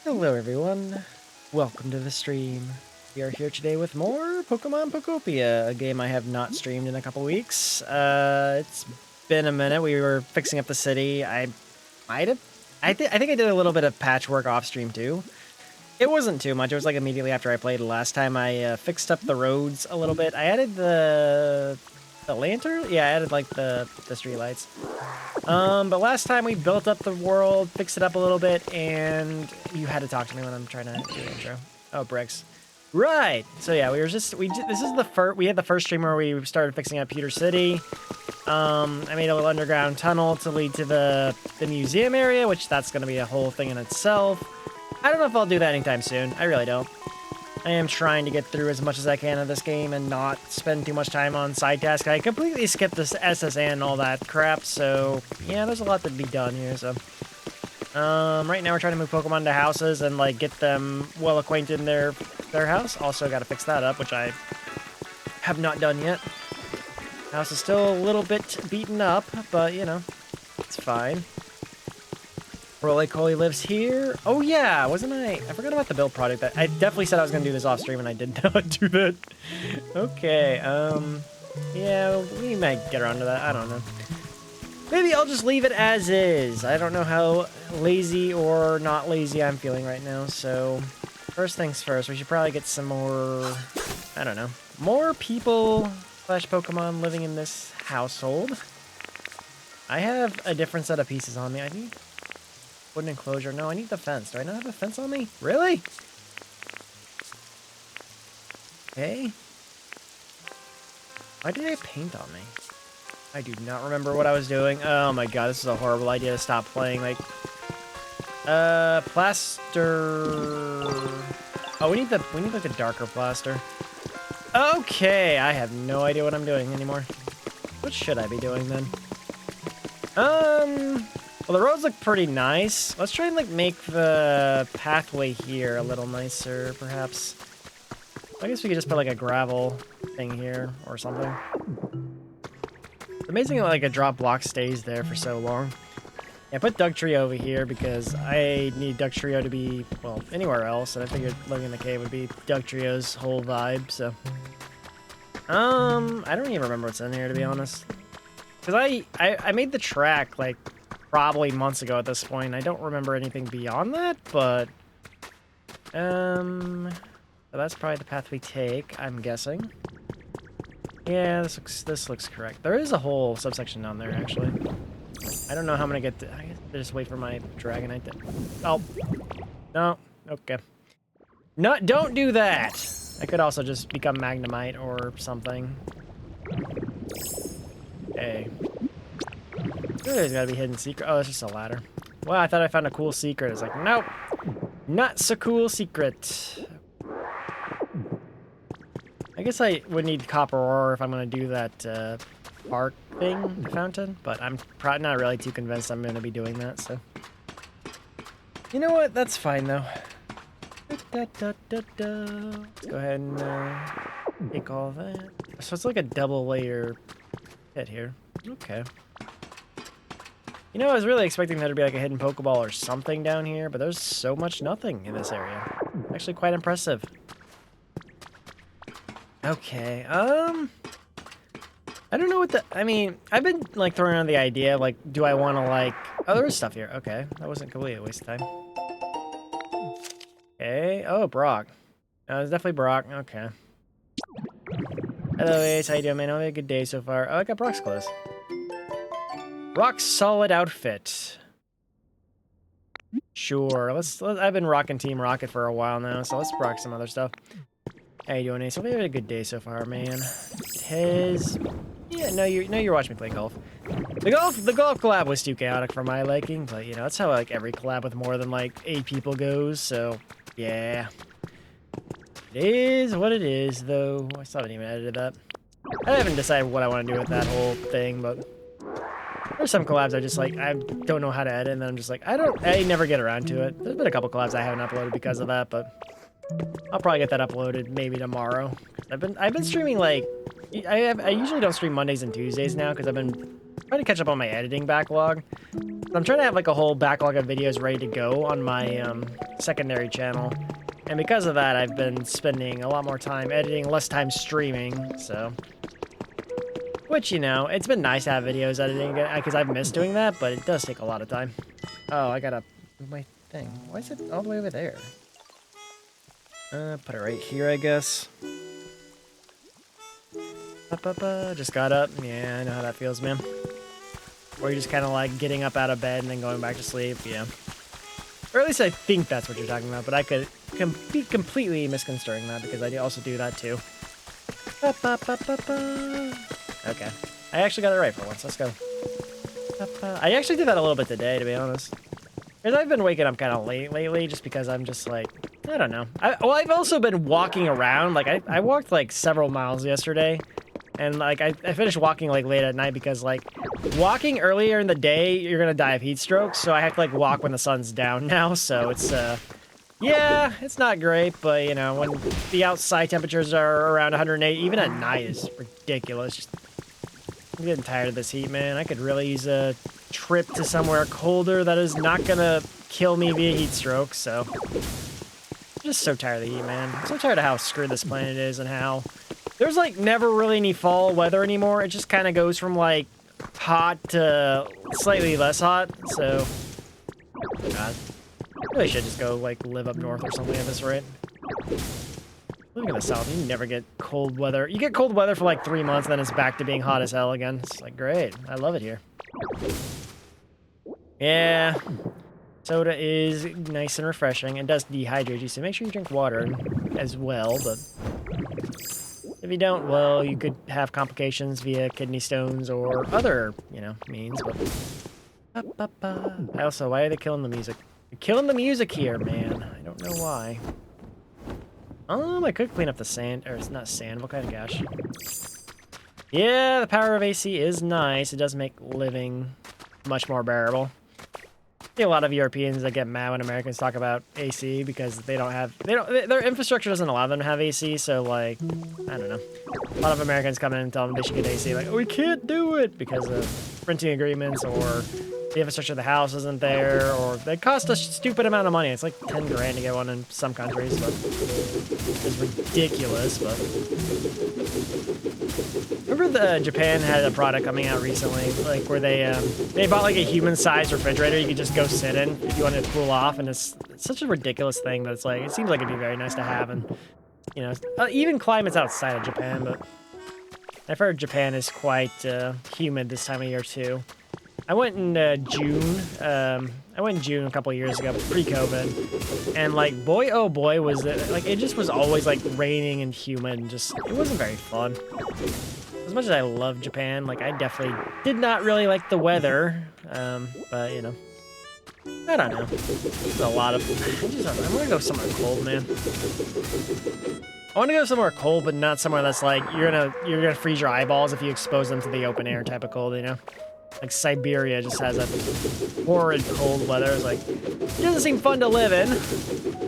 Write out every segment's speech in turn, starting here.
Hello everyone, welcome to the stream. We are here today with more Pokemon Pokopia, a game I have not streamed in a couple weeks. It's been a minute. We were fixing up the city. I think I did a little bit of patchwork off stream too. It wasn't too much. It was like immediately after I played last time. I fixed up the roads a little bit. I added the lantern. Yeah, I added like the street lights. But last time we built up the world, fixed it up a little bit, and you had to talk to me when I'm trying to do the intro. Oh, bricks. Right. So yeah, this is the first, we had the first stream where we started fixing up Pewter City. I made a little underground tunnel to lead to the museum area, which that's going to be a whole thing in itself. I don't know if I'll do that anytime soon. I really don't. I am trying to get through as much as I can of this game and not spend too much time on side tasks. I completely skipped this SSN and all that crap, so yeah, there's a lot to be done here, so. Right now we're trying to move Pokemon to houses and, like, get them well acquainted in their house. Also gotta fix that up, which I have not done yet. House is still a little bit beaten up, but, you know, it's fine. Roly-Coly lives here. Oh yeah, wasn't I forgot about the build product. I definitely said I was gonna do this off stream and I did not do that. Okay, yeah, we might get around to that. I don't know. Maybe I'll just leave it as is. I don't know how lazy or not lazy I'm feeling right now, so first things first, we should probably get some more, I don't know, more people / Pokemon living in this household. I have a different set of pieces on me. I need wooden enclosure. No, I need the fence. Do I not have a fence on me? Really? Okay. Why did I paint on me? I do not remember what I was doing. Oh my god, this is a horrible idea to stop playing. Like, plaster. Oh, we need like the darker plaster. Okay, I have no idea what I'm doing anymore. What should I be doing then? Well, the roads look pretty nice. Let's try and, like, make the pathway here a little nicer, perhaps. I guess we could just put, like, a gravel thing here or something. It's amazing that, like, a drop block stays there for so long. Yeah, put Dugtrio over here because I need Dugtrio to be, well, anywhere else, and I figured living in the cave would be Dugtrio's whole vibe, so. I don't even remember what's in here, to be honest. Because I made the track, like, probably months ago at this point. I don't remember anything beyond that, but so that's probably the path we take, I'm guessing. Yeah, this looks correct. There is a whole subsection down there, actually. I don't know how I'm gonna get to. I guess I just wait for my Dragonite to. Oh, no. Okay. No, don't do that. I could also just become Magnemite or something. Okay. There's gotta be hidden secret. Oh, it's just a ladder. Wow, I thought I found a cool secret. It's like, nope, not so cool secret. I guess I would need copper ore if I'm gonna do that park thing, fountain, but I'm not really too convinced I'm gonna be doing that, so. You know what? That's fine, though. Let's go ahead and take all that. So it's like a double layer pit here. Okay. You know, I was really expecting there to be like a hidden Pokeball or something down here, but there's so much nothing in this area. Actually quite impressive. Okay, I don't know what I mean, I've been like throwing around the idea of like, do I want to like, oh, there is stuff here. Okay, that wasn't completely a waste of time. Okay, oh, Brock. It's definitely Brock, okay. Hello, Ace, how you doing, man? Hope you had a good day so far. Oh, I got Brock's clothes. Rock solid outfit. Sure. I've been rocking Team Rocket for a while now, so let's rock some other stuff. How you doing, Ace? Hope you had a good day so far, man. Yeah, no, you're watching me play golf. The golf collab was too chaotic for my liking, but you know, that's how like every collab with more than like 8 people goes, so yeah. It is what it is, though. I still haven't even edited that. I haven't decided what I want to do with that whole thing, but there's some collabs I just like, I don't know how to edit, and then I'm just like, I never get around to it. There's been a couple collabs I haven't uploaded because of that, but I'll probably get that uploaded maybe tomorrow. I've been streaming like, I usually don't stream Mondays and Tuesdays now because I've been trying to catch up on my editing backlog. I'm trying to have like a whole backlog of videos ready to go on my secondary channel. And because of that, I've been spending a lot more time editing, less time streaming, so... Which, you know, it's been nice to have videos editing, because I've missed doing that, but it does take a lot of time. Oh, I gotta move my thing. Why is it all the way over there? Put it right here, I guess. Just got up. Yeah, I know how that feels, man. Or you're just kind of like getting up out of bed and then going back to sleep, yeah. Or at least I think that's what you're talking about, but I could be completely misconstruing that because I also do that too. Okay. I actually got it right for once. Let's go. I actually did that a little bit today, to be honest. Because I've been waking up kind of late lately just because I'm just like, I don't know. I've also been walking around. Like, I walked like several miles yesterday. And like, I finished walking like late at night because like, walking earlier in the day, you're going to die of heat stroke. So I have to like walk when the sun's down now. So it's, yeah, it's not great. But, you know, when the outside temperatures are around 108, even at night is ridiculous. Just, I'm getting tired of this heat, man. I could really use a trip to somewhere colder that is not gonna kill me via heat stroke, so... I'm just so tired of the heat, man. I'm so tired of how screwed this planet is and how... There's, like, never really any fall weather anymore. It just kind of goes from, like, hot to slightly less hot, so... God. I really should just go, like, live up north or something at this rate. Living in the south, you never get cold weather. You get cold weather for like 3 months, then it's back to being hot as hell again. It's like, great. I love it here. Yeah. Soda is nice and refreshing. It does dehydrate you, so make sure you drink water as well. But if you don't, well, you could have complications via kidney stones or other, you know, means. But also, why are they killing the music? They're killing the music here, man. I don't know why. I could clean up the sand, or it's not sand, what kind of gosh? Yeah, the power of AC is nice. It does make living much more bearable. I see a lot of Europeans that get mad when Americans talk about AC because their infrastructure doesn't allow them to have AC, so like, I don't know. A lot of Americans come in and tell them they should get AC, like, we can't do it because of renting agreements or the infrastructure of the house isn't there, or they cost a stupid amount of money. It's like 10 grand to get one in some countries, but it's ridiculous. But remember Japan had a product coming out recently, like where they bought like a human-sized refrigerator you could just go sit in if you wanted to cool off, and it's such a ridiculous thing, but it's like, it seems like it'd be very nice to have, and you know, even climates outside of Japan, but I've heard Japan is quite humid this time of year too. I went in June. I went in June a couple of years ago, pre-COVID, and like, boy, oh boy, was it like, it just was always like raining and humid, and just, it wasn't very fun. As much as I love Japan, like, I definitely did not really like the weather, but you know, I don't know. There's a lot of, I want to go somewhere cold, man. I want to go somewhere cold, but not somewhere that's like, you're gonna freeze your eyeballs if you expose them to the open air type of cold, you know? Like Siberia just has that horrid cold weather. It's like, it doesn't seem fun to live in.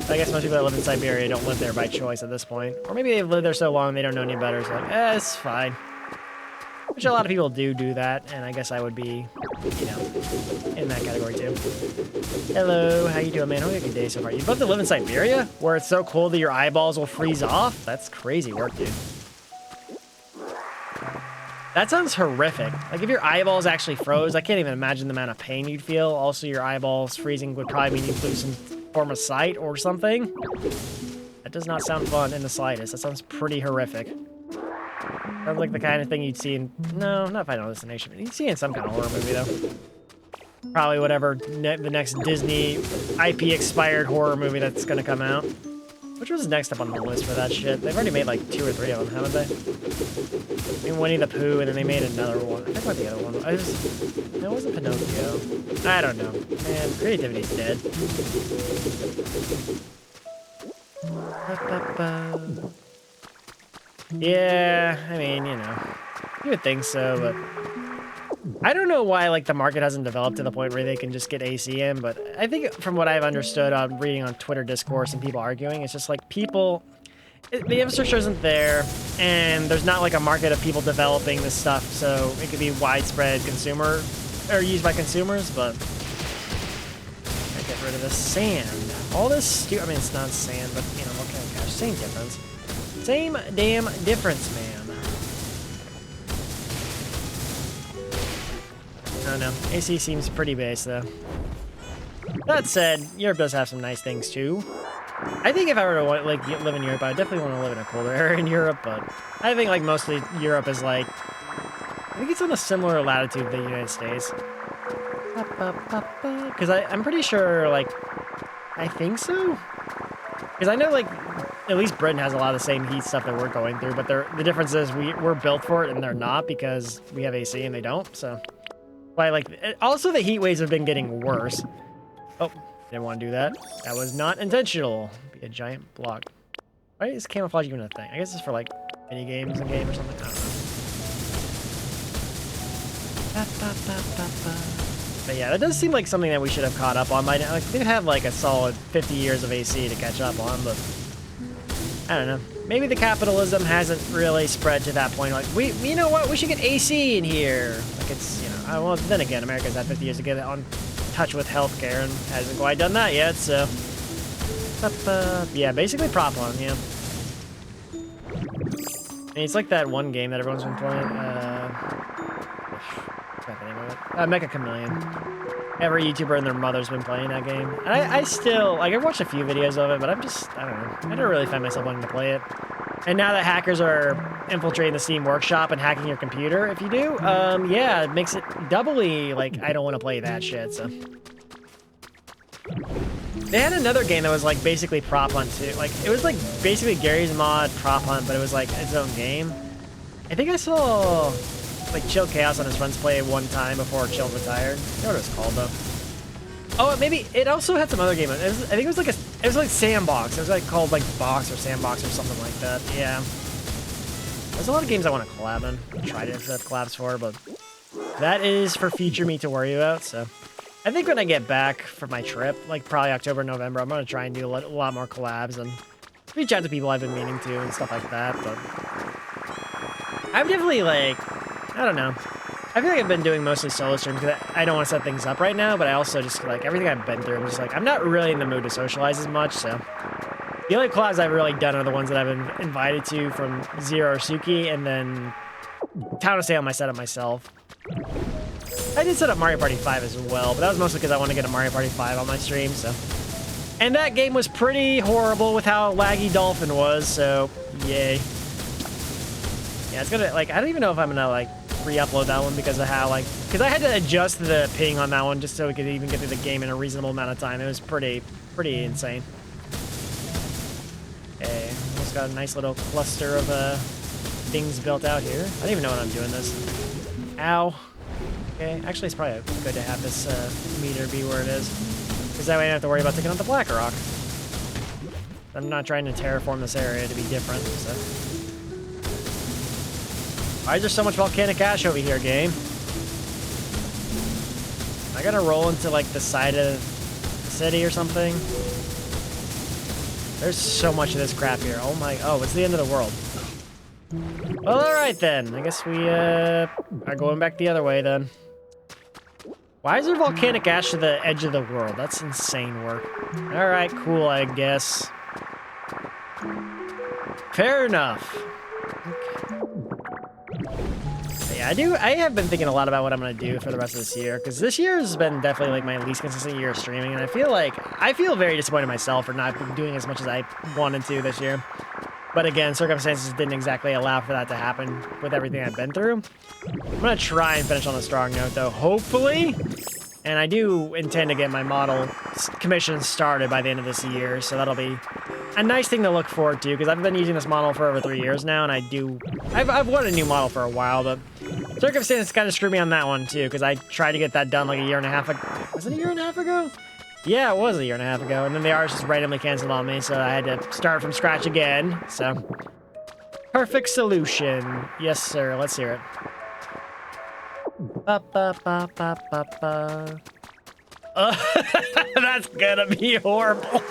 I guess most people that live in Siberia don't live there by choice at this point. Or maybe they've lived there so long they don't know any better. It's like, it's fine. Which a lot of people do that, and I guess I would be, you know, in that category too. Hello, how you doing, man? Hope you have a good day so far. You'd love to live in Siberia, where it's so cold that your eyeballs will freeze off? That's crazy work, dude. That sounds horrific. Like, if your eyeballs actually froze, I can't even imagine the amount of pain you'd feel. Also, your eyeballs freezing would probably mean you'd lose some form of sight or something. That does not sound fun in the slightest. That sounds pretty horrific. Sounds like the kind of thing you'd see in... No, not Final Destination, but you'd see in some kind of horror movie, though. Probably whatever the next Disney IP-expired horror movie that's gonna come out. Which was next up on the list for that shit? They've already made like 2 or 3 of them, haven't they? I mean, Winnie the Pooh, and then they made another one. I think about the other one. It wasn't Pinocchio. I don't know. Man, creativity's dead. Yeah, I mean, you know, you would think so, but I don't know why, like, the market hasn't developed to the point where they can just get AC in, but I think from what I've understood on reading on Twitter discourse and people arguing, it's just like people, the infrastructure isn't there, and there's not like a market of people developing this stuff, so it could be widespread consumer or used by consumers. But I get rid of the sand. All this I mean, it's not sand, but you know, volcanic ash, same difference. Same damn difference, man. I don't know. AC seems pretty base though. That said, Europe does have some nice things too. I think if I were to like live in Europe, I definitely want to live in a colder area in Europe, but I think like mostly Europe is like, I think it's on a similar latitude to the United States. Because I'm pretty sure, like, I think so. Because I know like at least Britain has a lot of the same heat stuff that we're going through, but the difference is we're built for it and they're not because we have AC and they don't. So, like also the heat waves have been getting worse. Oh, didn't want to do that. That was not intentional. Be a giant block. Why is camouflage even a thing? I guess it's for like mini games in game or something. I don't know. But yeah, that does seem like something that we should have caught up on by now. Like, we'd have like a solid 50 years of AC to catch up on, but I don't know. Maybe the capitalism hasn't really spread to that point. Like, you know what? We should get AC in here. Like, it's, you know, well, then again, America's had 50 years to get on touch with healthcare and hasn't quite done that yet, so. Yeah, basically prop on, yeah. And it's like that one game that everyone's been playing. What's the name of it? Mecha Chameleon. Every YouTuber and their mother's been playing that game. And I still, like, I've watched a few videos of it, but I don't know. I don't really find myself wanting to play it. And now that hackers are infiltrating the Steam Workshop and hacking your computer, if you do, yeah, it makes it doubly, like, I don't want to play that shit, so. They had another game that was, like, basically Prop Hunt, too. Like, it was, like, basically Gary's Mod Prop Hunt, but it was, like, its own game. I think I saw, like, Chill Chaos on his friends play it one time before Chill retired. I don't know what it was called, though. Oh, maybe, it also had some other game. I think it was, like, Sandbox. It was, like, called, like, Box or Sandbox or something like that. Yeah. There's a lot of games I want to collab in. Try to set collabs for, but that is for future me to worry about, so. I think when I get back from my trip, like probably October, November, I'm going to try and do a lot more collabs and reach out to people I've been meaning to and stuff like that, but I'm definitely like, I don't know. I feel like I've been doing mostly solo streams because I don't want to set things up right now, but I also just like everything I've been through, I'm just like, I'm not really in the mood to socialize as much, so. The only collabs I've really done are the ones that I've been invited to from Zero or Suki, and then Town of Salem I set up myself. I did set up Mario Party 5 as well, but that was mostly because I wanted to get a Mario Party 5 on my stream, so. And that game was pretty horrible with how laggy Dolphin was, so yay. Yeah, it's gonna, like, I don't even know if I'm gonna, like, re-upload that one because of how, like, because I had to adjust the ping on that one just so we could even get through the game in a reasonable amount of time. It was pretty insane. Okay, almost got a nice little cluster of, things built out here. I don't even know what I'm doing this. Ow. Okay, actually it's probably good to have this meter be where it is. Because that way I don't have to worry about taking out the black rock. I'm not trying to terraform this area to be different, so. Why is there so much volcanic ash over here, game? Am I gonna roll into like the side of the city or something? There's so much of this crap here. Oh, it's the end of the world. Well, alright then. I guess we are going back the other way then. Why is there volcanic ash to the edge of the world? That's insane work. Alright, cool, I guess. Fair enough. Okay. Yeah, I have been thinking a lot about what I'm going to do for the rest of this year, because this year has been definitely like my least consistent year of streaming, and I feel very disappointed in myself for not doing as much as I wanted to this year. But again, circumstances didn't exactly allow for that to happen with everything I've been through. I'm going to try and finish on a strong note, though, hopefully. And I do intend to get my model commission started by the end of this year, so that'll be a nice thing to look forward to, because I've been using this model for over 3 years now, and I've wanted a new model for a while, but circumstances kind of screwed me on that one, too, because I tried to get that done like a year and a half ago. Was it a year and a half ago? Yeah, it was a year and a half ago, and then the artist just randomly canceled on me, so I had to start from scratch again, so. Perfect solution. Yes, sir. Let's hear it. Ba, ba, ba, ba, ba, ba. That's gonna be horrible.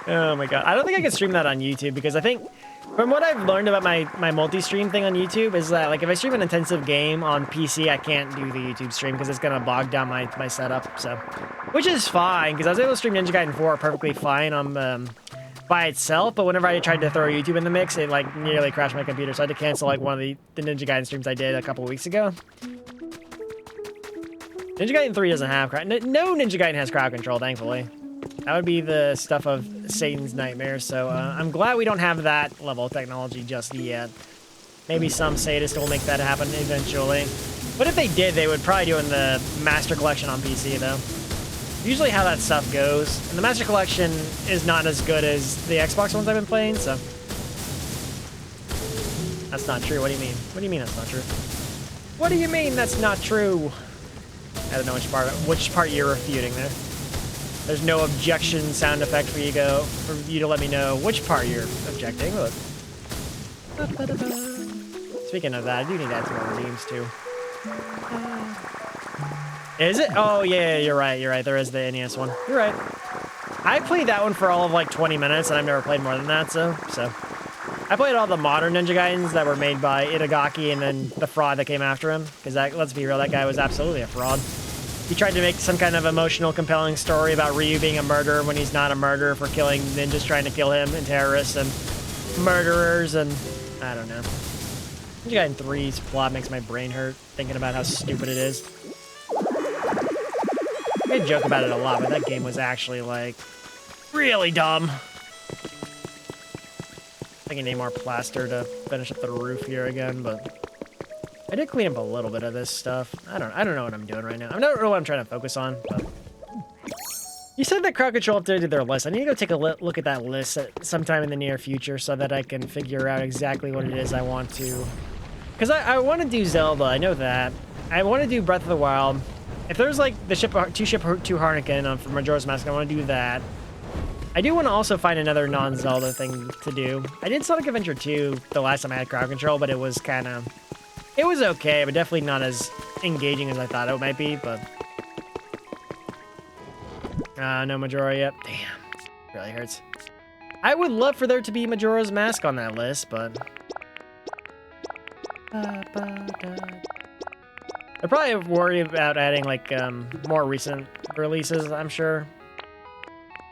Oh my god. I don't think I can stream that on YouTube because I think from what I've learned about my multi-stream thing on YouTube is that like if I stream an intensive game on PC, I can't do the YouTube stream because it's gonna bog down my setup. So, which is fine because I was able to stream Ninja Gaiden 4 perfectly fine on by itself, but whenever I tried to throw YouTube in the mix, it like nearly crashed my computer, so I had to cancel like one of the Ninja Gaiden streams I did a couple weeks ago. Ninja Gaiden 3 doesn't have crowd. No Ninja Gaiden has crowd control, thankfully. That would be the stuff of Satan's nightmare, so I'm glad we don't have that level of technology just yet. Maybe some sadist will make that happen eventually. But if they did, they would probably do it in the Master Collection on PC, though. Usually how that stuff goes. And the Master Collection is not as good as the Xbox ones I've been playing, so... That's not true. What do you mean? What do you mean that's not true? What do you mean that's not true? I don't know which part you're refuting there. There's no objection sound effect for you to let me know which part you're objecting. Look. Speaking of that, I do need to add some more redeems too. Is it? Oh yeah, you're right. You're right. There is the NES one. You're right. I played that one for all of like 20 minutes, and I've never played more than that. So I played all the modern Ninja Gaidens that were made by Itagaki and then the fraud that came after him. Because let's be real, that guy was absolutely a fraud. He tried to make some kind of emotional, compelling story about Ryu being a murderer when he's not a murderer for killing ninjas trying to kill him and terrorists and murderers and I don't know. Ninja Gaiden 3's plot makes my brain hurt thinking about how stupid it is. I joke about it a lot, but that game was actually like really dumb. I can need more plaster to finish up the roof here again, but I did clean up a little bit of this stuff. I don't know what I'm doing right now. I don't know what I'm trying to focus on, but... You said that Crowd Control updated their list. I need to go take a look at that list at sometime in the near future so that I can figure out exactly what it is I want to... Because I want to do Zelda, I know that. I want to do Breath of the Wild. If there's like the Two Harnikin for Majora's Mask, I want to do that. I do want to also find another non-Zelda thing to do. I did Sonic Adventure 2 the last time I had Crowd Control, but it was kind of... It was okay, but definitely not as engaging as I thought it might be, but... no Majora yet. Damn. Really hurts. I would love for there to be Majora's Mask on that list, but... They're probably worried about adding, like, more recent releases, I'm sure.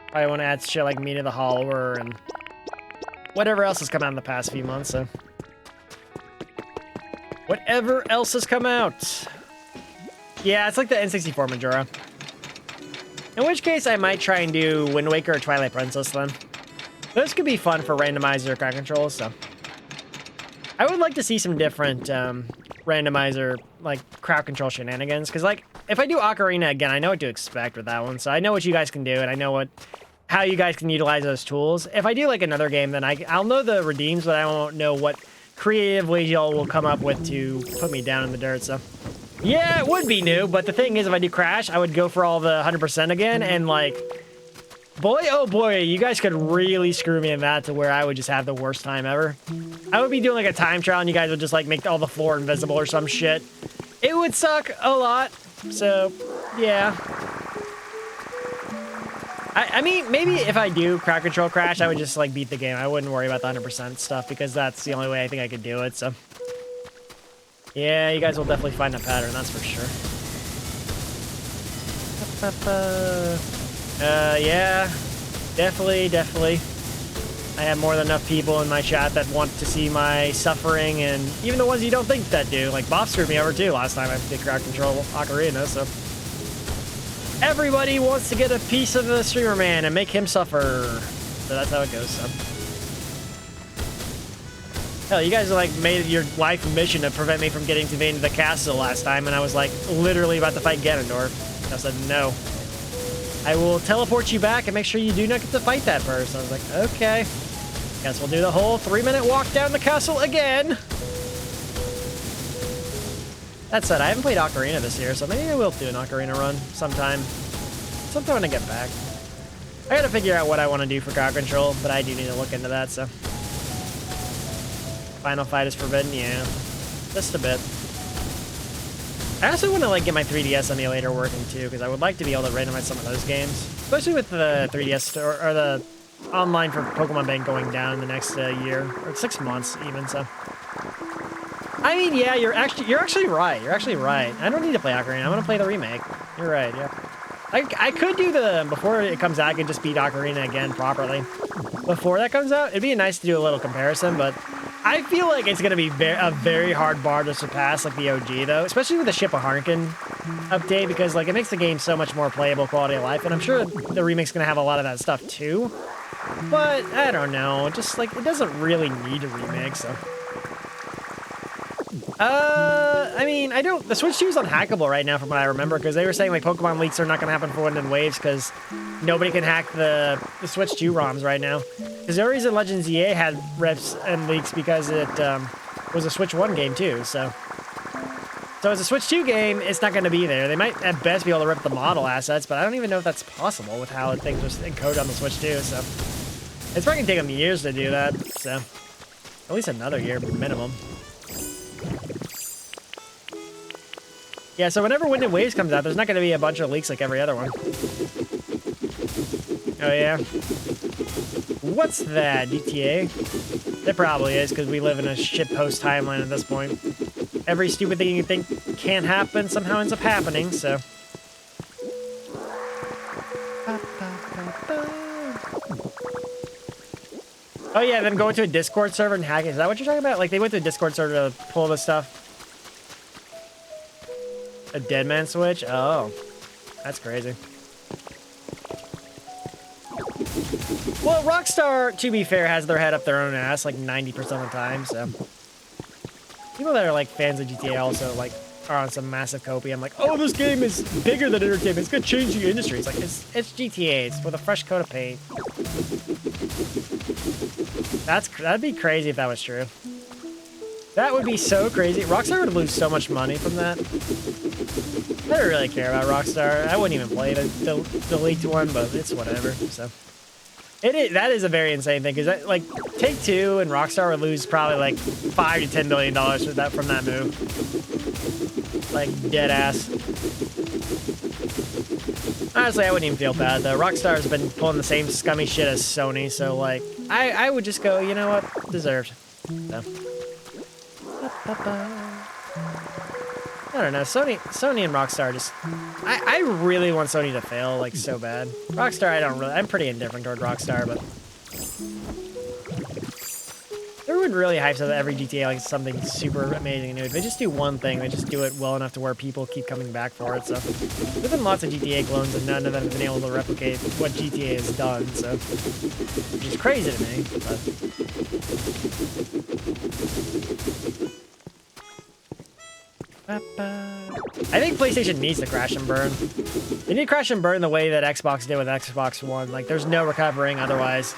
Probably want to add shit like Meat of the Hollower and... whatever else has come out in the past few months, so... Whatever else has come out. Yeah, it's like the N64 Majora. In which case, I might try and do Wind Waker or Twilight Princess then. Those could be fun for randomizer crowd controls, so. I would like to see some different randomizer, like, crowd control shenanigans. Because, like, if I do Ocarina again, I know what to expect with that one. So I know what you guys can do, and I know how you guys can utilize those tools. If I do, like, another game, then I'll know the redeems, but I won't know what creative ways y'all will come up with to put me down in the dirt, so. Yeah, it would be new, but the thing is, if I do Crash, I would go for all the 100% again, and like, boy, oh boy, you guys could really screw me in that to where I would just have the worst time ever. I would be doing like a time trial, and you guys would just like make all the floor invisible or some shit. It would suck a lot, so, yeah. I mean, maybe if I do crowd control Crash, I would just, like, beat the game. I wouldn't worry about the 100% stuff, because that's the only way I think I could do it, so. Yeah, you guys will definitely find a pattern, that's for sure. Yeah. Definitely. I have more than enough people in my chat that want to see my suffering, and even the ones you don't think that do. Like, Bob screwed me over, too, last time I did crowd control Ocarina, so. Everybody wants to get a piece of the streamer man and make him suffer. So that's how it goes, so. Hell, you guys like made your life mission to prevent me from getting to the castle last time, and I was like literally about to fight Ganondorf. I said no. I will teleport you back and make sure you do not get to fight that first. I was like, okay. Guess we'll do the whole 3-minute walk down the castle again. That said, I haven't played Ocarina this year, so maybe I will do an Ocarina run sometime. Sometime when I get back. I gotta figure out what I want to do for crowd control, but I do need to look into that, so. Final Fight is forbidden, yeah. Just a bit. I also want to like get my 3DS emulator working too, because I would like to be able to randomize some of those games. Especially with the 3DS or the online for Pokemon Bank going down in the next year or 6 months even. So, I mean, yeah, you're actually right. You're actually right. I don't need to play Ocarina. I'm gonna play the remake. You're right. Yeah, I could do the before it comes out. I could just beat Ocarina again properly before that comes out. It'd be nice to do a little comparison, but I feel like it's gonna be a very hard bar to surpass, like the OG though, especially with the Ship of Harnkin update, because like it makes the game so much more playable, quality of life, and I'm sure the remake's gonna have a lot of that stuff too. But I don't know, just like it doesn't really need a remake, so. I mean, the Switch 2 is unhackable right now from what I remember, because they were saying like Pokemon leaks are not going to happen for Wind and Waves because nobody can hack the Switch 2 ROMs right now. Because the only reason Legends EA had rips and leaks because it was a Switch 1 game too, so as a Switch 2 game, it's not going to be there. They might at best be able to rip the model assets, but I don't even know if that's possible with how things are encoded on the Switch 2, so it's probably going to take them years to do that, so at least another year minimum. Yeah, so whenever Wind and Waves comes out, there's not going to be a bunch of leaks like every other one. Oh, yeah? What's that, GTA? It probably is, because we live in a shitpost timeline at this point. Every stupid thing you think can't happen somehow ends up happening, so. Oh, yeah, them going to a Discord server and hacking. Is that what you're talking about? Like, they went to a Discord server to pull this stuff? A dead man switch? Oh, that's crazy. Well, Rockstar, to be fair, has their head up their own ass like 90% of the time, so. People that are like fans of GTA also like are on some massive copy. I'm like, oh, this game is bigger than entertainment. It's gonna change the industry. It's like, it's GTA. It's with a fresh coat of paint. That'd be crazy if that was true. That would be so crazy. Rockstar would lose so much money from that. I don't really care about Rockstar. I wouldn't even play the leaked one, but it's whatever. So that is a very insane thing, because like Take-Two and Rockstar would lose probably like $5 to $10 billion from that move. Like dead ass. Honestly, I wouldn't even feel bad though. Rockstar's been pulling the same scummy shit as Sony, so like I would just go, you know what, deserved. So. I don't know, Sony and Rockstar just, I really want Sony to fail, like, so bad. Rockstar, I'm pretty indifferent toward Rockstar, but everyone really hypes up every GTA like something super amazing and new. If they just do one thing, they just do it well enough to where people keep coming back for it, so. There've been lots of GTA clones and none of them have been able to replicate what GTA has done, so. Which is crazy to me, but. I think PlayStation needs to crash and burn. They need to crash and burn the way that Xbox did with Xbox One. Like, there's no recovering otherwise.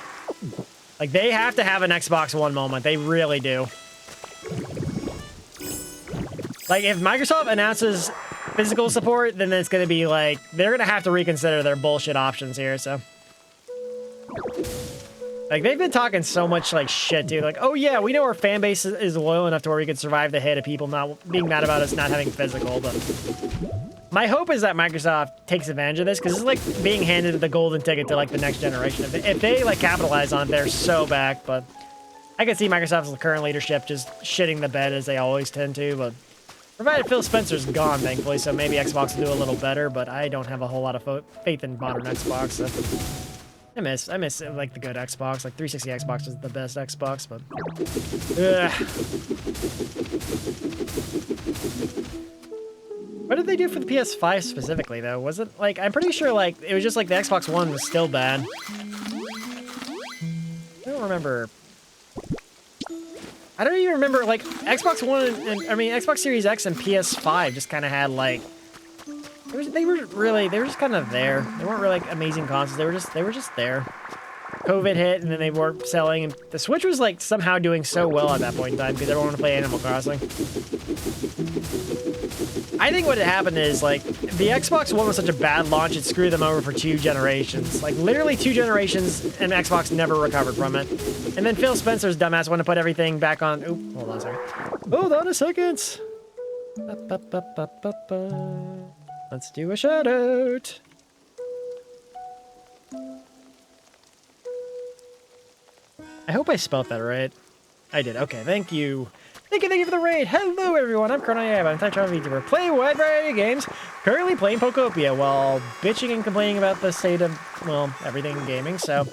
Like, they have to have an Xbox One moment. They really do. Like, if Microsoft announces physical support, then it's going to be like, they're going to have to reconsider their bullshit options here, so. Like, they've been talking so much, like, shit, dude. Like, oh, yeah, we know our fan base is loyal enough to where we can survive the hit of people not being mad about us not having physical, but my hope is that Microsoft takes advantage of this, because it's like being handed the golden ticket to, like, the next generation. If they like, capitalize on it, they're so back, but I can see Microsoft's current leadership just shitting the bed, as they always tend to, but provided Phil Spencer's gone, thankfully, so maybe Xbox will do a little better, but I don't have a whole lot of faith in modern Xbox, so. I miss like the good Xbox. Like 360 Xbox is the best Xbox, but what did they do for the PS5 specifically though? Was it like, I'm pretty sure like it was just like the Xbox One was still bad. I don't remember. I don't even remember like Xbox One and I mean Xbox Series X and PS5 just kind of had like they were just kind of there. They weren't really like amazing consoles. They were just there. COVID hit and then they weren't selling, and the Switch was like somehow doing so well at that point in time because everyone wanted to play Animal Crossing. I think what had happened is like the Xbox One was such a bad launch it screwed them over for 2 generations. Like literally 2 generations, and Xbox never recovered from it. And then Phil Spencer's dumbass wanted to put everything back on. Oop, hold on a second. Hold on a second. Let's do a shout out. I hope I spelled that right. I did. Okay, thank you. Thank you for the raid. Hello, everyone. I'm Chrono Yab. I'm a Travel VTuber. Play a wide variety of games. Currently playing Pokopia while bitching and complaining about the state of, well, everything in gaming. So,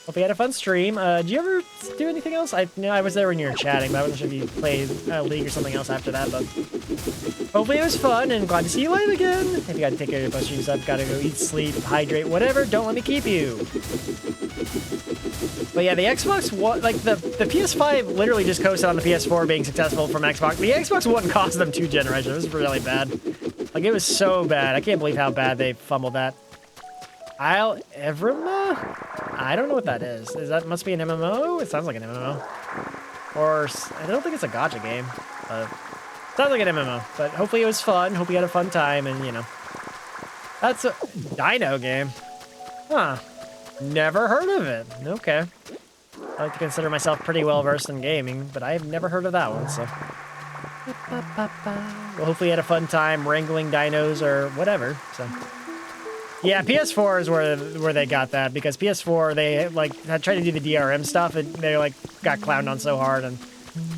hope you had a fun stream. Did you ever do anything else? I know I was there when you were chatting, but I wasn't sure if you played League or something else after that. But hopefully it was fun, and glad to see you live again. If you got to take care of your post-stream stuff, got to go eat, sleep, hydrate, whatever, don't let me keep you. But yeah, the Xbox One, like the PS5 literally just coasted on the PS4 being successful from Xbox. The Xbox One cost them 2 generations. It was really bad. Like, it was so bad. I can't believe how bad they fumbled that. Isle Evrima? I don't know what that is. That must be an MMO? It sounds like an MMO. Or, I don't think it's a gacha game. Sounds like an MMO. But hopefully it was fun. Hope you had a fun time, and, you know. That's a dino game. Huh. Never heard of it. Okay. I like to consider myself pretty well versed in gaming, but I've never heard of that one, so. Well, hopefully you had a fun time wrangling dinos or whatever, so. Yeah, PS4 is where they got that, because PS4, they, like, had tried to do the DRM stuff, and they, like, got clowned on so hard, and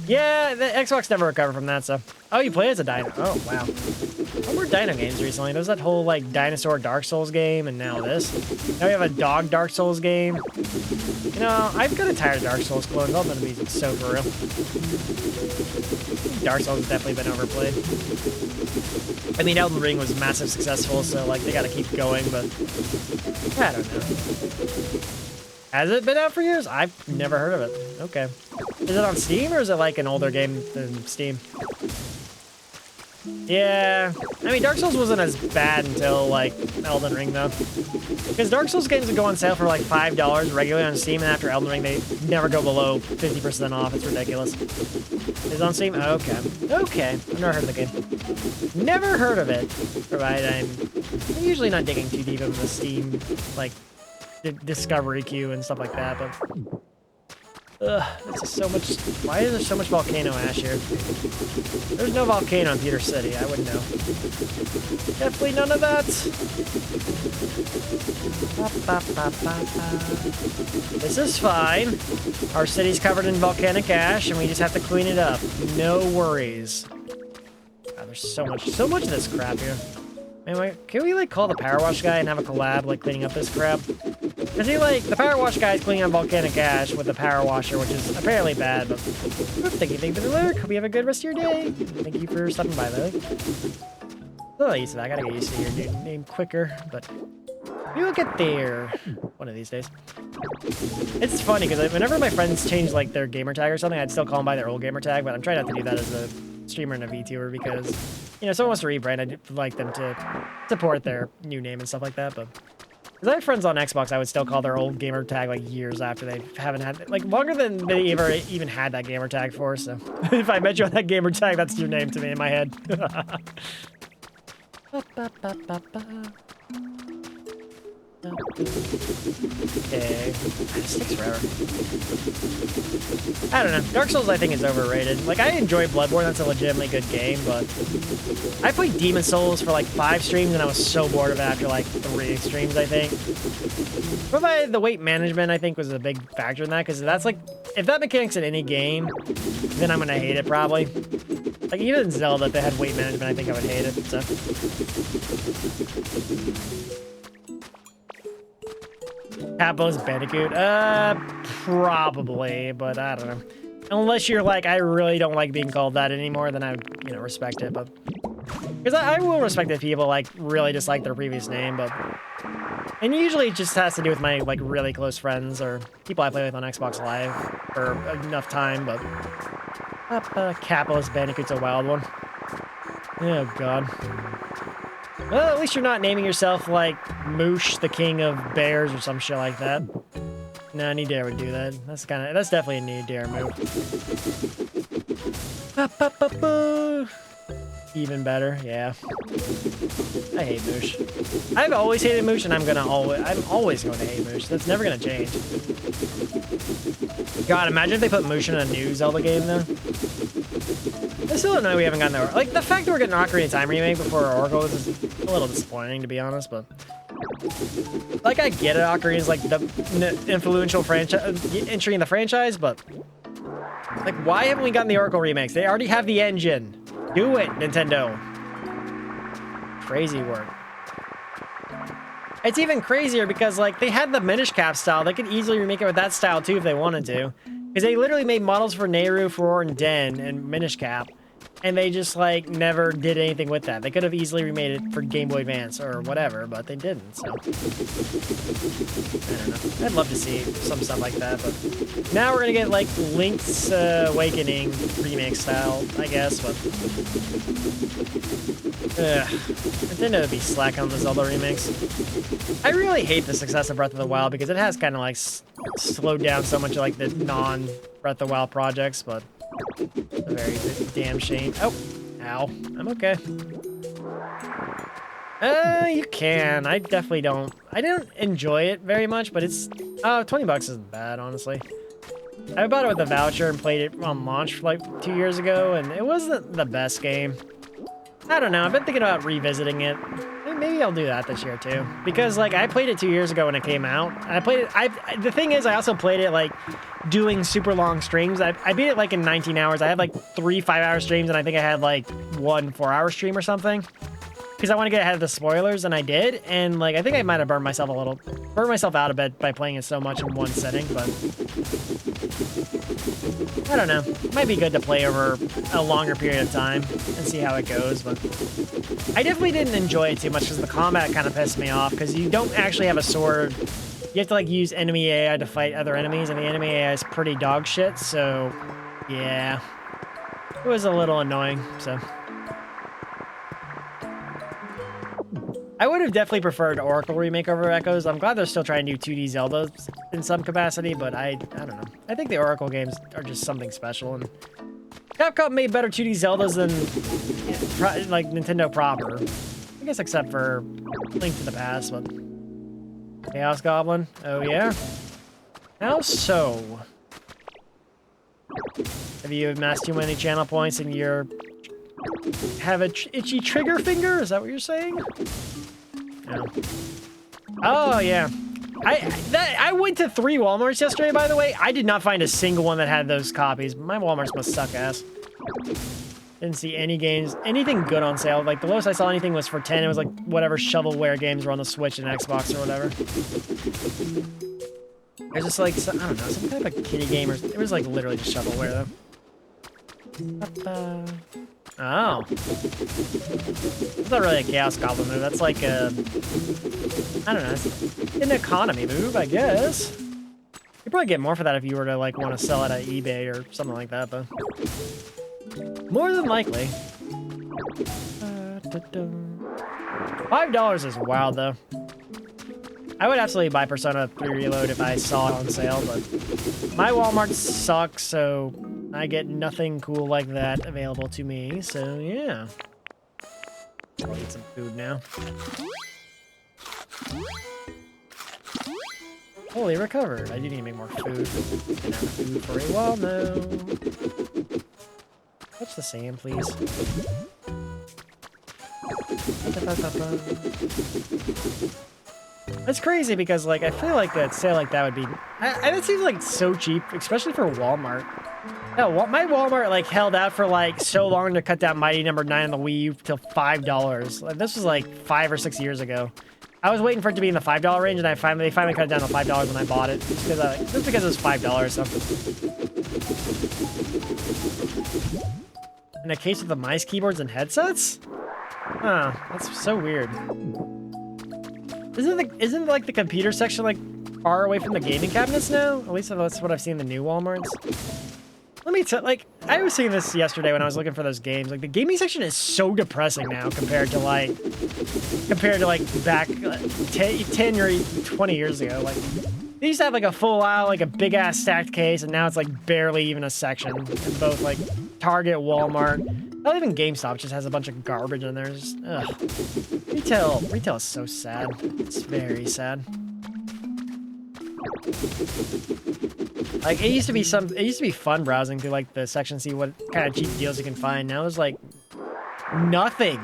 yeah, the Xbox never recovered from that, so. Oh, you play as a dino. Oh, wow. What were dino games recently? There was that whole, like, dinosaur Dark Souls game, and now this. Now we have a dog Dark Souls game. You know, I've got tired of Dark Souls clones. All gonna be so for real. Dark Souls has definitely been overplayed. I mean, Elden Ring was massive successful, so, like, they gotta keep going, but I don't know. Has it been out for years? I've never heard of it. Okay. Is it on Steam, or is it, like, an older game than Steam? Yeah, I mean, Dark Souls wasn't as bad until, like, Elden Ring, though. Because Dark Souls games would go on sale for, like, $5 regularly on Steam, and after Elden Ring, they never go below 50% off. It's ridiculous. Is it on Steam? Okay. Okay. I've never heard of the game. Never heard of it. Provided I'm usually not digging too deep into the Steam, like, discovery queue and stuff like that, but this is so much. Why is there so much volcano ash here? There's no volcano in Pewter City. I wouldn't know. Definitely none of that. This is fine. Our city's covered in volcanic ash, and we just have to clean it up. No worries. God, there's so much of this crap here. Anyway, can we, like, call the power wash guy and have a collab, like, cleaning up this crap? Because he, like, the power wash guy is cleaning up volcanic ash with the power washer, which is apparently bad, but thank you for the lyric. Hope you have a good rest of your day. Thank you for stopping by, though. Oh, used to that. I gotta get used to your new name quicker, but we'll get there one of these days. It's funny, because whenever my friends change, like, their gamer tag or something, I'd still call them by their old gamer tag, but I'm trying not to do that as a streamer and a VTuber, because, you know, someone wants to rebrand, I'd like them to support their new name and stuff like that, but because I have friends on Xbox, I would still call their old gamer tag, like, years after they haven't had, like, longer than they ever even had that gamer tag for, so if I met you on that gamer tag, that's your name to me in my head. Okay. This takes forever. I don't know. Dark Souls, I think, is overrated. Like, I enjoy Bloodborne. That's a legitimately good game, but I played Demon Souls for, like, 5 streams, and I was so bored of it after, like, 3 streams, I think. But the weight management, I think, was a big factor in that, because that's, like, if that mechanic's in any game, then I'm gonna hate it, probably. Like, even in Zelda, if they had weight management, I think I would hate it, so. Apple's Bandicoot? Probably, but I don't know. Unless you're like, I really don't like being called that anymore, then I would, you know, respect it, but... Because I will respect if people, like, really dislike their previous name, but... And usually it just has to do with my, like, really close friends, or people I play with on Xbox Live for enough time, but... Capitalist Bandicoot's a wild one. Oh, God. Well, at least you're not naming yourself, like, Moosh, the king of bears, or some shit like that. No, Nidare would do that. That's definitely a Nidare move. Even better, yeah. I hate Moosh. I've always hated Moosh, and I'm always going to hate Moosh. That's never gonna change. God, imagine if they put Moosh in a new Zelda game, though. I still don't know we haven't gotten that. Like, the fact that we're getting Ocarina of Time remake before Oracle is a little disappointing, to be honest, but Like, I get it, Ocarina is like the influential franchise entry in the franchise, but like, why haven't we gotten the Oracle remakes? They already have the engine. Do it, Nintendo. Crazy work. It's even crazier because, like, they had the Minish Cap style. They could easily remake it with that style, too, if they wanted to. Because they literally made models for Nehru, Furore, and Den, and Minish Cap. And they just, like, never did anything with that. They could have easily remade it for Game Boy Advance or whatever, but they didn't, so. I don't know. I'd love to see some stuff like that, but now we're gonna get, like, Link's Awakening remake style, I guess, but. Nintendo would be slacking on the Zelda remakes. I really hate the success of Breath of the Wild because it has kind of, like, slowed down so much of, like, the non-Breath of the Wild projects, but. A very damn shame. Oh, ow. I'm okay. You can. I definitely don't. I don't enjoy it very much, but it's 20 bucks isn't bad, honestly. I bought it with a voucher and played it on launch like 2 years ago, and it wasn't the best game. I don't know. I've been thinking about revisiting it. Maybe I'll do that this year too, because like I played it 2 years ago when it came out. I played it. The thing is, I also played it like doing super long streams. I beat it like in 19 hours. I had like 3 5-hour streams, and I think I had like 1 4-hour stream or something. Because I want to get ahead of the spoilers, and I did. And like I think I might have burned myself out a bit by playing it so much in one setting. But I don't know. It might be good to play over a longer period of time and see how it goes. But I definitely didn't enjoy it too much because the combat kind of pissed me off. Because you don't actually have a sword. You have to like use enemy AI to fight other enemies, and the enemy AI is pretty dog shit. So yeah, it was a little annoying. So. I would have definitely preferred Oracle Remake over Echoes. I'm glad they're still trying to do 2D Zeldas in some capacity, but I don't know. I think the Oracle games are just something special, and Capcom made better 2D Zeldas than like Nintendo proper. I guess except for Link to the Past, but Chaos Goblin. Oh yeah. How so? Have you amassed too many channel points and you're have a itchy trigger finger? Is that what you're saying? No. Oh yeah. I went to 3 Walmarts yesterday, by the way. I did not find a single one that had those copies. My Walmarts must suck ass. Didn't see any games, anything good on sale. Like the lowest I saw anything was for 10. It was like whatever shovelware games were on the Switch and Xbox or whatever. There's just like I don't know, some kind of a kiddie game or it was like literally just shovelware though. Oh. That's not really a Chaos Goblin move. That's like a... I don't know. It's an economy move, I guess. You'd probably get more for that if you were to, like, want to sell it at eBay or something like that, though. More than likely. $5 is wild, though. I would absolutely buy Persona 3 Reload if I saw it on sale, but my Walmart sucks, so I get nothing cool like that available to me, so yeah. I'll eat some food now. Fully recovered. I do need to make more food. Been out of food for a while now. Touch the sand, please. That's crazy because, like, I feel like that sale like that would be... That seems like so cheap, especially for Walmart. No, my Walmart, like, held out for, like, so long to cut down Mighty Number 9 on the Wii U till $5. Like, this was, like, 5 or 6 years ago. I was waiting for it to be in the $5 range, and they finally cut it down to $5 when I bought it. Just because it was $5, so... In a case of the mice, keyboards, and headsets? Huh, that's so weird. Isn't like the computer section like far away from the gaming cabinets now? At least that's what I've seen in the new Walmarts. Let me tell, like, I was seeing this yesterday when I was looking for those games. Like, the gaming section is so depressing now compared to back 10 or 20 years ago. Like, they used to have like a full out, like a big ass stacked case, and now it's like barely even a section in both like Target, Walmart. Not even GameStop just has a bunch of garbage in there. Just, ugh. Retail is so sad. It's very sad. Like it used to be fun browsing through like the section, see what kind of cheap deals you can find. Now there's like nothing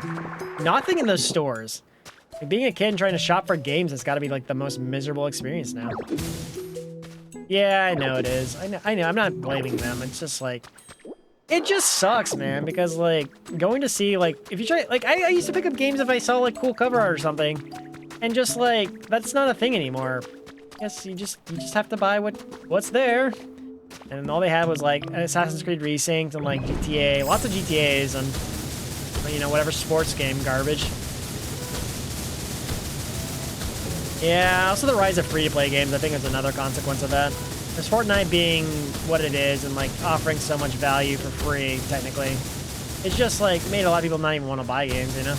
in those stores. Like, being a kid and trying to shop for games has got to be like the most miserable experience now. Yeah, I know it is. I know. I'm not blaming them. It's just like, it just sucks, man. Because like going to see like if you try like I used to pick up games if I saw like cool cover art or something, and just like that's not a thing anymore. I guess you just have to buy what's there. And all they had was like Assassin's Creed Resynced and like GTA, lots of GTAs and you know whatever sports game garbage. Yeah, also the rise of free-to-play games, I think is another consequence of that. There's Fortnite being what it is and like offering so much value for free, technically. It's just like made a lot of people not even want to buy games, you know?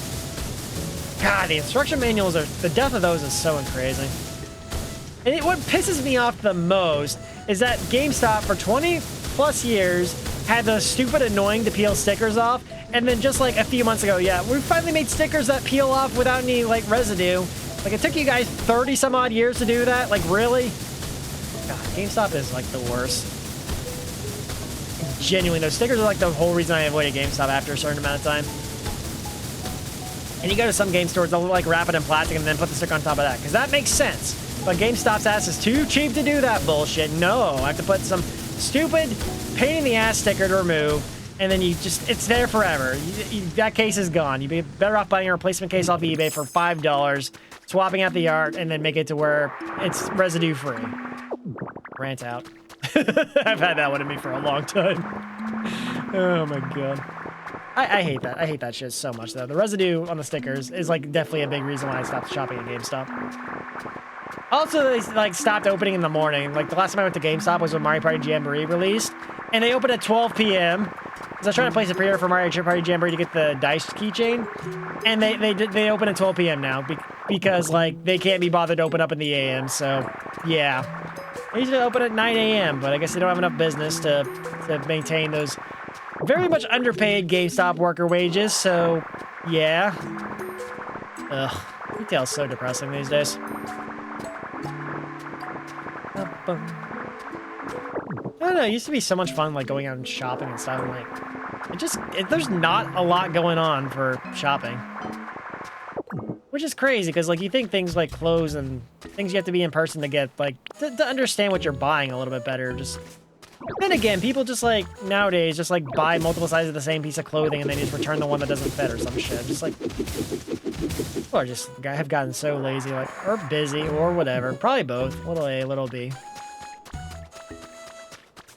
God, the instruction manuals the death of those is so crazy. And what pisses me off the most is that GameStop for 20 plus years had those stupid annoying to peel stickers off, and then just like a few months ago, yeah, we finally made stickers that peel off without any like residue. Like, it took you guys 30 some odd years to do that? Like, really? God, GameStop is, like, the worst. Genuinely, those stickers are, like, the whole reason I avoided GameStop after a certain amount of time. And you go to some game stores, they'll, like, wrap it in plastic and then put the sticker on top of that. Because that makes sense. But GameStop's ass is too cheap to do that bullshit. No, I have to put some stupid pain-in-the-ass sticker to remove. And then you just, it's there forever. That case is gone. You'd be better off buying a replacement case off eBay for $5, swapping out the art, and then make it to where it's residue-free. Rant out. I've had that one in me for a long time. Oh my god. I hate that. I hate that shit so much, though. The residue on the stickers is, like, definitely a big reason why I stopped shopping at GameStop. Also, they, like, stopped opening in the morning. Like, the last time I went to GameStop was when Mario Party Jamboree released, and they opened at 12 p.m., because I was trying to place a pre-order for Mario Party Jamboree to get the dice keychain, and they open at 12 p.m. now, because, like, they can't be bothered to open up in the a.m., so, yeah. They usually open at 9 a.m., but I guess they don't have enough business to maintain those very much underpaid GameStop worker wages, so, yeah. Ugh, retail's so depressing these days. I don't know, it used to be so much fun, like, going out and shopping and stuff, and, like, there's not a lot going on for shopping. Which is crazy, because, like, you think things like clothes and things you have to be in person to get, like, to understand what you're buying a little bit better, just... Then again, people just, like, nowadays, just, like, buy multiple sizes of the same piece of clothing and then just return the one that doesn't fit or some shit. Just, like... People are just, have gotten so lazy, like, or busy, or whatever. Probably both. Little A, little B.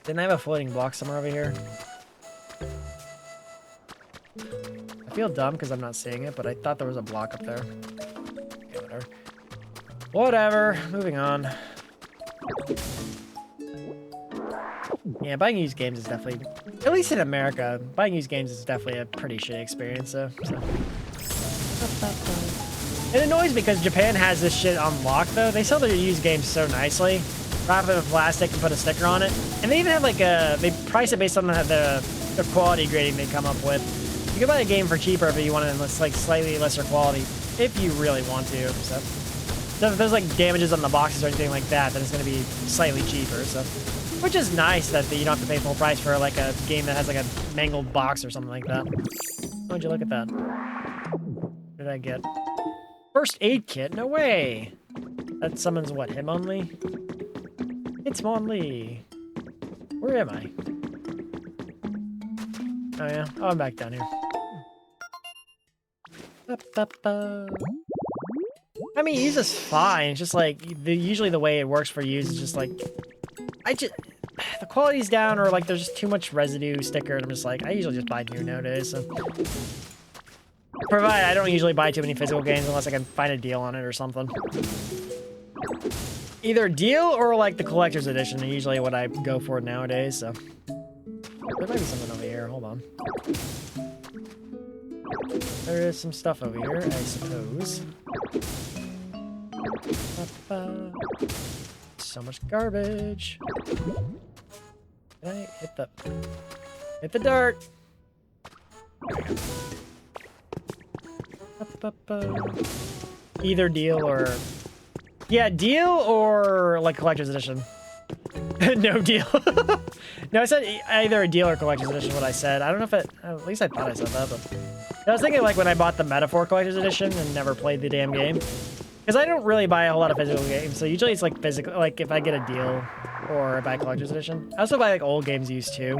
Didn't I have a floating block somewhere over here? I feel dumb because I'm not seeing it, but I thought there was a block up there. Okay, whatever. Whatever. Moving on. Yeah, buying used games is definitely, at least in America, buying used games is definitely a pretty shitty experience, so. It annoys me because Japan has this shit on lock, though. They sell their used games so nicely. Wrap it in plastic and put a sticker on it. And they even have, like, they price it based on the quality grading they come up with. You can buy a game for cheaper if you want it in, like, slightly lesser quality, if you really want to, so. So if there's, like, damages on the boxes or anything like that, then it's going to be slightly cheaper, so. Which is nice that you don't have to pay full price for, like, a game that has, like, a mangled box or something like that. Oh, would you look at that? What did I get? First aid kit? No way! That summons what, Hitmonlee? It's Hitmonlee. Where am I? Oh, yeah. Oh, I'm back down here. I mean, use is fine. It's just, like, usually the way it works for use is just, like... the quality's down, or like there's just too much residue sticker, and I'm just like, I usually just buy new nowadays, so. Provided I don't usually buy too many physical games unless I can find a deal on it or something. Either a deal or like the collector's edition are usually what I go for nowadays, so. There might be something over here, hold on. There is some stuff over here, I suppose. So much garbage. Can I hit the dart? Either deal or... Yeah, deal or, like, collector's edition. No deal. No, I said either a deal or collector's edition, what I said. I don't know if it... At least I thought I said that, but... I was thinking like when I bought the Metaphor Collector's Edition and never played the damn game. Because I don't really buy a whole lot of physical games, so usually it's like physical, like if I get a deal or I buy Collector's Edition. I also buy like old games used too.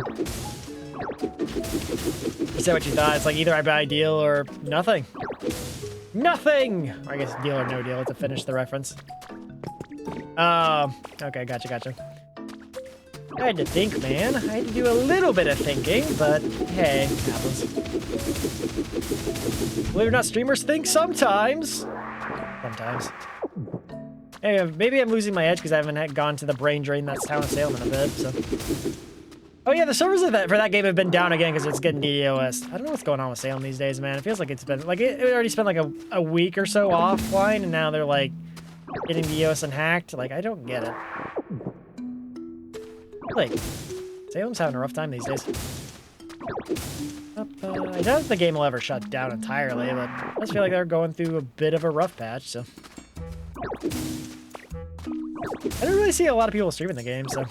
You say what you thought. It's like either I buy a deal or nothing. Nothing! Or I guess deal or no deal to finish the reference. Okay, gotcha. I had to think, man. I had to do a little bit of thinking, but hey, it happens. Believe it or not, streamers think sometimes. Sometimes. Hey, maybe I'm losing my edge because I haven't gone to the brain drain that's Town of Salem in a bit, so. Oh yeah, the servers for that game have been down again because it's getting DDoS. I don't know what's going on with Salem these days, man. It feels like it's been, like, it already spent like a week or so offline, and now they're like getting DDoS and hacked. Like, I don't get it. Like, Salem's having a rough time these days. I don't think the game will ever shut down entirely, but I just feel like they're going through a bit of a rough patch, so. I don't really see a lot of people streaming the game, so.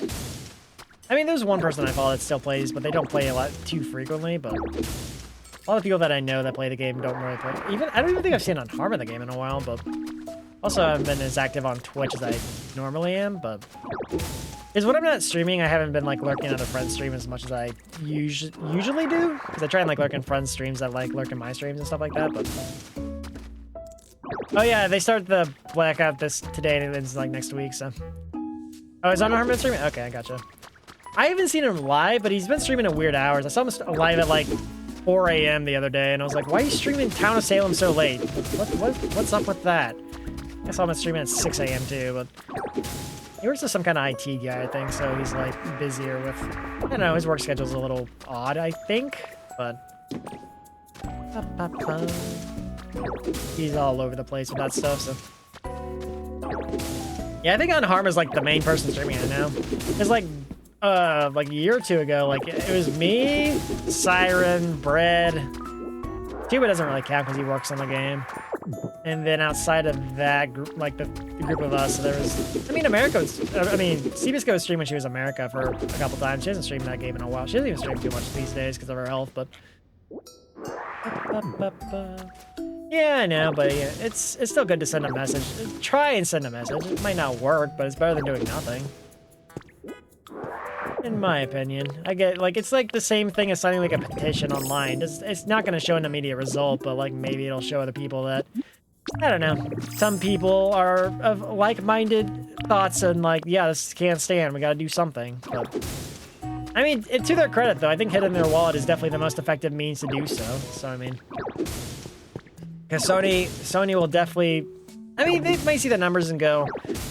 I mean, there's one person I follow that still plays, but they don't play a lot too frequently, but a lot of people that I know that play the game don't really play. I don't even think I've seen Unharm in the game in a while, but also I haven't been as active on Twitch as I normally am, but is when I'm not streaming, I haven't been like lurking other friends' stream as much as I usually do, because I try and like lurk in friends' streams that like lurk in my streams and stuff like that, but oh yeah, they start the blackout today and it ends like next week, so. Oh, is Unharm been streaming? Okay, I gotcha. I haven't seen him live, but he's been streaming at weird hours. I saw him live at like 4 a.m. the other day, and I was like, why are you streaming Town of Salem so late? What's up with that? I saw him streaming at 6 a.m. too, but he works with some kind of IT guy, I think, so he's like busier with, I don't know, his work schedule's a little odd, I think, but he's all over the place with that stuff, so. Yeah, I think Unharm is like the main person streaming it now. It's like a year or two ago, like it was me, Siren, Bread. Tuba doesn't really count because he works on the game. And then outside of that group, like the group of us, so there was, Seabisco was streaming when she was in America for a couple times. She hasn't streamed that game in a while. She doesn't even stream too much these days because of her health, but. Yeah, I know, but yeah, it's still good to send a message. Try and send a message. It might not work, but it's better than doing nothing. In my opinion. I get, like, it's like the same thing as signing like a petition online. It's not going to show an immediate result, but like maybe it'll show other people that, I don't know, some people are of like-minded thoughts and like, yeah, this can't stand, we got to do something. But I mean, to their credit though, I think hitting their wallet is definitely the most effective means to do so. So I mean, because Sony will definitely, I mean, they might see the numbers and go,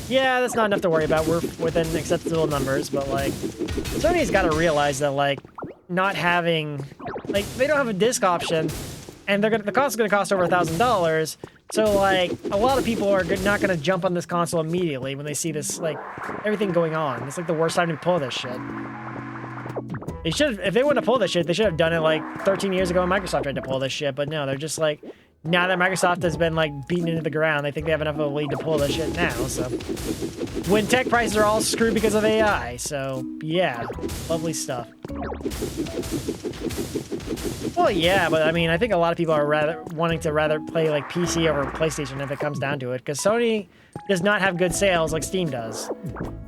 yeah, that's not enough to worry about. We're within acceptable numbers, but like, Sony's got to realize that like, not having, like, they don't have a disc option, and the cost is gonna cost over $1,000. So like, a lot of people are not gonna jump on this console immediately when they see this, like, everything going on. It's like the worst time to pull this shit. They should, if they want to pull this shit, they should have done it like 13 years ago when Microsoft tried to pull this shit, but no, they're just like, now that Microsoft has been like beaten into the ground, they think they have enough of a lead to pull this shit now, so. When tech prices are all screwed because of AI, so yeah, lovely stuff. Well, yeah, but I mean, I think a lot of people are wanting to play like PC over PlayStation if it comes down to it, because Sony does not have good sales like Steam does.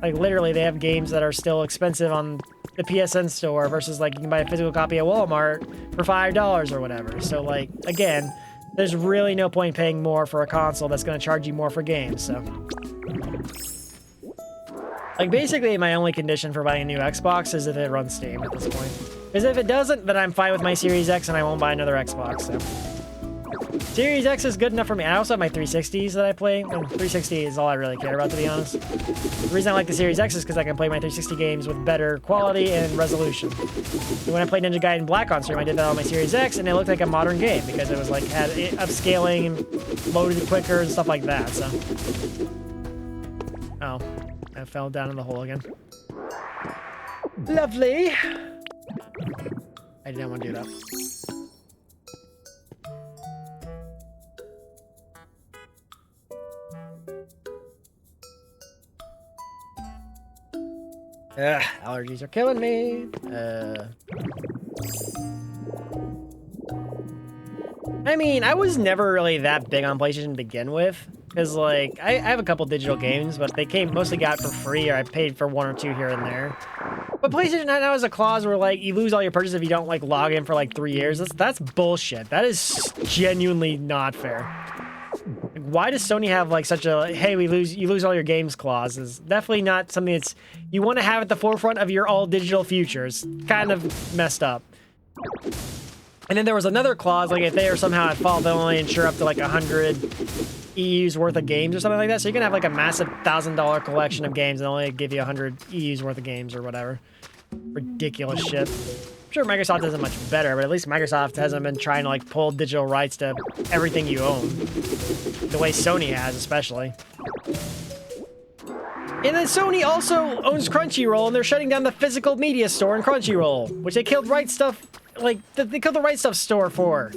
Like literally, they have games that are still expensive on the PSN store versus like you can buy a physical copy at Walmart for $5 or whatever. So like, again, there's really no point paying more for a console that's going to charge you more for games, so. Like, basically, my only condition for buying a new Xbox is if it runs Steam at this point. Because if it doesn't, then I'm fine with my Series X and I won't buy another Xbox, so. Series X is good enough for me. I also have my 360s that I play, and 360 is all I really care about, to be honest. The reason I like the Series X is because I can play my 360 games with better quality and resolution. And when I played Ninja Gaiden Black on stream, I did that on my Series X, and it looked like a modern game because it was like, had upscaling and loaded quicker and stuff like that, so. Oh, I fell down in the hole again. Lovely. I didn't want to do that. Ugh, allergies are killing me. I mean, I was never really that big on PlayStation to begin with. Because, like, I have a couple digital games, but they mostly got for free, or I paid for 1 or 2 here and there. But PlayStation now has a clause where, like, you lose all your purchases if you don't, like, log in for, like, 3 years. That's bullshit. That is genuinely not fair. Like, why does Sony have, like, such a, hey, you lose all your games clause? It's definitely not something that's you want to have at the forefront of your all-digital future. It's kind of messed up. And then there was another clause, like, if they are somehow at fault, they'll only insure up to, like, 100 EU's worth of games or something like that. So you can have like a massive $1,000 collection of games and only give you 100 EU's worth of games or whatever. Ridiculous shit. I'm sure Microsoft isn't much better, but at least Microsoft hasn't been trying to like pull digital rights to everything you own. The way Sony has, especially. And then Sony also owns Crunchyroll, and they're shutting down the physical media store in Crunchyroll, which they killed Right Stuff, like, they killed the Right Stuff store for.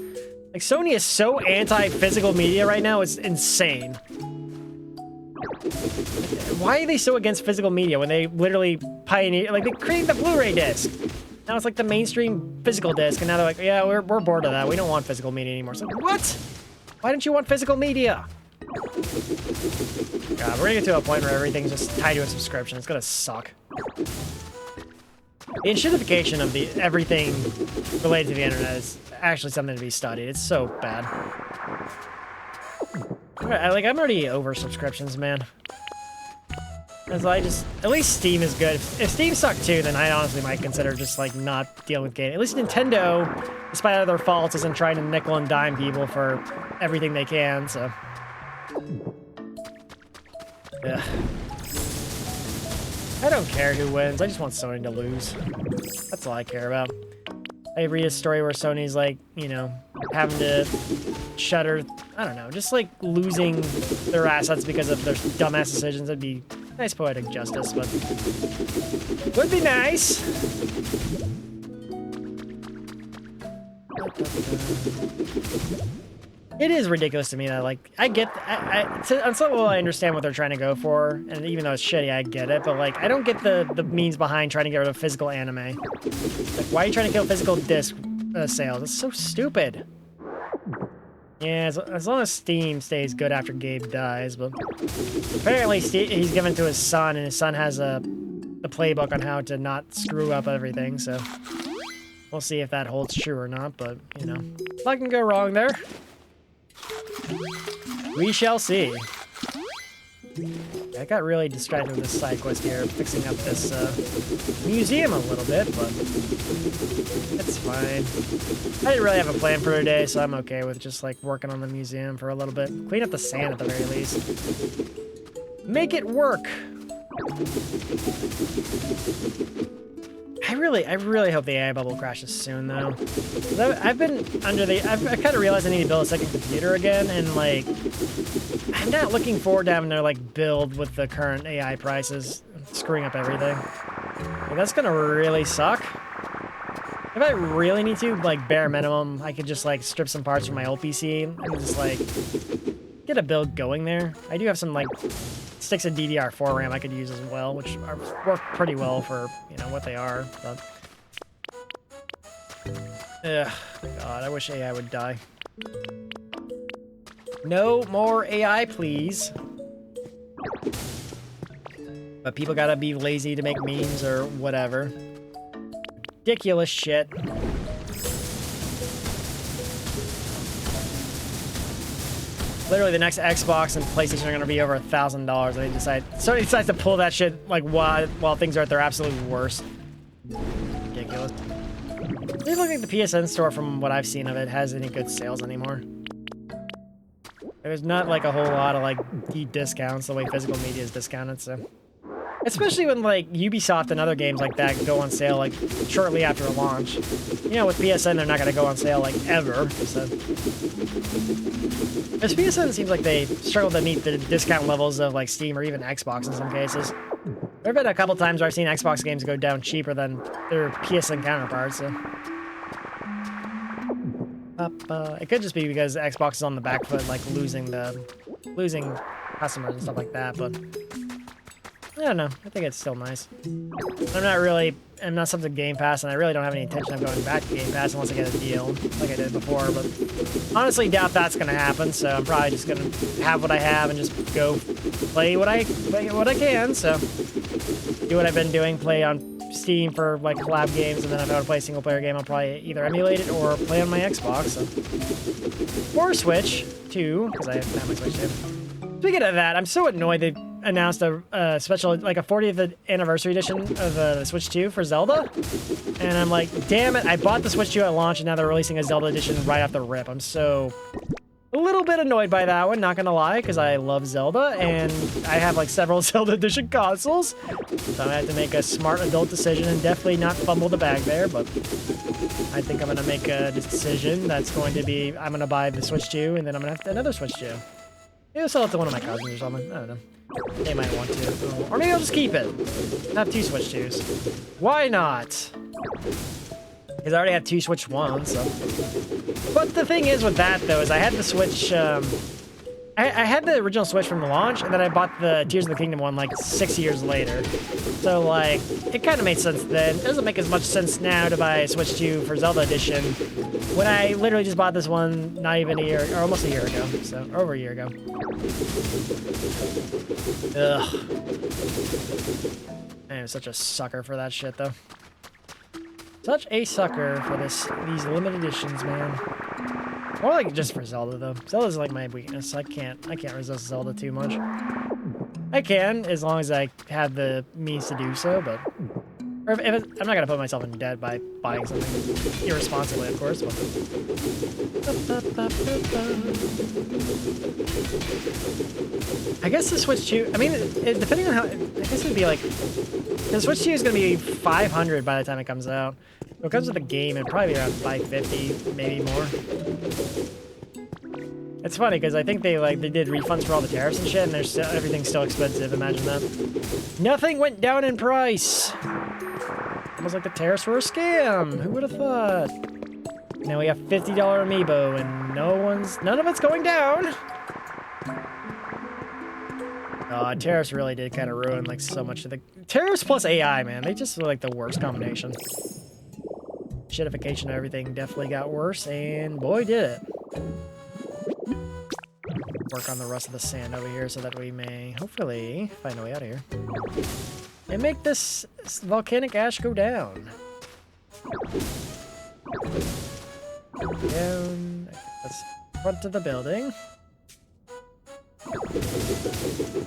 Like, Sony is so anti-physical media right now, it's insane. Why are they so against physical media when they literally pioneered, like, they created the Blu-ray disc. Now it's like the mainstream physical disc, and now they're like, yeah, we're bored of that. We don't want physical media anymore. So, what? Why don't you want physical media? God, we're gonna get to a point where everything's just tied to a subscription. It's gonna suck. The enshittification of everything related to the internet is actually something to be studied. It's so bad. I'm already over subscriptions, man. Because at least Steam is good. If Steam sucked too, then I honestly might consider just like not dealing with gaming. At least Nintendo, despite all their faults, isn't trying to nickel and dime people for everything they can, so. Ugh. I don't care who wins. I just want Sony to lose. That's all I care about. I read a story where Sony's like, you know, having to shutter, I don't know, just like losing their assets because of their dumbass decisions. That'd be nice poetic justice, but would be nice. It is ridiculous to me that, like, I get, on some level I understand what they're trying to go for, and even though it's shitty, I get it, but, like, I don't get the means behind trying to get rid of physical anime. Like, why are you trying to kill physical disc sales? It's so stupid. Yeah, as long as Steam stays good after Gabe dies, but apparently he's given to his son, and his son has the playbook on how to not screw up everything, so we'll see if that holds true or not, but, you know, I can go wrong there. We shall see. I got really distracted with this side quest here, fixing up this museum a little bit, but it's fine. I didn't really have a plan for today, so I'm okay with just like working on the museum for a little bit. Clean up the sand at the very least. Make it work. I really hope the AI bubble crashes soon, though. I've been I've kind of realized I need to build a second computer again, and, like, I'm not looking forward to having to, like, build with the current AI prices, screwing up everything. Like, that's gonna really suck. If I really need to, like, bare minimum, I could just, like, strip some parts from my old PC and just, like, get a build going there. I do have some, like, sticks of DDR4 RAM I could use as well, which work pretty well for, you know, what they are, but... Ugh, God, I wish AI would die. No more AI, please. But people gotta be lazy to make memes or whatever. Ridiculous shit. Literally, the next Xbox and PlayStation are going to be over $1,000. Sony decides to pull that shit like while things are at their absolute worst. Ridiculous. I don't think the PSN store, from what I've seen of it, has any good sales anymore. There's not like a whole lot of like deep discounts the way physical media is discounted. So, especially when like Ubisoft and other games like that go on sale like shortly after a launch. You know, with PSN, they're not going to go on sale like ever. So. As PSN seems like they struggle to meet the discount levels of like Steam or even Xbox in some cases. There have been a couple times where I've seen Xbox games go down cheaper than their PSN counterparts. So. It could just be because Xbox is on the back foot, like losing customers and stuff like that. But I don't know. I think it's still nice. I'm not really am not subject to Game Pass, and I really don't have any intention of going back to Game Pass unless I get a deal like I did before. But honestly, doubt that's gonna happen. So I'm probably just gonna have what I have and just go play what I can. So do what I've been doing, play on Steam for like collab games, and then if I want to play a single player game, I'll probably either emulate it or play on my Xbox. So. Or Switch too, because I have my Switch too. Speaking of that, I'm so annoyed they announced a special, like a 40th anniversary edition of the Switch 2 for Zelda. And I'm like, damn it, I bought the Switch 2 at launch and now they're releasing a Zelda edition right off the rip. I'm so a little bit annoyed by that one, not gonna lie, because I love Zelda and I have like several Zelda edition consoles. So I have to make a smart adult decision and definitely not fumble the bag there, but I think I'm gonna make a decision that's going to be, I'm gonna buy the Switch 2 and then I'm gonna have another Switch 2. Maybe I'll sell it to one of my cousins or something. I don't know. They might want to. Or maybe I'll just keep it. Have 2 Switch 2s. Why not? Because I already have 2 Switch 1s, so. But the thing is with that, though, is I had the Switch, I had the original Switch from the launch, and then I bought the Tears of the Kingdom one, like, 6 years later. So, like, it kind of made sense then. It doesn't make as much sense now to buy a Switch 2 for Zelda Edition when I literally just bought this one not even a year, or almost a year ago. So, or over a year ago. Ugh. I am such a sucker for that shit, though. Such a sucker for these limited editions, man. More like just for Zelda, though. Zelda's like my weakness. I can't resist Zelda too much. I can, as long as I have the means to do so, but... Or I'm not gonna put myself in debt by buying something irresponsibly, of course, but... I guess the Switch 2... I mean, depending on how... I guess it would be like... The Switch 2 is gonna be $500 by the time it comes out. When it comes to the game, it'd probably be around $550, maybe more. It's funny because I think they did refunds for all the tariffs and shit, and everything's still expensive. Imagine that. Nothing went down in price. Almost like the tariffs were a scam. Who would have thought? Now we have $50 amiibo, and none of it's going down. Tariffs really did kind of ruin like so much of the tariffs plus AI, man. They just were like the worst combination. Shitification of everything definitely got worse, and boy did it. Work on the rest of the sand over here so that we may hopefully find a way out of here and make this volcanic ash go down. Down. That's front of the building.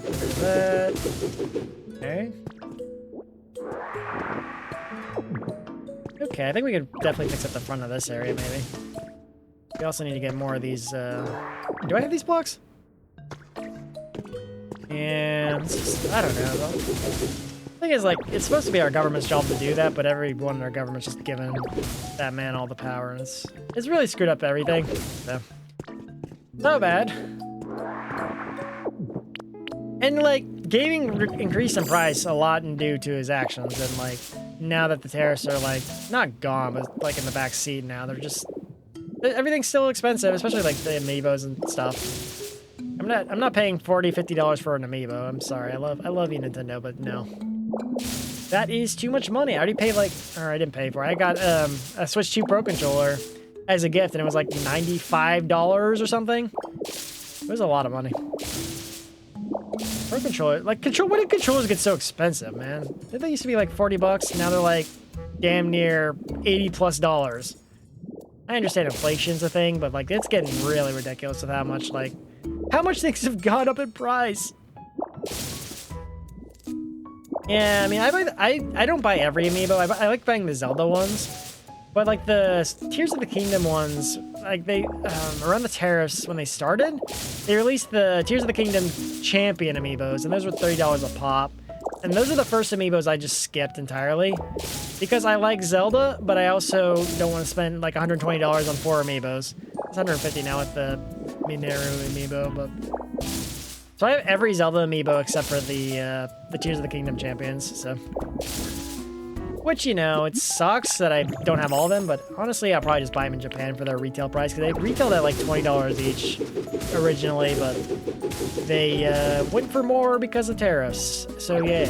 There's that. Okay. Okay, I think we could definitely fix up the front of this area, maybe. We also need to get more of these, do I have these blocks? And, I don't know. The thing is, like, it's supposed to be our government's job to do that, but everyone in our government's just giving that man all the power, and it's really screwed up everything, so. Not bad. And, like, gaming increased in price a lot due to his actions, and, like, now that the tariffs are, like, not gone, but, like, in the back seat now, they're just... Everything's still expensive, especially, like, the amiibos and stuff. I'm not paying $40, $50 for an amiibo. I'm sorry. I love you, Nintendo, but no. That is too much money. I already paid, like... Or I didn't pay for it. I got a Switch 2 Pro Controller as a gift, and it was, like, $95 or something. It was a lot of money. Pro controller, like, when did controllers get so expensive, man? Didn't they used to be like $40? Now they're like damn near $80+. I understand inflation's a thing, but like it's getting really ridiculous with how much things have gone up in price. Yeah, I mean, I don't buy every amiibo. I like buying the Zelda ones, but like the Tears of the Kingdom ones, like they around the tariffs when they started, they released the Tears of the Kingdom Champion amiibos, and those were $30 a pop. And those are the first amiibos I just skipped entirely because I like Zelda, but I also don't want to spend like $120 on 4 amiibos. It's $150 now with the Mineru amiibo, but so I have every Zelda amiibo except for the Tears of the Kingdom Champions. So, which, you know, it sucks that I don't have all of them, but honestly, I'll probably just buy them in Japan for their retail price because they retailed at like $20 each originally, but they went for more because of tariffs. So yay.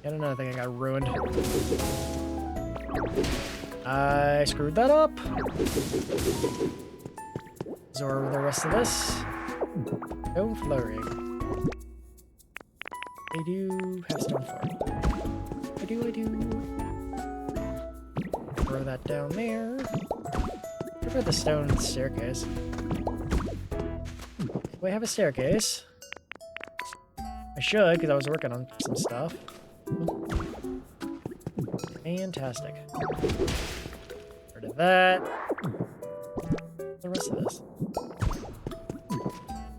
Yet another thing I got ruined. I screwed that up. Absorb the rest of this. Stone flooring. I do have stone flooring. I do. Throw that down there. What about the stone staircase? Do I have a staircase? I should, because I was working on some stuff. Fantastic. Rid of that. The rest of this.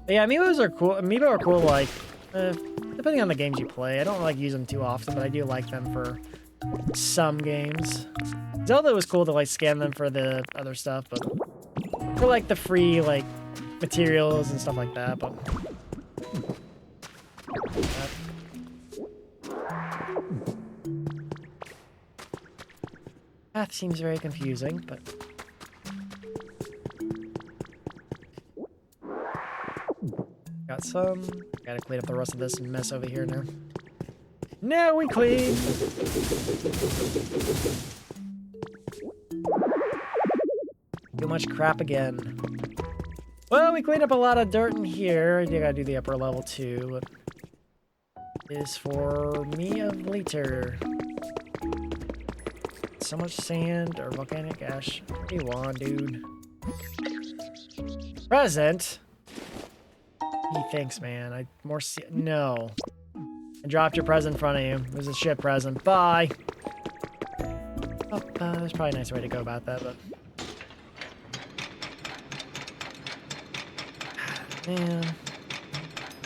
But yeah, amiibos are cool. Amiibo are cool, like, depending on the games you play. I don't like use them too often, but I do like them for some games. Zelda was cool to like scan them for the other stuff, but for like the free like materials and stuff like that. But path seems very confusing, but got some. Gotta clean up the rest of this mess over here now. Now we clean. Too much crap again. Well, we cleaned up a lot of dirt in here. You gotta do the upper level too. It is for me of later. So much sand or volcanic ash. What do you want, dude? Present? He thinks, man. No. I dropped your present in front of you. It was a shit present. Bye. Oh, there's probably a nicer way to go about that, but... Man.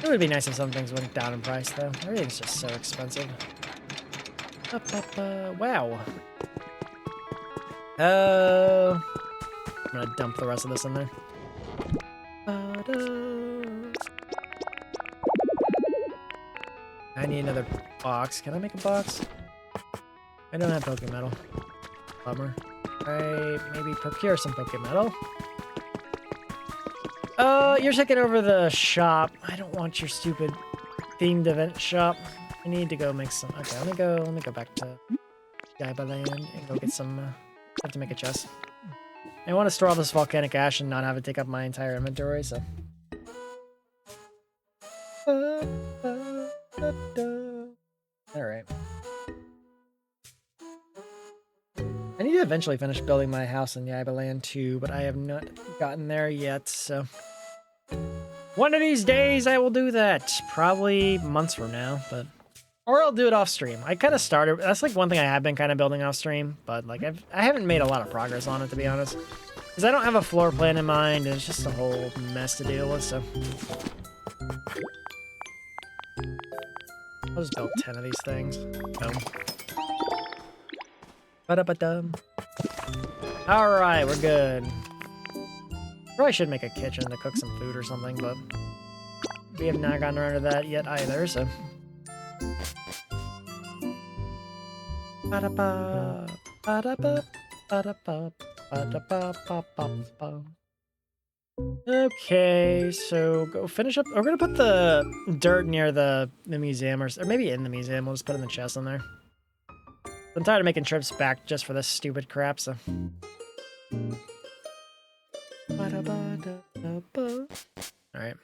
It would be nice if some things went down in price, though. Everything's just so expensive. Wow. I'm gonna dump the rest of this in there. I need another box. Can I make a box? I don't have Pokemetal. Bummer. Alright, maybe procure some Pokemetal. You're taking over the shop. I don't want your stupid themed event shop. I need to go make some. Okay, let me go back to Yaiba Land and go get some. I have to make a chest. I want to store all this volcanic ash and not have it take up my entire inventory, so. Alright. I need to eventually finish building my house in Yaiba Land too, but I have not gotten there yet, so. One of these days I will do that. Probably months from now, but. Or I'll do it off stream. I kind of started. That's like one thing I have been kind of building off stream, but like I haven't made a lot of progress on it, to be honest, because I don't have a floor plan in mind, and it's just a whole mess to deal with. So I'll just build 10 of these things. Boom. Ba-da-ba-dum. All right, we're good. Probably should make a kitchen to cook some food or something, but we have not gotten around to that yet either. So. Ba-da-ba, ba-da-ba, ba-da-ba, ba-da-ba-ba-ba-ba. Okay, so go finish up. We're gonna put the dirt near the museum, or maybe in the museum. We'll just put it in the chest in there. I'm tired of making trips back just for this stupid crap, so. Ba-da-ba-da-ba-ba. All right.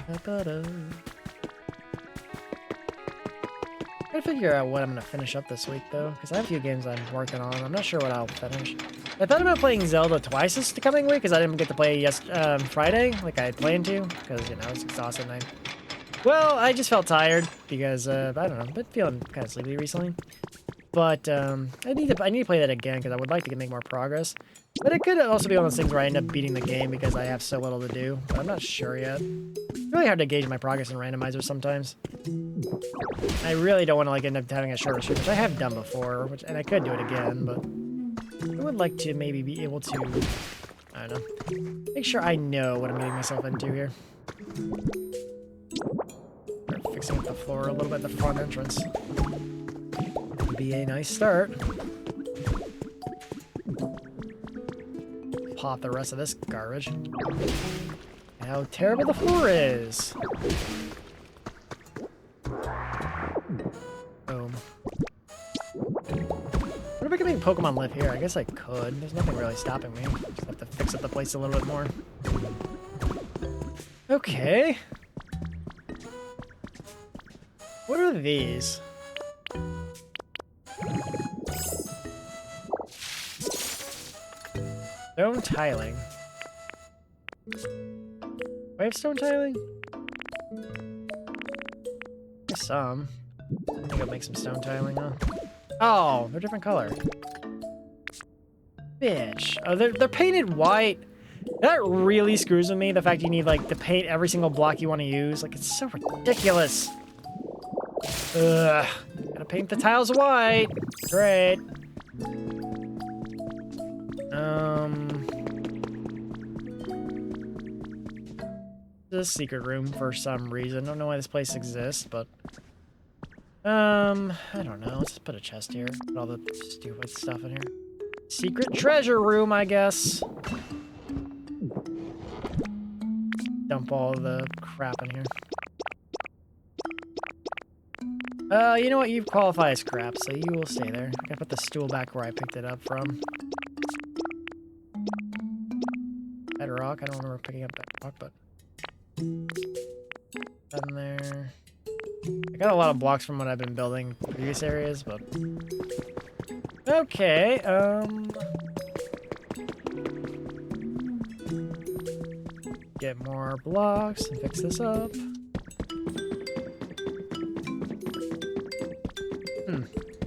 Ba-ba-da. I gotta figure out what I'm gonna finish up this week, though, because I have a few games I'm working on. I'm not sure what I'll finish. I thought about playing Zelda twice this coming week, because I didn't get to play Friday, like I had planned to, because, you know, I was exhausted. Well, I just felt tired, because, I don't know, I've been feeling kind of sleepy recently. But, I need to play that again, because I would like to make more progress. But it could also be one of those things where I end up beating the game because I have so little to do, but I'm not sure yet. It's really hard to gauge my progress in randomizers sometimes. I really don't want to like end up having a shorter stream, which I have done before, and I could do it again, but I would like to maybe be able to, I don't know, make sure I know what I'm getting myself into here. Start fixing up the floor a little bit at the front entrance. Would be a nice start. Pop the rest of this garbage. How terrible the floor is. Boom. could make Pokemon live here. I guess I could. There's nothing really stopping me. Just have to fix up the place a little bit more. Okay. What are these? Stone tiling. Do I have stone tiling? There's some. I think I'll make some stone tiling, huh? Oh, they're different color. Bitch. Oh, they're painted white. That really screws with me, the fact you need, like, to paint every single block you want to use. Like, it's so ridiculous. Ugh. Gotta paint the tiles white. Great. This secret room for some reason. Don't know why this place exists, but... I don't know. Let's just put a chest here. Put all the stupid stuff in here. Secret treasure room, I guess. Dump all the crap in here. You know what? You qualify as crap, so you will stay there. I gotta put the stool back where I picked it up from. Bedrock. I don't remember picking up bedrock, but... That in there. I got a lot of blocks from what I've been building in previous areas, but... Okay, get more blocks and fix this up.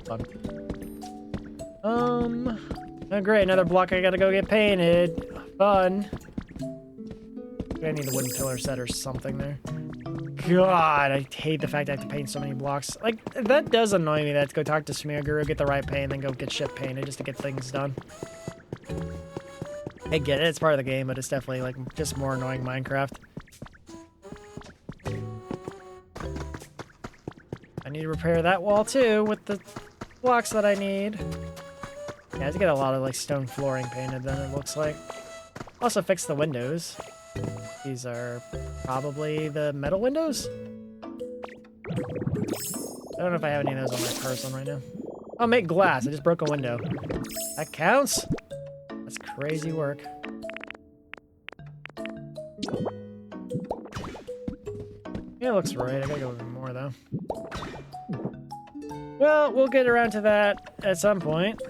Fun. Oh great, another block I gotta go get painted. Fun. I need a wooden pillar set or something there. God, I hate the fact I have to paint so many blocks. Like, that does annoy me. That I have to go talk to Smear Guru, get the right paint, then go get shit painted just to get things done. I get it, it's part of the game, but it's definitely, like, just more annoying Minecraft. I need to repair that wall, too, with the blocks that I need. Yeah, I have to get a lot of, like, stone flooring painted, then, it looks like. Also fix the windows. These are probably the metal windows? I don't know if I have any of those on my person right now. Oh, make glass. I just broke a window. That counts? That's crazy work. Yeah, it looks right. I gotta go even more, though. Well, we'll get around to that at some point.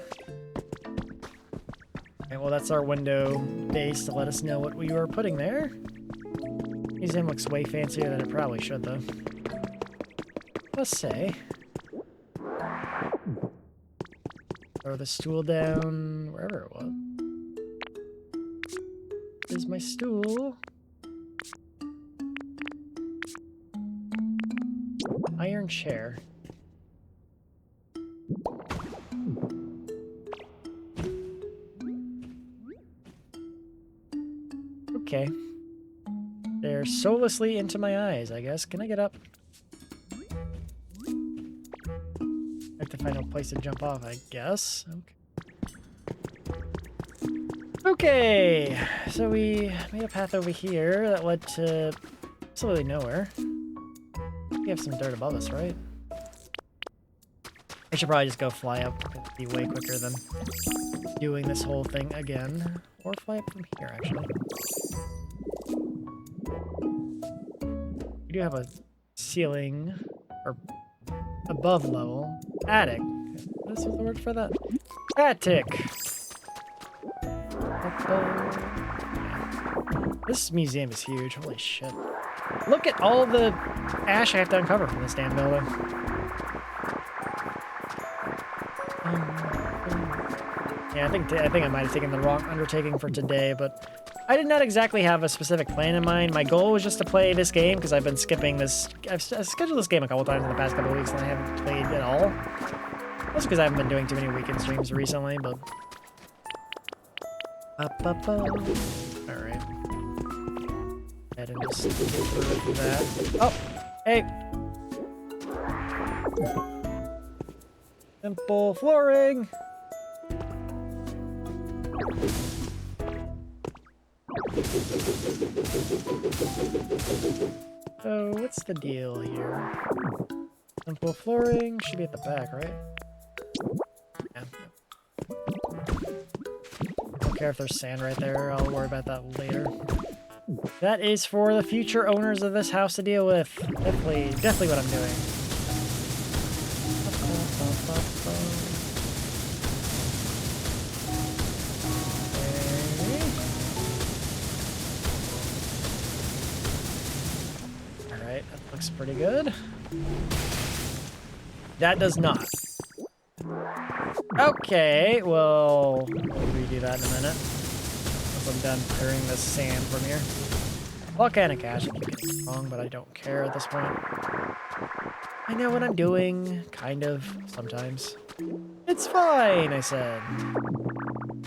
Okay, well, that's our window base to let us know what we were putting there. Museum looks way fancier than it probably should, though. Let's say. Throw the stool down wherever it was. Here's my stool. Iron chair. Okay. They're soullessly into my eyes, I guess. Can I get up? I have to find a place to jump off, I guess. Okay. Okay. So we made a path over here that led to absolutely nowhere. We have some dirt above us, right? I should probably just go fly up. It'd be way quicker than doing this whole thing again. Or fly up from here, actually. We do have a ceiling, or above level, attic. What is the word for that? Attic! This museum is huge, holy shit. Look at all the ash I have to uncover from this damn building. Yeah, I think I might have taken the wrong undertaking for today, but I did not exactly have a specific plan in mind. My goal was just to play this game because I've been skipping this. I've scheduled this game a couple times in the past couple of weeks and I haven't played at all. That's because I haven't been doing too many weekend streams recently, but... Alright. Head and just get through that. Oh! Hey! Simple flooring! So, what's the deal here? Simple flooring should be at the back, right? Yeah. Don't care if there's sand right there. I'll worry about that later. That is for the future owners of this house to deal with. Definitely what I'm doing. Okay. Alright, that looks pretty good. That does not. Okay, well, we'll redo that in a minute. Once I'm done clearing the sand from here. Volcanic ash, I keep getting it wrong, but I don't care at this point. I know what I'm doing, kind of, sometimes. It's fine, I said.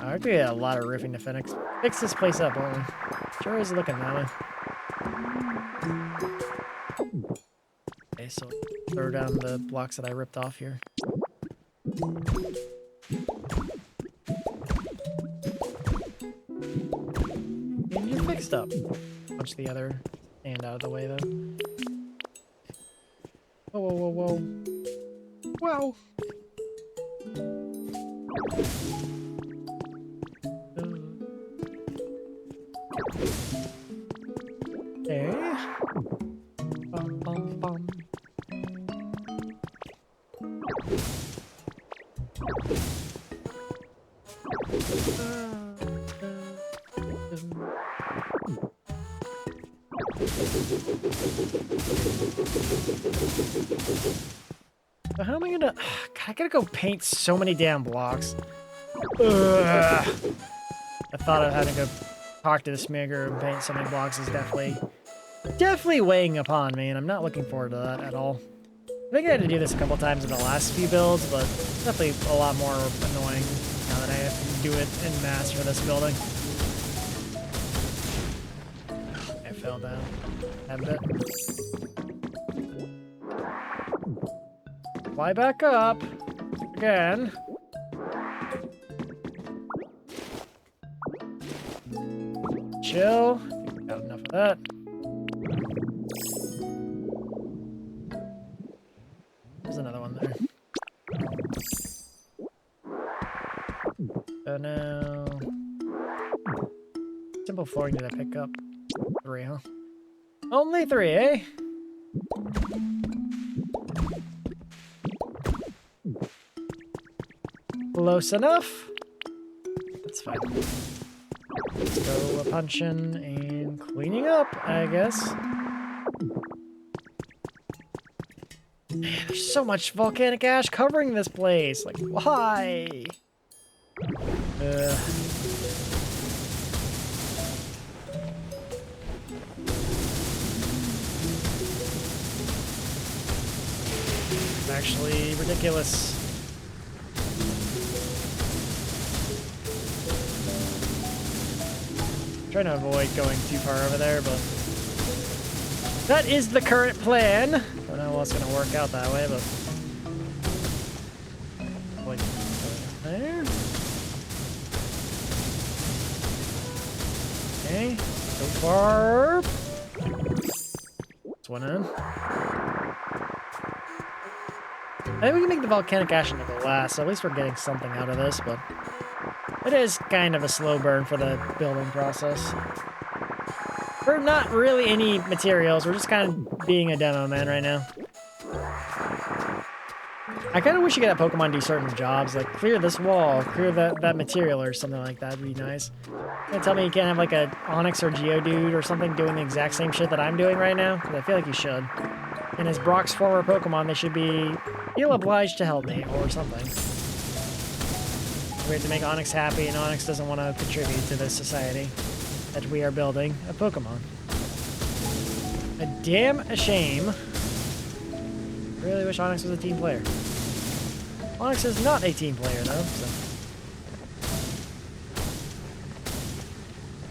I could get a lot of roofing to fix this place up, won't we? Sure is looking that way. Okay, so throw down the blocks that I ripped off here. And you're fixed up. Punch the other hand out of the way, though. Whoa, whoa, whoa, whoa. Whoa! Okay. Bum, bum, bum. So how am I gonna... God, I gotta go paint so many damn blocks. Ugh. I thought of having to go talk to the smigger and paint so many blocks is definitely weighing upon me, and I'm not looking forward to that at all. I think I had to do this a couple times in the last few builds, but it's definitely a lot more annoying now that I have to do it en masse for this building. I fell down. That bit. Fly back up. Again. Chill. Got enough of that. There's another one there. So now... Simple flooring did I pick up? 3, huh? Only 3, eh? Close enough. That's fine. Let's go punching and cleaning up, I guess. Man, there's so much volcanic ash covering this place. Like, why? It's actually ridiculous. I'm trying to avoid going too far over there, but that is the current plan. Don't know what's gonna work out that way, but like there. Okay, so far. This one in. I think we can make the volcanic ash into glass, so at least we're getting something out of this, but it is kind of a slow burn for the building process. We're not really any materials, we're just kind of being a demo man right now. I kind of wish you could have Pokemon do certain jobs, like clear this wall, clear that material or something like that would be nice. You're tell me you can't have like a Onix or Geodude or something doing the exact same shit that I'm doing right now? Because I feel like you should. And as Brock's former Pokemon, they should feel obliged to help me or something. We have to make Onix happy, and Onix doesn't want to contribute to this society that we are building a Pokemon. A damn shame. Really wish Onix was a team player. Onix is not a team player, though, so.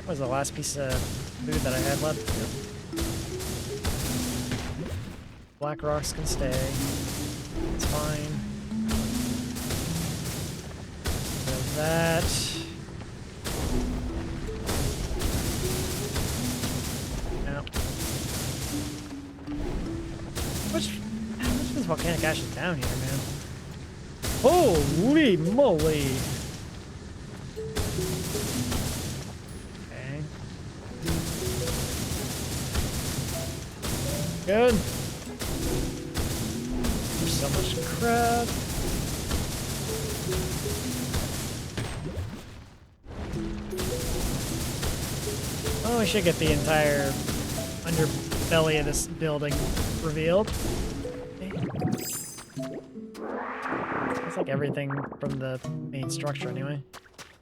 What was the last piece of food that I had left? Yep. Black rocks can stay. It's fine. That. No. How much of this volcanic ash is down here, man? Holy moly! Okay. Good. There's so much crap. Oh, we should get the entire underbelly of this building revealed. Okay. It's like everything from the main structure anyway.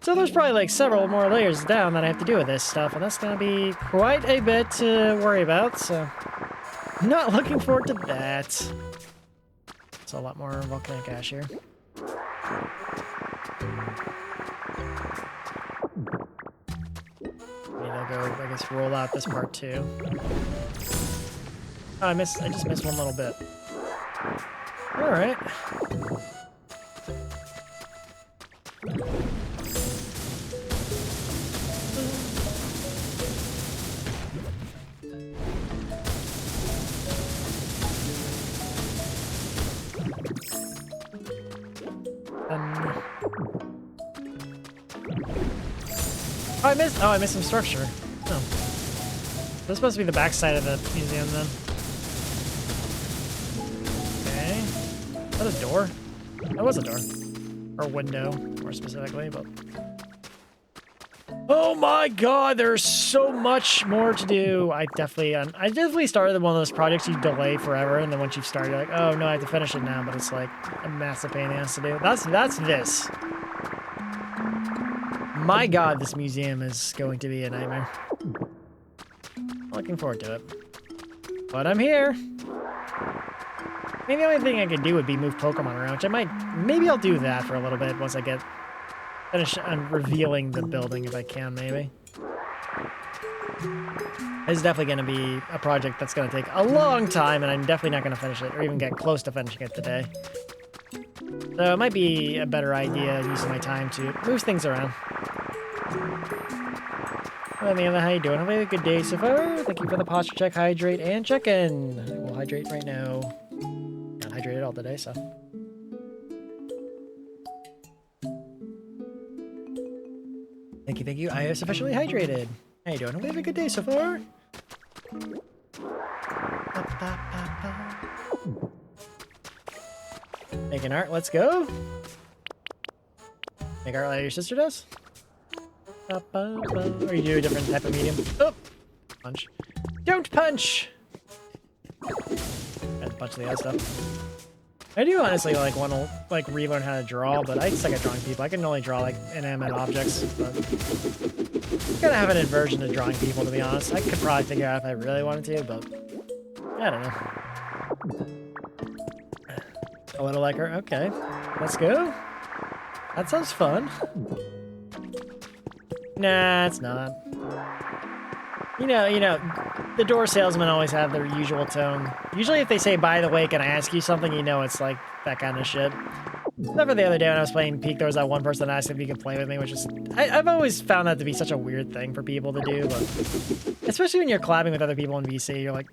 So there's probably like several more layers down that I have to do with this stuff, and that's gonna be quite a bit to worry about, so I'm not looking forward to that. It's a lot more volcanic ash here. Maybe they'll go, I guess, roll out this part too. Oh, I just missed one little bit. Alright. Oh, I missed some structure. Oh. This is supposed to be the backside of the museum then. Okay. Is that a door? That was a door. Or a window, more specifically, but... Oh my god, there's so much more to do. I definitely started one of those projects you delay forever, and then once you've started, you're like, oh no, I have to finish it now, but it's like a massive pain in the ass to do. That's this. My god, this museum is going to be a nightmare. Looking forward to it. But I'm here. Maybe the only thing I could do would be move Pokemon around, which maybe I'll do that for a little bit once I get finished on revealing the building if I can, maybe. It's definitely going to be a project that's going to take a long time, and I'm definitely not going to finish it, or even get close to finishing it today. So it might be a better idea using my time to move things around. Well, Amanda, how you doing? Have a good day so far. Thank you for the posture check, hydrate, and check-in. We'll hydrate right now. Not hydrated all today, so. Thank you. I am sufficiently hydrated. How you doing? Have a good day so far. Making art, let's go. Make art like your sister does. Or you do a different type of medium. Oh! Punch. Don't punch! Got a bunch of the other stuff. I do honestly want to relearn how to draw, but I suck at drawing people. I can only draw like inanimate objects, but I'm gonna have an aversion to drawing people, to be honest. I could probably figure out if I really wanted to, but I don't know. A little like her. Okay, let's go. That sounds fun. Nah, it's not. You know, the door salesmen always have their usual tone. Usually if they say, by the way, can I ask you something, you know it's like that kind of shit. Except for the other day when I was playing Peak, there was that one person that asked if he could play with me, which is... I've always found that to be such a weird thing for people to do, but... Especially when you're collabing with other people in VC, you're like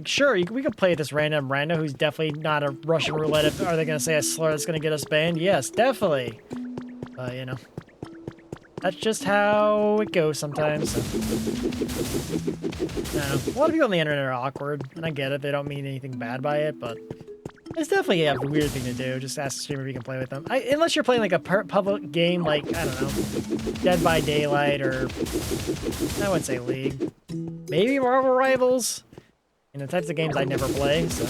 sure, we could play this random rando who's definitely not a Russian roulette. Are they going to say a slur that's going to get us banned? Yes, definitely. You know... That's just how it goes sometimes. So. I don't know. A lot of people on the internet are awkward, and I get it. They don't mean anything bad by it, but it's definitely a weird thing to do. Just ask the streamer if you can play with them. Unless you're playing like a public game, like, I don't know, Dead by Daylight, or I wouldn't say League. Maybe Marvel Rivals. You know, types of games I never play, so.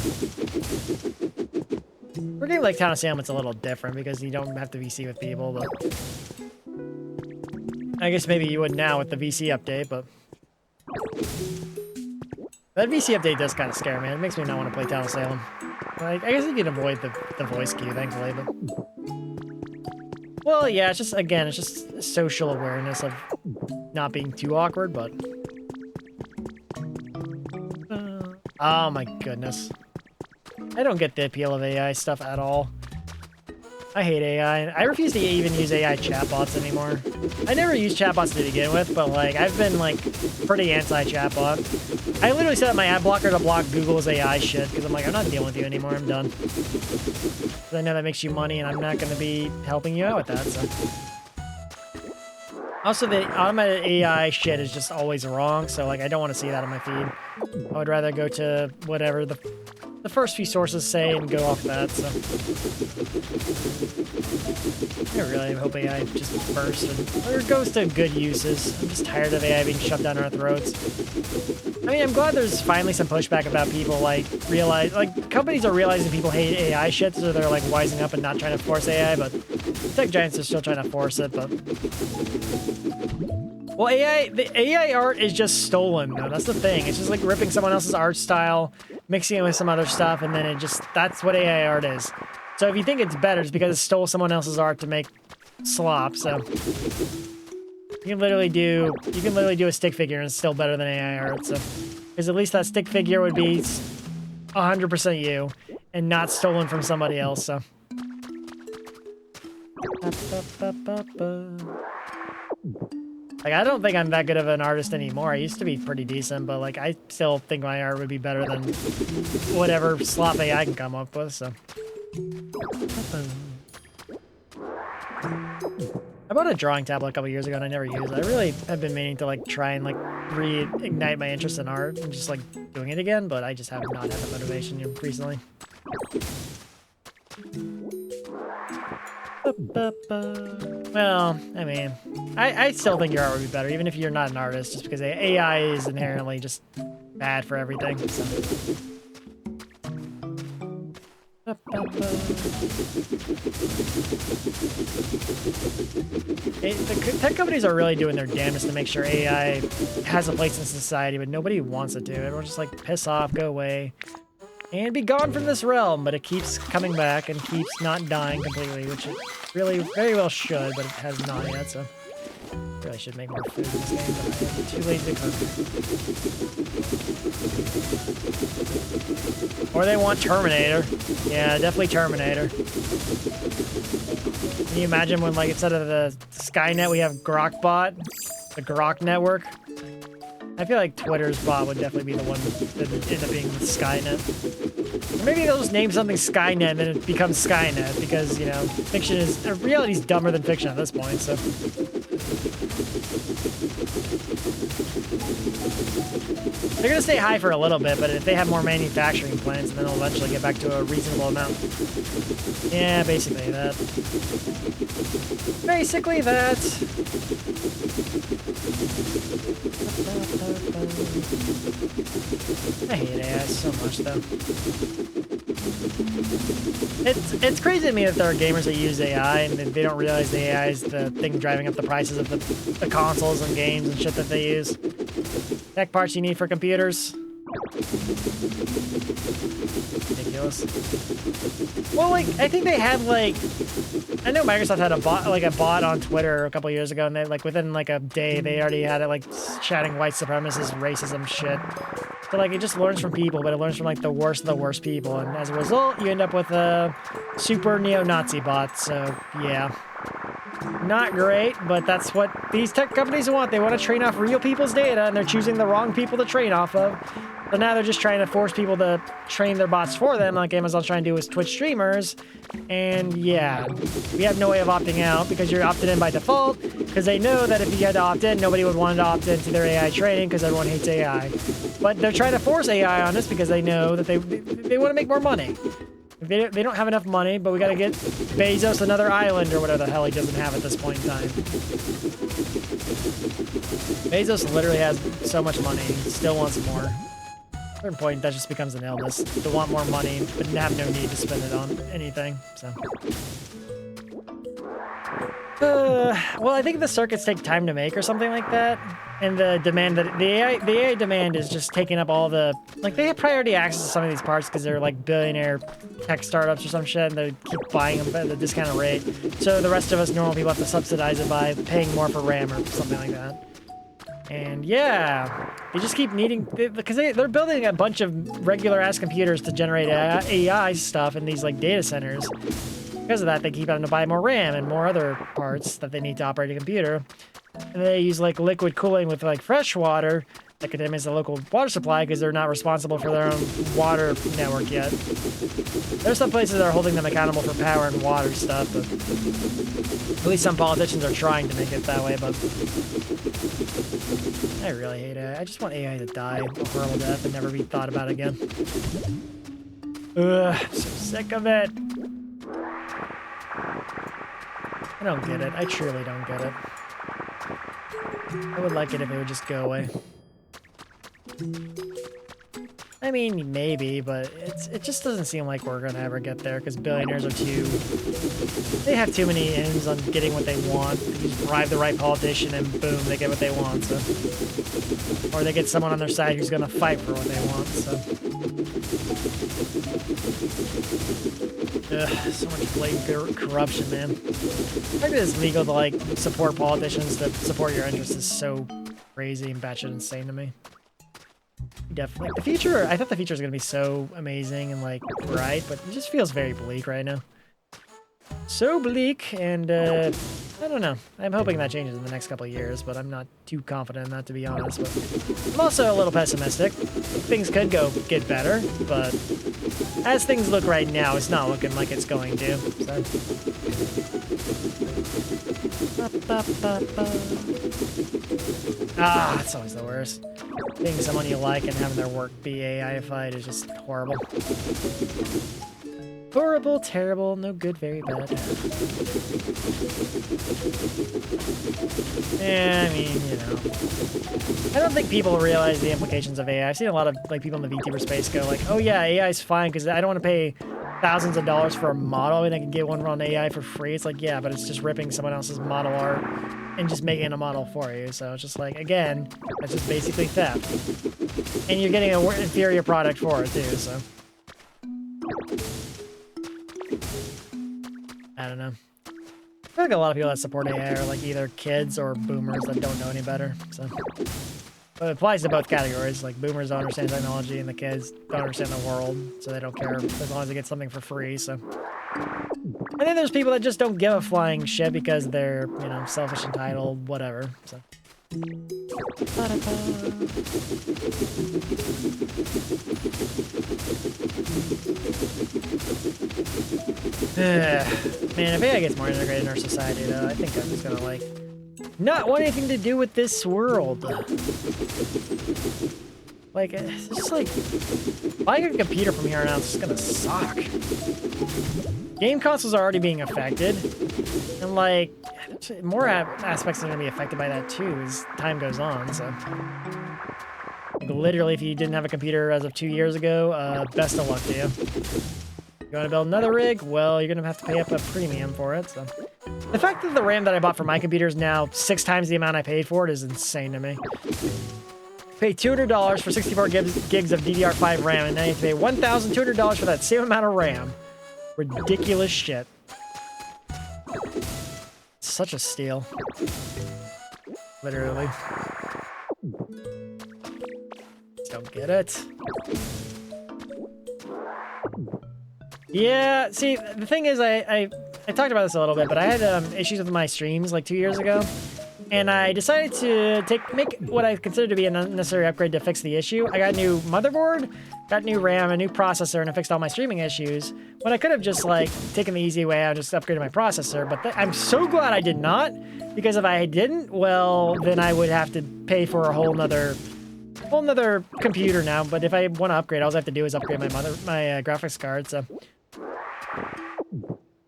For a game like Town of Salem, it's a little different because you don't have to VC with people, but... I guess maybe you would now with the VC update, but... That VC update does kind of scare me. It makes me not want to play Town of Salem. Like, I guess you can avoid the voice queue, thankfully, but... Well, yeah, it's just, again, it's just social awareness of not being too awkward, but... Oh my goodness. I don't get the appeal of AI stuff at all. I hate AI. I refuse to even use AI chatbots anymore. I never used chatbots to begin with, but like I've been like pretty anti-chatbot. I literally set up my ad blocker to block Google's AI shit because I'm like, I'm not dealing with you anymore. I'm done. I know that makes you money, and I'm not going to be helping you out with that. So Also, the automated AI shit is just always wrong, so like I don't want to see that on my feed. I would rather go to whatever the first few sources say and go off that. So I really hope AI just bursts or goes to good uses. I'm just tired of AI being shoved down our throats. I mean, I'm glad there's finally some pushback about people like companies are realizing people hate AI shit, so they're like wising up and not trying to force AI, but tech giants are still trying to force it. But well, the AI art is just stolen though. That's the thing. It's just like ripping someone else's art style, mixing it with some other stuff, and then that's what AI art is. So if you think it's better, it's because it stole someone else's art to make slop. So you can literally do a stick figure and it's still better than AI art. So because at least that stick figure would be 100% you and not stolen from somebody else. So. Like, I don't think I'm that good of an artist anymore. I used to be pretty decent, but like I still think my art would be better than whatever slop AI can come up with. So. I bought a drawing tablet a couple years ago and I never used it. I really have been meaning to like try and like reignite my interest in art and just like doing it again, but I just have not had the motivation recently. Well, I mean, I still think your art would be better, even if you're not an artist, just because AI is inherently just bad for everything. So. The tech companies are really doing their damnedest to make sure AI has a place in society, but nobody wants it to. Everyone's just like, piss off, go away, and be gone from this realm. But it keeps coming back and keeps not dying completely, which it really very well should, but it has not yet, so... Really should make more food in this game, but I'm too lazy to cook. Or they want Terminator. Yeah, definitely Terminator. Can you imagine when, like, instead of the Skynet, we have Grokbot? The Grok network? I feel like Twitter's bot would definitely be the one that would end up being with Skynet. Or maybe they'll just name something Skynet and then it becomes Skynet, because, you know, reality's dumber than fiction at this point, so... They're gonna stay high for a little bit, but if they have more manufacturing plants, then they'll eventually get back to a reasonable amount. Yeah, basically that. Basically that. I hate AI so much, though. It's crazy to me that there are gamers that use AI and they don't realize the AI is the thing driving up the prices of the consoles and games and shit that they use. Tech parts you need for computers. Ridiculous. Well, like, I think they had, like... I know Microsoft had a bot on Twitter a couple years ago, and they, like, within, like, a day, they already had it, like, chatting white supremacist racism shit. So, like, it just learns from people, but it learns from, like, the worst of the worst people, and as a result, you end up with a super neo-Nazi bot, so, yeah. Not great, but that's what these tech companies want. They want to train off real people's data, and they're choosing the wrong people to train off of. So now they're just trying to force people to train their bots for them, like Amazon's trying to do with Twitch streamers. And yeah, we have no way of opting out because you're opted in by default, because they know that if you had to opt in, nobody would want to opt into their AI training because everyone hates AI. But they're trying to force AI on us because they know that they want to make more money. They don't have enough money, but we gotta get Bezos another island or whatever the hell he doesn't have at this point in time. Bezos literally has so much money, he still wants more. At a certain point, that just becomes an illness. To want more money, but have no need to spend it on anything, so... well, I think the circuits take time to make or something like that. And the demand that the AI demand is just taking up all the, like, they have priority access to some of these parts because they're like billionaire tech startups or some shit, and they keep buying them at a discounted rate. So the rest of us normal people have to subsidize it by paying more for RAM or something like that. And yeah, they just keep needing, because they're building a bunch of regular ass computers to generate AI stuff in these like data centers. Because of that, they keep having to buy more RAM and more other parts that they need to operate a computer. And they use like liquid cooling with like fresh water that could damage the local water supply because they're not responsible for their own water network yet. There's some places that are holding them accountable for power and water stuff, but at least some politicians are trying to make it that way, but I really hate AI. I just want AI to die a horrible death and never be thought about again. Ugh, I'm so sick of it. I don't get it. I truly don't get it. I would like it if it would just go away. I mean, maybe, but it just doesn't seem like we're gonna ever get there because billionaires are they have too many ends on getting what they want. They just bribe the right politician and boom, they get what they want. So, or they get someone on their side who's gonna fight for what they want. So, so much blatant corruption, man. The fact that it's legal to like support politicians to support your interests is so crazy and batshit insane to me. Definitely. The future, I thought the future was going to be so amazing and, like, bright, but it just feels very bleak right now. So bleak, and, I don't know. I'm hoping that changes in the next couple of years, but I'm not too confident in that, to be honest. But I'm also a little pessimistic. Things could get better, but as things look right now, it's not looking like it's going to. So. Ah, it's always the worst. Being someone you like and having their work be AI-ified is just horrible. Horrible, terrible, no good, very bad. Yeah, I mean, you know. I don't think people realize the implications of AI. I've seen a lot of like people in the VTuber space go like, oh yeah, AI is fine because I don't want to pay thousands of dollars for a model and I can get one on AI for free. It's like, yeah, but it's just ripping someone else's model art and just making a model for you. So it's just like, again, that's just basically theft. And you're getting an inferior product for it too, so. I don't know. I feel like a lot of people that support AI are like either kids or boomers that don't know any better, so. But it applies to both categories. Like, boomers don't understand technology and the kids don't understand the world, so they don't care as long as they get something for free, so. And then there's people that just don't give a flying shit because they're, you know, selfish, entitled, whatever, so. Man, if AI gets more integrated in our society, though, I think I'm just gonna, like, not want anything to do with this world. Like, it's just like, buying a computer from here on out is just gonna suck. Game consoles are already being affected, and, like, more aspects are gonna be affected by that, too, as time goes on, so. Like, literally, if you didn't have a computer as of 2 years ago, best of luck to you. You want to build another rig? Well, you're going to have to pay up a premium for it, so. The fact that the RAM that I bought for my computer is now 6 times the amount I paid for it is insane to me. Pay $200 for 64 gigs of DDR5 RAM, and now you have to pay $1,200 for that same amount of RAM. Ridiculous shit. Such a steal. Literally. Don't get it. Yeah, see, the thing is, I talked about this a little bit, but I had issues with my streams like 2 years ago, and I decided to make what I considered to be an unnecessary upgrade to fix the issue. I got a new motherboard, got new RAM, a new processor, and I fixed all my streaming issues. When I could have just like taken the easy way out and just upgraded my processor, but I'm so glad I did not, because if I didn't, well, then I would have to pay for a whole nother computer now. But if I want to upgrade, all I have to do is upgrade my graphics card, so.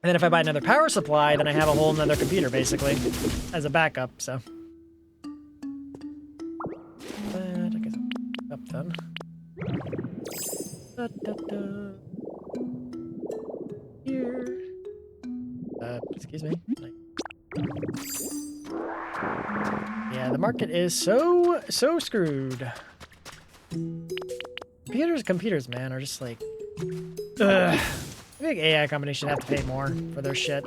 And then if I buy another power supply, then I have a whole nother computer, basically, as a backup, so. But I guess up done. Here. Excuse me. Yeah, the market is so screwed. Computers, man, are just like, ugh. I think AI companies should have to pay more for their shit.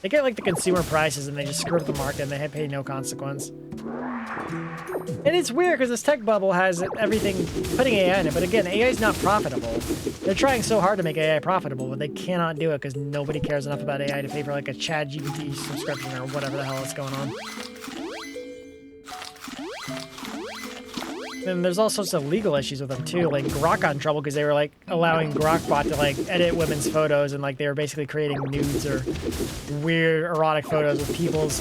They get like the consumer prices and they just screw up the market and they pay no consequence. And it's weird because this tech bubble has everything putting AI in it, but again, AI is not profitable. They're trying so hard to make AI profitable, but they cannot do it because nobody cares enough about AI to pay for like a ChatGPT subscription or whatever the hell is going on. And there's all sorts of legal issues with them too. Like Grok got in trouble because they were like allowing Grokbot to like edit women's photos and like they were basically creating nudes or weird erotic photos of people's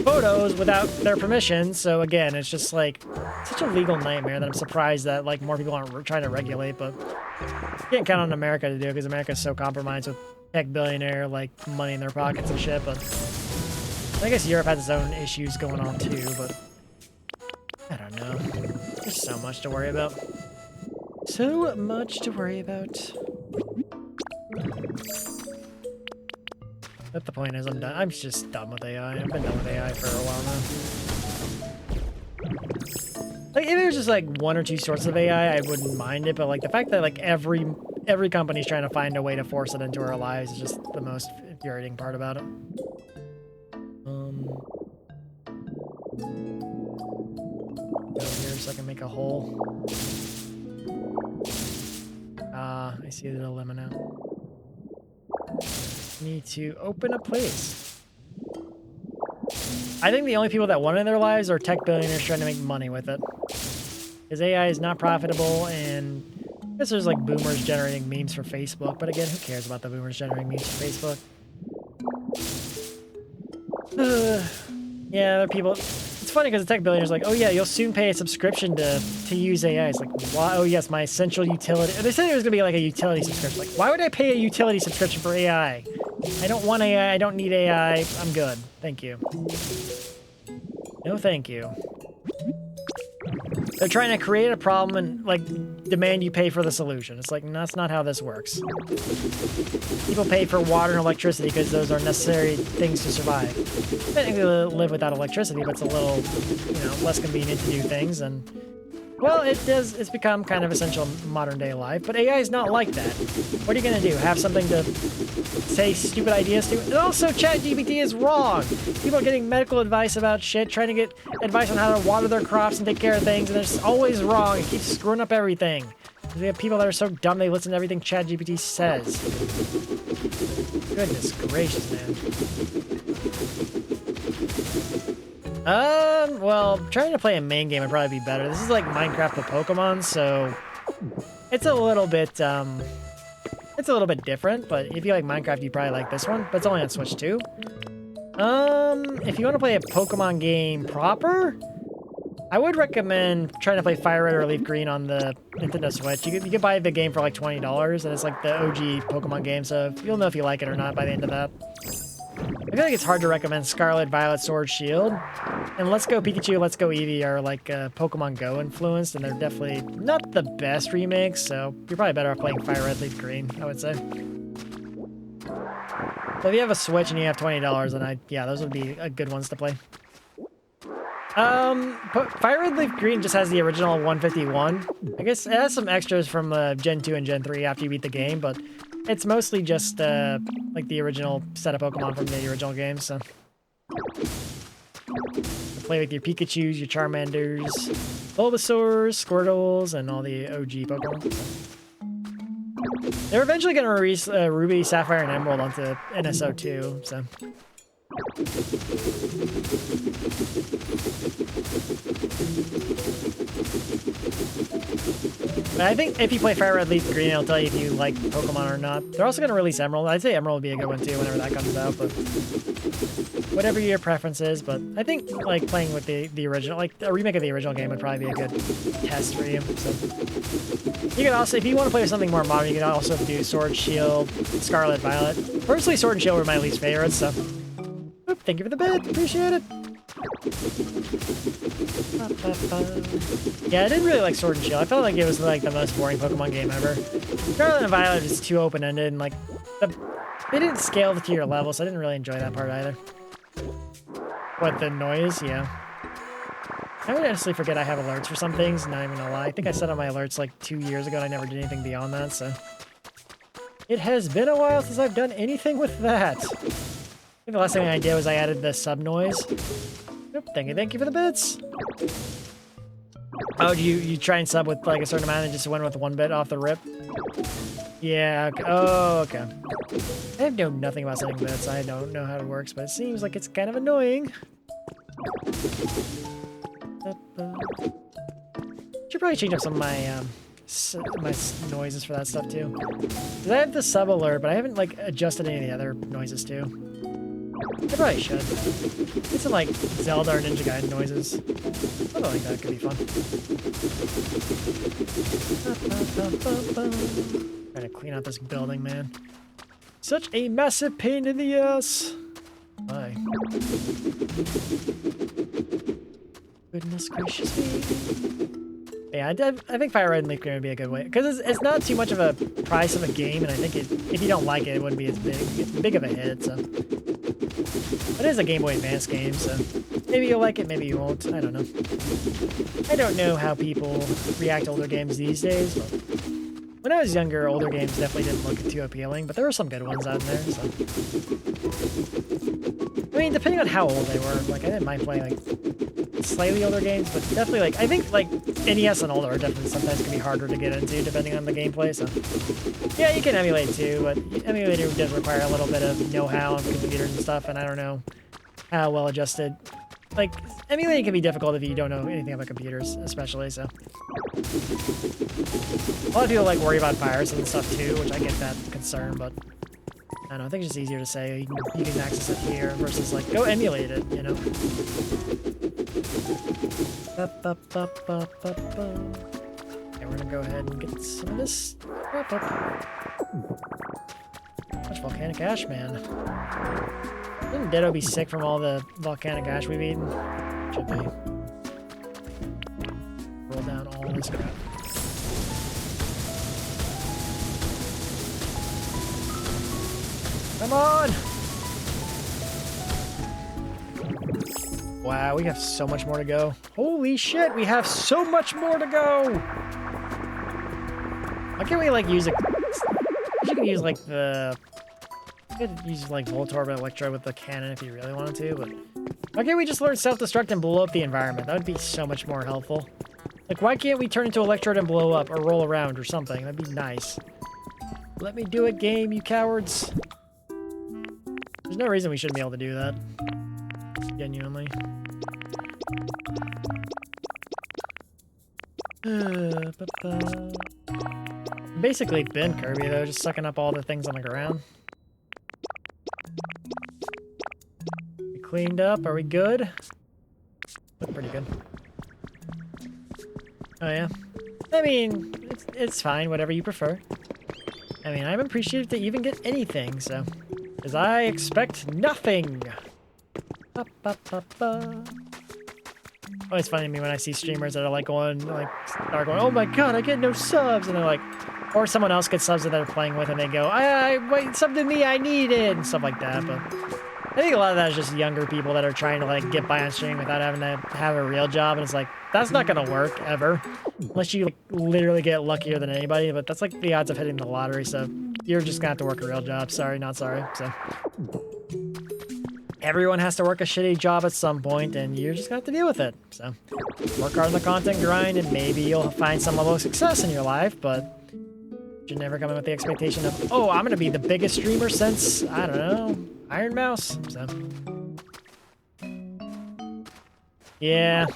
photos without their permission. So again, it's just like such a legal nightmare that I'm surprised that like more people aren't trying to regulate. But you can't count on America to do it because America's so compromised with tech billionaire like money in their pockets and shit. But I guess Europe has its own issues going on too. But I don't know. There's so much to worry about. So much to worry about. But the point is, I'm done. I'm just done with AI. I've been done with AI for a while now. Like, if it was just like one or two sorts of AI, I wouldn't mind it. But like the fact that like every company's trying to find a way to force it into our lives is just the most infuriating part about it. Go here so I can make a hole. I see the lemon now. Need to open a place. I think the only people that want it in their lives are tech billionaires trying to make money with it. Because AI is not profitable, and I guess there's like boomers generating memes for Facebook, but again, who cares about the boomers generating memes for Facebook? Yeah, there are people. It's funny because the tech billionaire's like, oh yeah, you'll soon pay a subscription to use AI. It's like, why? Oh yes, my essential utility. They said it was gonna be like a utility subscription. Like, why would I pay a utility subscription for AI? I don't want AI. I don't need AI. I'm good. Thank you. No, thank you. They're trying to create a problem and like demand you pay for the solution. It's like, no, that's not how this works. People pay for water and electricity because those are necessary things to survive. Technically live without electricity, but it's a little, you know, less convenient to do things. And well, it's become kind of essential in modern day life. But AI is not like that. What are you gonna do? Have something to say stupid ideas to? And also, ChatGPT is wrong. People are getting medical advice about shit, trying to get advice on how to water their crops and take care of things, and it's always wrong. It keeps screwing up everything. We have people that are so dumb they listen to everything ChatGPT says. Goodness gracious, man. Well, trying to play a main game would probably be better. This is like Minecraft with Pokemon, so it's a little bit different, but if you like Minecraft, you probably like this one, but it's only on Switch too. If you want to play a Pokemon game proper, I would recommend trying to play Fire Red or Leaf Green on the Nintendo Switch. You can buy the game for like $20, and it's like the OG Pokemon game, so you'll know if you like it or not by the end of that. I feel like it's hard to recommend Scarlet, Violet, Sword, Shield. And Let's Go Pikachu, Let's Go Eevee are like Pokemon Go influenced, and they're definitely not the best remakes, so you're probably better off playing Fire Red, Leaf Green, I would say. So if you have a Switch and you have $20, then yeah, those would be good ones to play. Fire Red Leaf Green just has the original 151. I guess it has some extras from Gen 2 and Gen 3 after you beat the game, but it's mostly just like the original set of Pokemon from the original game, so. Play with your Pikachus, your Charmanders, Bulbasaurs, Squirtles, and all the OG Pokemon. They're eventually going to release Ruby, Sapphire, and Emerald onto NSO too, so. But I think if you play Fire Red Leaf Green, it'll tell you if you like Pokemon or not. They're also going to release Emerald. I'd say Emerald would be a good one too whenever that comes out, but whatever your preference is. But I think like playing with the original, like a remake of the original game would probably be a good test for you. So you can also, if you want to play with something more modern, you can also do Sword, Shield, Scarlet, Violet. Personally, Sword and Shield were my least favorites, so. Oop, thank you for the bid. Appreciate it. Yeah, I didn't really like Sword and Shield. I felt like it was like the most boring Pokemon game ever. Scarlet and Violet is too open-ended, and like they didn't scale to your level, so I didn't really enjoy that part either. What, the noise? Yeah. I would honestly forget I have alerts for some things, not even gonna lie. I think I set on my alerts like 2 years ago, and I never did anything beyond that, so. It has been a while since I've done anything with that. I think the last thing I did was I added the sub noise. Yep, thank you for the bits. Oh, do you try and sub with like a certain amount and just went with 1 bit off the rip? Yeah, okay. Oh, okay. I know nothing about setting bits. I don't know how it works, but it seems like it's kind of annoying. Should probably change up some of my noises for that stuff too. 'Cause I have the sub alert, but I haven't like adjusted any of the other noises too. I probably should. Get some like Zelda or Ninja Gaiden noises. Something like that could be fun. Trying to clean out this building, man. Such a massive pain in the ass. Why? Goodness gracious me. Yeah, I think Fire Red and Leaf Green would be a good way. Because it's not too much of a price of a game, and I think if you don't like it, it wouldn't be as big of a hit, so. It is a Game Boy Advance game, so maybe you'll like it, maybe you won't. I don't know. I don't know how people react to older games these days, but when I was younger, older games definitely didn't look too appealing, but there were some good ones out there, so. I mean, depending on how old they were, like, I didn't mind playing, like, slightly older games, but definitely, like, I think, like, NES and older are definitely sometimes can be harder to get into, depending on the gameplay, so. Yeah, you can emulate, too, but emulating does require a little bit of know-how on computers and stuff, and I don't know how well adjusted. Like, emulating can be difficult if you don't know anything about computers, especially, so. A lot of people, like, worry about viruses and stuff, too, which I get that concern, but I don't know, I think it's just easier to say you can access it here versus, like, go emulate it, you know? Okay, we're gonna go ahead and get some of this. Much volcanic ash, man. Didn't Ditto be sick from all the volcanic ash we've eaten? Should be. Roll down all this crap. Come on! Wow, we have so much more to go. Holy shit, we have so much more to go! Why can't we, like, use it? You can use, like, the... You could use, like, Voltorb and Electro with the cannon if you really wanted to, but... Why can't we just learn self-destruct and blow up the environment? That would be so much more helpful. Like, why can't we turn into Electrode and blow up, or roll around, or something? That'd be nice. Let me do it, game, you cowards. There's no reason we shouldn't be able to do that. Genuinely. Basically been Kirby, though, just sucking up all the things on the ground. We cleaned up, are we good? Look pretty good. Oh yeah? I mean, it's fine, whatever you prefer. I mean, I'm appreciative to even get anything, so... Because I expect nothing! Always funny to me when I see streamers that are like going, start going, oh my god, I get no subs! And they're like, or someone else gets subs that they're playing with and they go, wait, sub to me, I need it! And stuff like that, but... I think a lot of that is just younger people that are trying to, like, get by on stream without having to have a real job, and it's like, that's not gonna work, ever. Unless you, like, literally get luckier than anybody, but that's, like, the odds of hitting the lottery, so you're just gonna have to work a real job. Sorry, not sorry, so. Everyone has to work a shitty job at some point, and you're just gonna have to deal with it, so. Work hard on the content grind, and maybe you'll find some level of success in your life, but you should never come in with the expectation of, oh, I'm gonna be the biggest streamer since, I don't know, Iron Mouse, so. Yeah.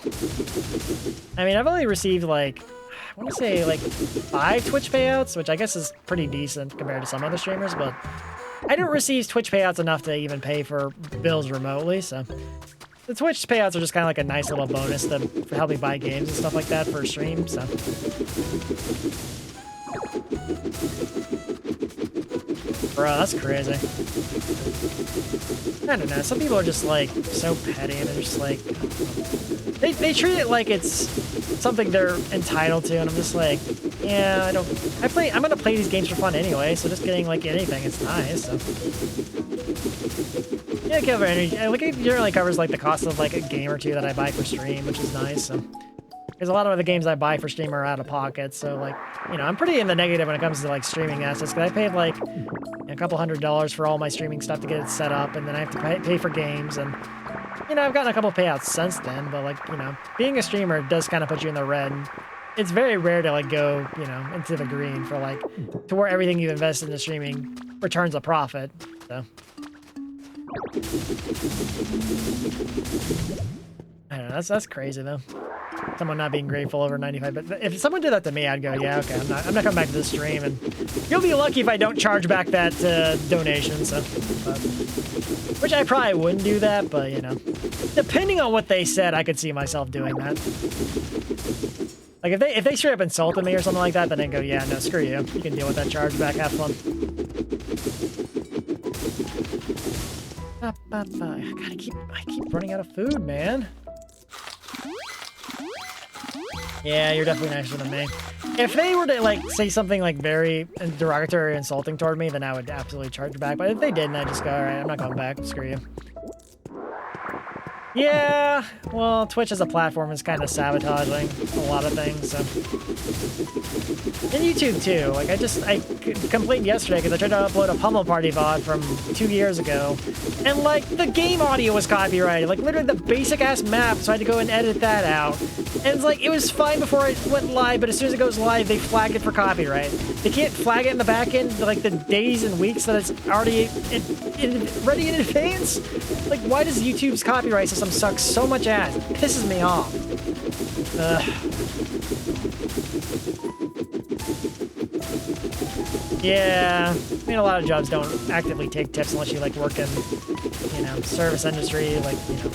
I mean, I've only received, like, I want to say, like, 5 Twitch payouts, which I guess is pretty decent compared to some other streamers, but I don't receive Twitch payouts enough to even pay for bills remotely, so. The Twitch payouts are just kind of like a nice little bonus to help me buy games and stuff like that for a stream, so. Bro, that's crazy. I don't know, some people are just, like, so petty, and they're just, like... They treat it like it's something they're entitled to, and I'm just like, yeah, I'm gonna play these games for fun anyway, so just getting, like, anything is nice, so... Yeah, cover energy. Like, it generally covers, like, the cost of, like, a game or two that I buy for stream, which is nice, so... Because a lot of the games I buy for stream are out of pocket, so, like, you know, I'm pretty in the negative when it comes to, like, streaming assets, because I paid, like, a couple $100 for all my streaming stuff to get it set up, and then I have to pay for games, and, you know, I've gotten a couple payouts since then, but, like, you know, being a streamer does kind of put you in the red, and it's very rare to, like, go, you know, into the green for, like, to where everything you've invested into streaming returns a profit, so. I don't know, that's crazy, though. someone not being grateful over 95. But if someone did that to me, I'd go, yeah, okay, I'm not coming back to the stream, and you'll be lucky if I don't charge back that donation. So, which I probably wouldn't do that, but you know, depending on what they said, I could see myself doing that. Like if they straight up insulted me or something like that, then I'd go, yeah, no, screw you. You can deal with that charge back. Have fun. I keep running out of food, man. Yeah, you're definitely nicer than me. If they were to like say something like very derogatory or insulting toward me, then I would absolutely charge back. But if they didn't, I'd just go, all right, I'm not going back. Screw you. Yeah, well, Twitch as a platform is kind of sabotaging a lot of things, so. And YouTube too. Like I complained yesterday because I tried to upload a Pummel Party VOD from 2 years ago, and like the game audio was copyrighted, like literally the basic ass map, so I had to go and edit that out. And it's like, it was fine before it went live, but as soon as it goes live, they flag it for copyright. They can't flag it in the back end, like the days and weeks that it's already ready in advance. Like, why does YouTube's copyright system suck so much ass? It pisses me off. Yeah, I mean, a lot of jobs don't actively take tips unless you like work in, you know, service industry, like, you know,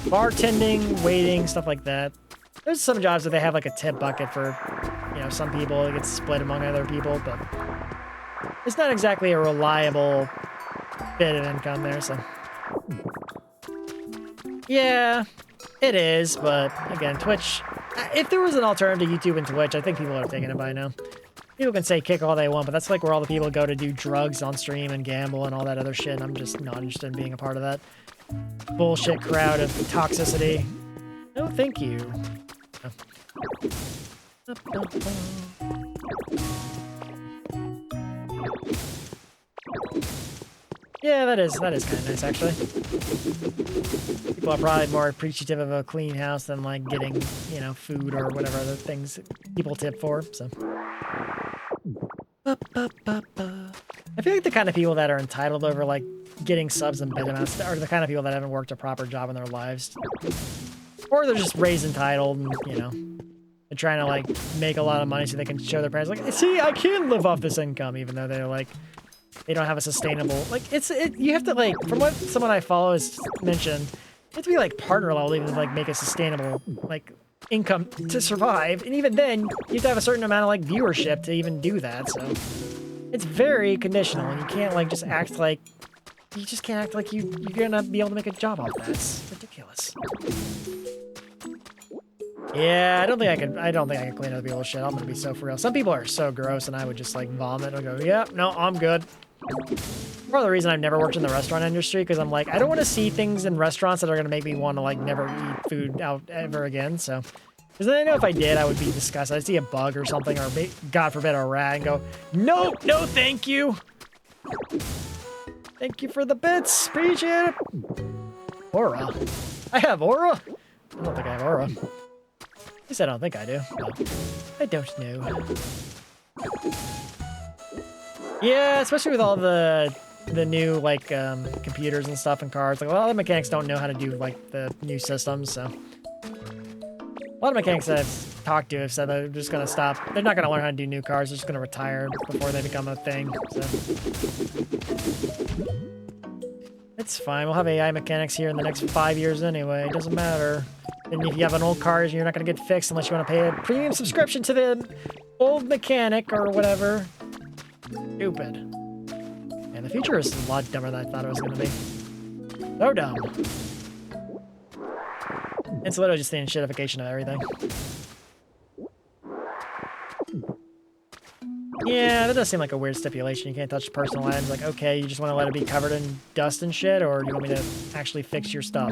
bartending, waiting, stuff like that. There's some jobs that they have like a tip bucket for, you know, some people. It gets split among other people, but it's not exactly a reliable bit of income there, so. Yeah, it is, but again, Twitch, if there was an alternative to YouTube and Twitch, I think people are taking it by now. People can say kick all they want, but that's like where all the people go to do drugs on stream and gamble and all that other shit, and I'm just not interested in being a part of that bullshit crowd of toxicity. No, thank you. Yeah, that is kind of nice, actually. People are probably more appreciative of a clean house than, like, getting, you know, food or whatever other things people tip for, so. I feel like the kind of people that are entitled over, like, getting subs and bid amounts are the kind of people that haven't worked a proper job in their lives. Or they're just raised entitled and, you know, they're trying to, like, make a lot of money so they can show their parents, like, see, I can live off this income, even though they're, like, they don't have a sustainable, like, you have to, like, from what someone I follow has mentioned, you have to be, like, partner level even to, like, make a sustainable, like, income to survive. And even then, you have to have a certain amount of, like, viewership to even do that, so. It's very conditional, and you can't, like, just act like, you just can't act like you're gonna be able to make a job off that. It's ridiculous. Yeah, I don't think I could clean other people's shit. I'm gonna be so for real. Some people are so gross, and I would just, like, vomit and go, yeah, no, I'm good. Part of the reason I've never worked in the restaurant industry, because I'm like, I don't want to see things in restaurants that are going to make me want to, like, never eat food out ever again, so. Because then I know if I did, I would be disgusted. I'd see a bug or something, or God forbid, a rat, and go, no, no, thank you. Thank you for the bits. Appreciate it. Aura. I have aura? I don't think I have aura. At least I don't think I do, but I don't know. Yeah, especially with all the new, like, computers and stuff and cards. Like, a lot of the mechanics don't know how to do, like, the new systems, so. A lot of mechanics that I've talked to have said they're just gonna stop. They're not gonna learn how to do new cars. They're just gonna retire before they become a thing, so. It's fine. We'll have AI mechanics here in the next 5 years anyway. It doesn't matter. And if you have an old car, you're not gonna get fixed unless you want to pay a premium subscription to the old mechanic or whatever. Stupid. And the future is a lot dumber than I thought it was gonna be. So dumb. It's literally just the enshittification of everything. Yeah, that does seem like a weird stipulation. You can't touch personal items. Like, okay, you just want to let it be covered in dust and shit, or do you want me to actually fix your stuff?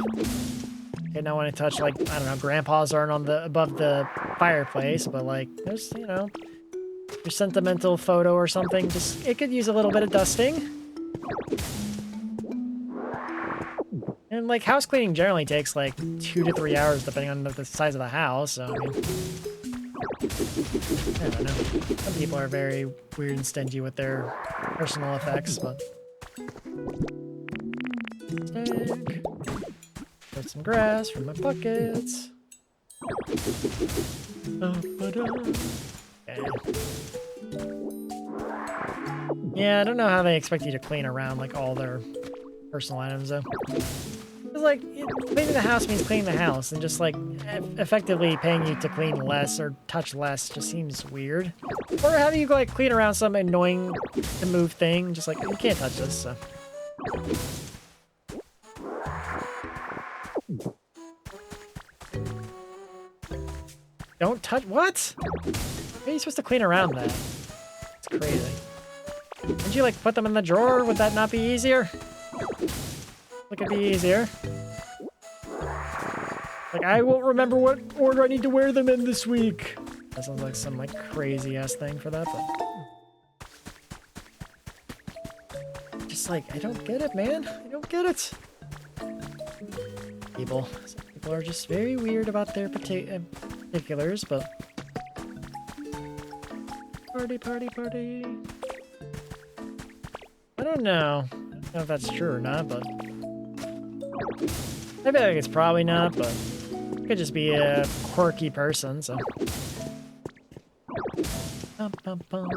Okay, now when I touch, like, I don't know, grandpa's aren't on the above the fireplace, but, like, there's, you know, your sentimental photo or something. Just, it could use a little bit of dusting. And, like, house cleaning generally takes, like, 2 to 3 hours, depending on the size of the house, so, I mean, I don't know. Some people are very weird and stingy with their personal effects, but. Stick. Put some grass from my buckets. Okay. Yeah, I don't know how they expect you to clean around like all their personal items though. It's like cleaning the house means cleaning the house, and just like effectively paying you to clean less or touch less just seems weird. Or how do you like clean around some annoying to move thing? Just like you can't touch this. So. Don't touch what? How are you supposed to clean around that? It's crazy. Would you like put them in the drawer? Would that not be easier? Look, it'd be easier. Like, I won't remember what order I need to wear them in this week. That sounds like some, like, crazy-ass thing for that, but... Just, like, I don't get it, man. I don't get it. People. Some people are just very weird about their particulars, but... Party, party, party. I don't know. I don't know if that's true or not, but... I feel like it's probably not, but... Could just be a quirky person, so... Bum, bum, bum.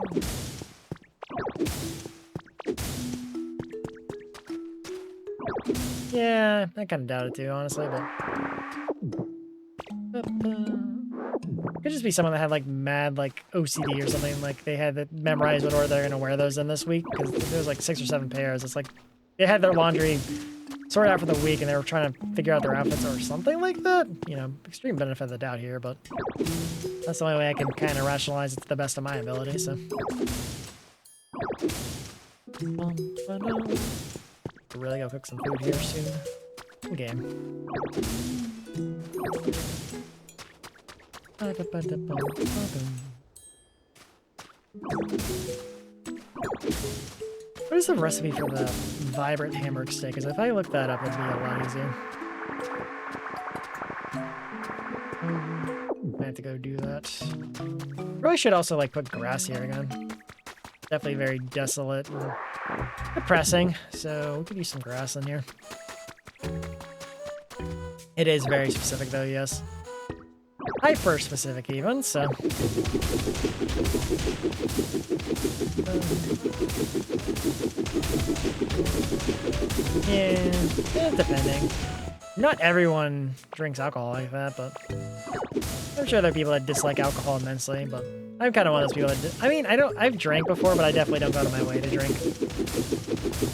Yeah, I kind of doubt it too, honestly, but... Could just be someone that had, like, mad, like, OCD or something, like, they had to memorize what order they're gonna wear those in this week, because there was, like, 6 or 7 pairs. It's like, they had their laundry sorted out for the week, and they were trying to figure out their outfits or something like that. You know, extreme benefit of the doubt here, but that's the only way I can kind of rationalize it to the best of my ability, so. Really go cook some food here soon. Game. What is the recipe for the vibrant hamburg steak? Because if I look that up, it'd be a lot easier. I have to go do that. Probably should also like put grass here again. Definitely very desolate and depressing. So we could use some grass in here. It is very specific though, yes. Hyper specific even, so. Yeah, depending. Not everyone drinks alcohol like that, but I'm sure there are people that dislike alcohol immensely, but I'm kind of one of those people that, I mean, I've drank before, but I definitely don't go out of my way to drink.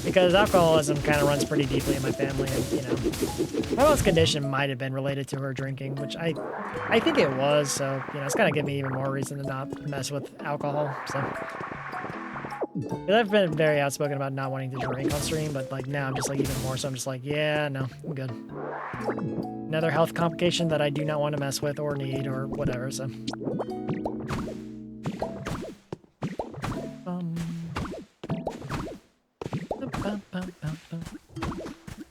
Because alcoholism kind of runs pretty deeply in my family, and, you know, my mom's condition might have been related to her drinking, which I think it was, so, you know, it's kind of given me even more reason to not mess with alcohol, so. 'Cause I've been very outspoken about not wanting to drink on stream, but, like, now I'm just, like, even more, so I'm just like, yeah, no, I'm good. Another health complication that I do not want to mess with or need or whatever, so.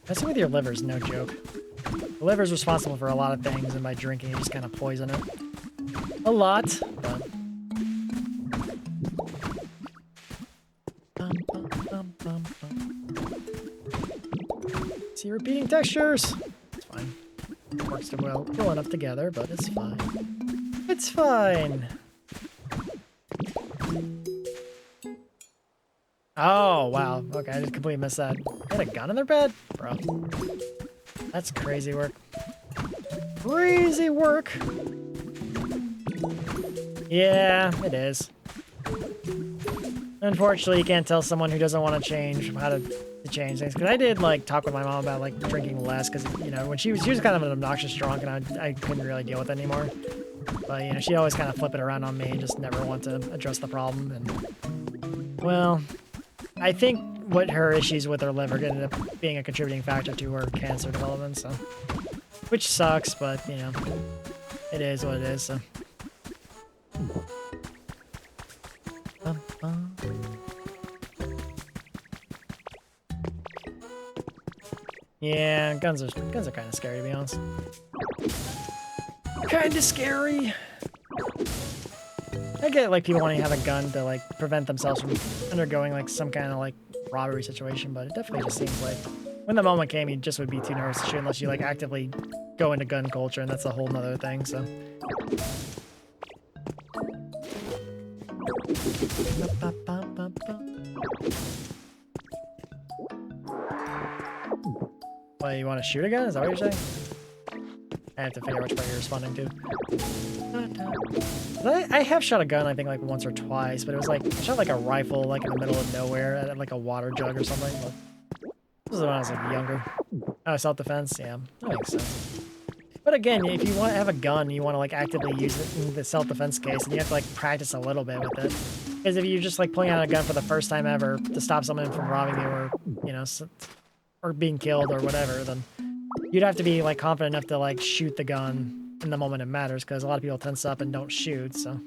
Messing with your liver is no joke. The liver is responsible for a lot of things, and by drinking, you just kind of poison it. A lot, but... See repeating textures! It's fine. It works well enough together, but it's fine. It's fine! Oh, wow. Okay, I just completely missed that. They had a gun in their bed? Bro. That's crazy work. Crazy work! Yeah, it is. Unfortunately, you can't tell someone who doesn't want to change how to change things. Because I did, like, talk with my mom about, like, drinking less. Because, you know, when she was kind of an obnoxious drunk, and I couldn't really deal with it anymore. But, you know, she'd always kind of flip it around on me and just never want to address the problem. And, well... I think what her issues with her liver ended up being a contributing factor to her cancer development, so. Which sucks, but, you know, it is what it is, so. Yeah, guns are kind of scary, to be honest. Kind of scary. I get, like, people wanting to have a gun to, like, prevent themselves from undergoing, like, some kind of, like, robbery situation, but it definitely just seems like when the moment came, you just would be too nervous to shoot unless you like actively go into gun culture, and that's a whole nother thing. So. Well, you want to shoot again? Is that what you're saying? I have to figure out which part you're responding to. I have shot a gun, I think, like once or twice, but it was like, I shot like a rifle, like in the middle of nowhere, at like a water jug or something. But this is when I was like younger. Oh, self-defense? Yeah, that makes sense. But again, if you want to have a gun, you want to like actively use it in the self-defense case, and you have to like practice a little bit with it. Because if you're just like pulling out a gun for the first time ever to stop someone from robbing you or, you know, or being killed or whatever, then you'd have to be like confident enough to like shoot the gun in the moment it matters, because a lot of people tense up and don't shoot, so.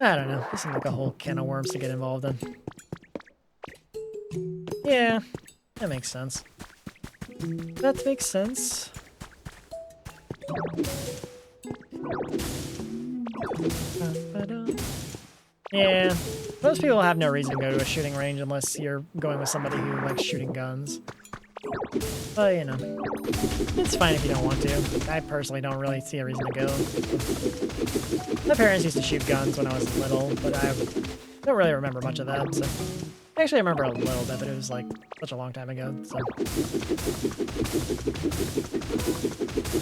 I don't know. This seems like a whole can of worms to get involved in. Yeah, that makes sense. That makes sense. Yeah, most people have no reason to go to a shooting range unless you're going with somebody who likes shooting guns. But, you know, it's fine if you don't want to. I personally don't really see a reason to go. My parents used to shoot guns when I was little, but I don't really remember much of that, so. Actually, I remember a little bit, but it was like such a long time ago, so.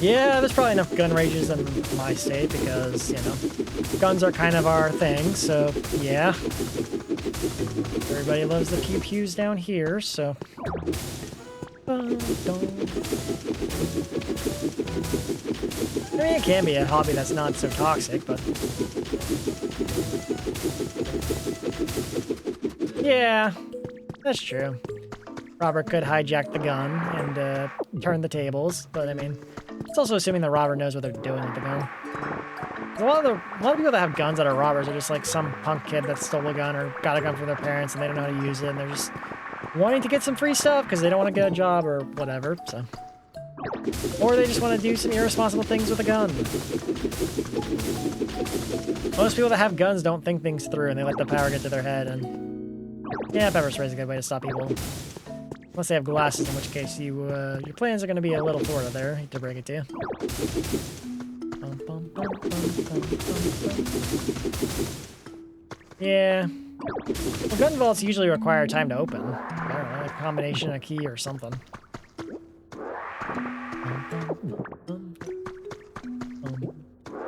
Yeah, there's probably enough gun ranges in my state because, you know, guns are kind of our thing, so yeah. Everybody loves the pew-pews down here, so. I mean, it can be a hobby that's not so toxic, but. Yeah, that's true. Robber could hijack the gun and turn the tables, but I mean, it's also assuming the robber knows what they're doing with the gun. A lot of people that have guns that are robbers are just like some punk kid that stole a gun or got a gun from their parents and they don't know how to use it, and they're just wanting to get some free stuff because they don't want to get a job or whatever, so. Or they just want to do some irresponsible things with a gun. Most people that have guns don't think things through and they let the power get to their head, and yeah, pepper spray is a good way to stop people. Unless they have glasses, in which case your plans are going to be a little thwarted there. I hate to break it to you. Yeah. Well, gun vaults usually require time to open. I don't know, a combination, a key, or something.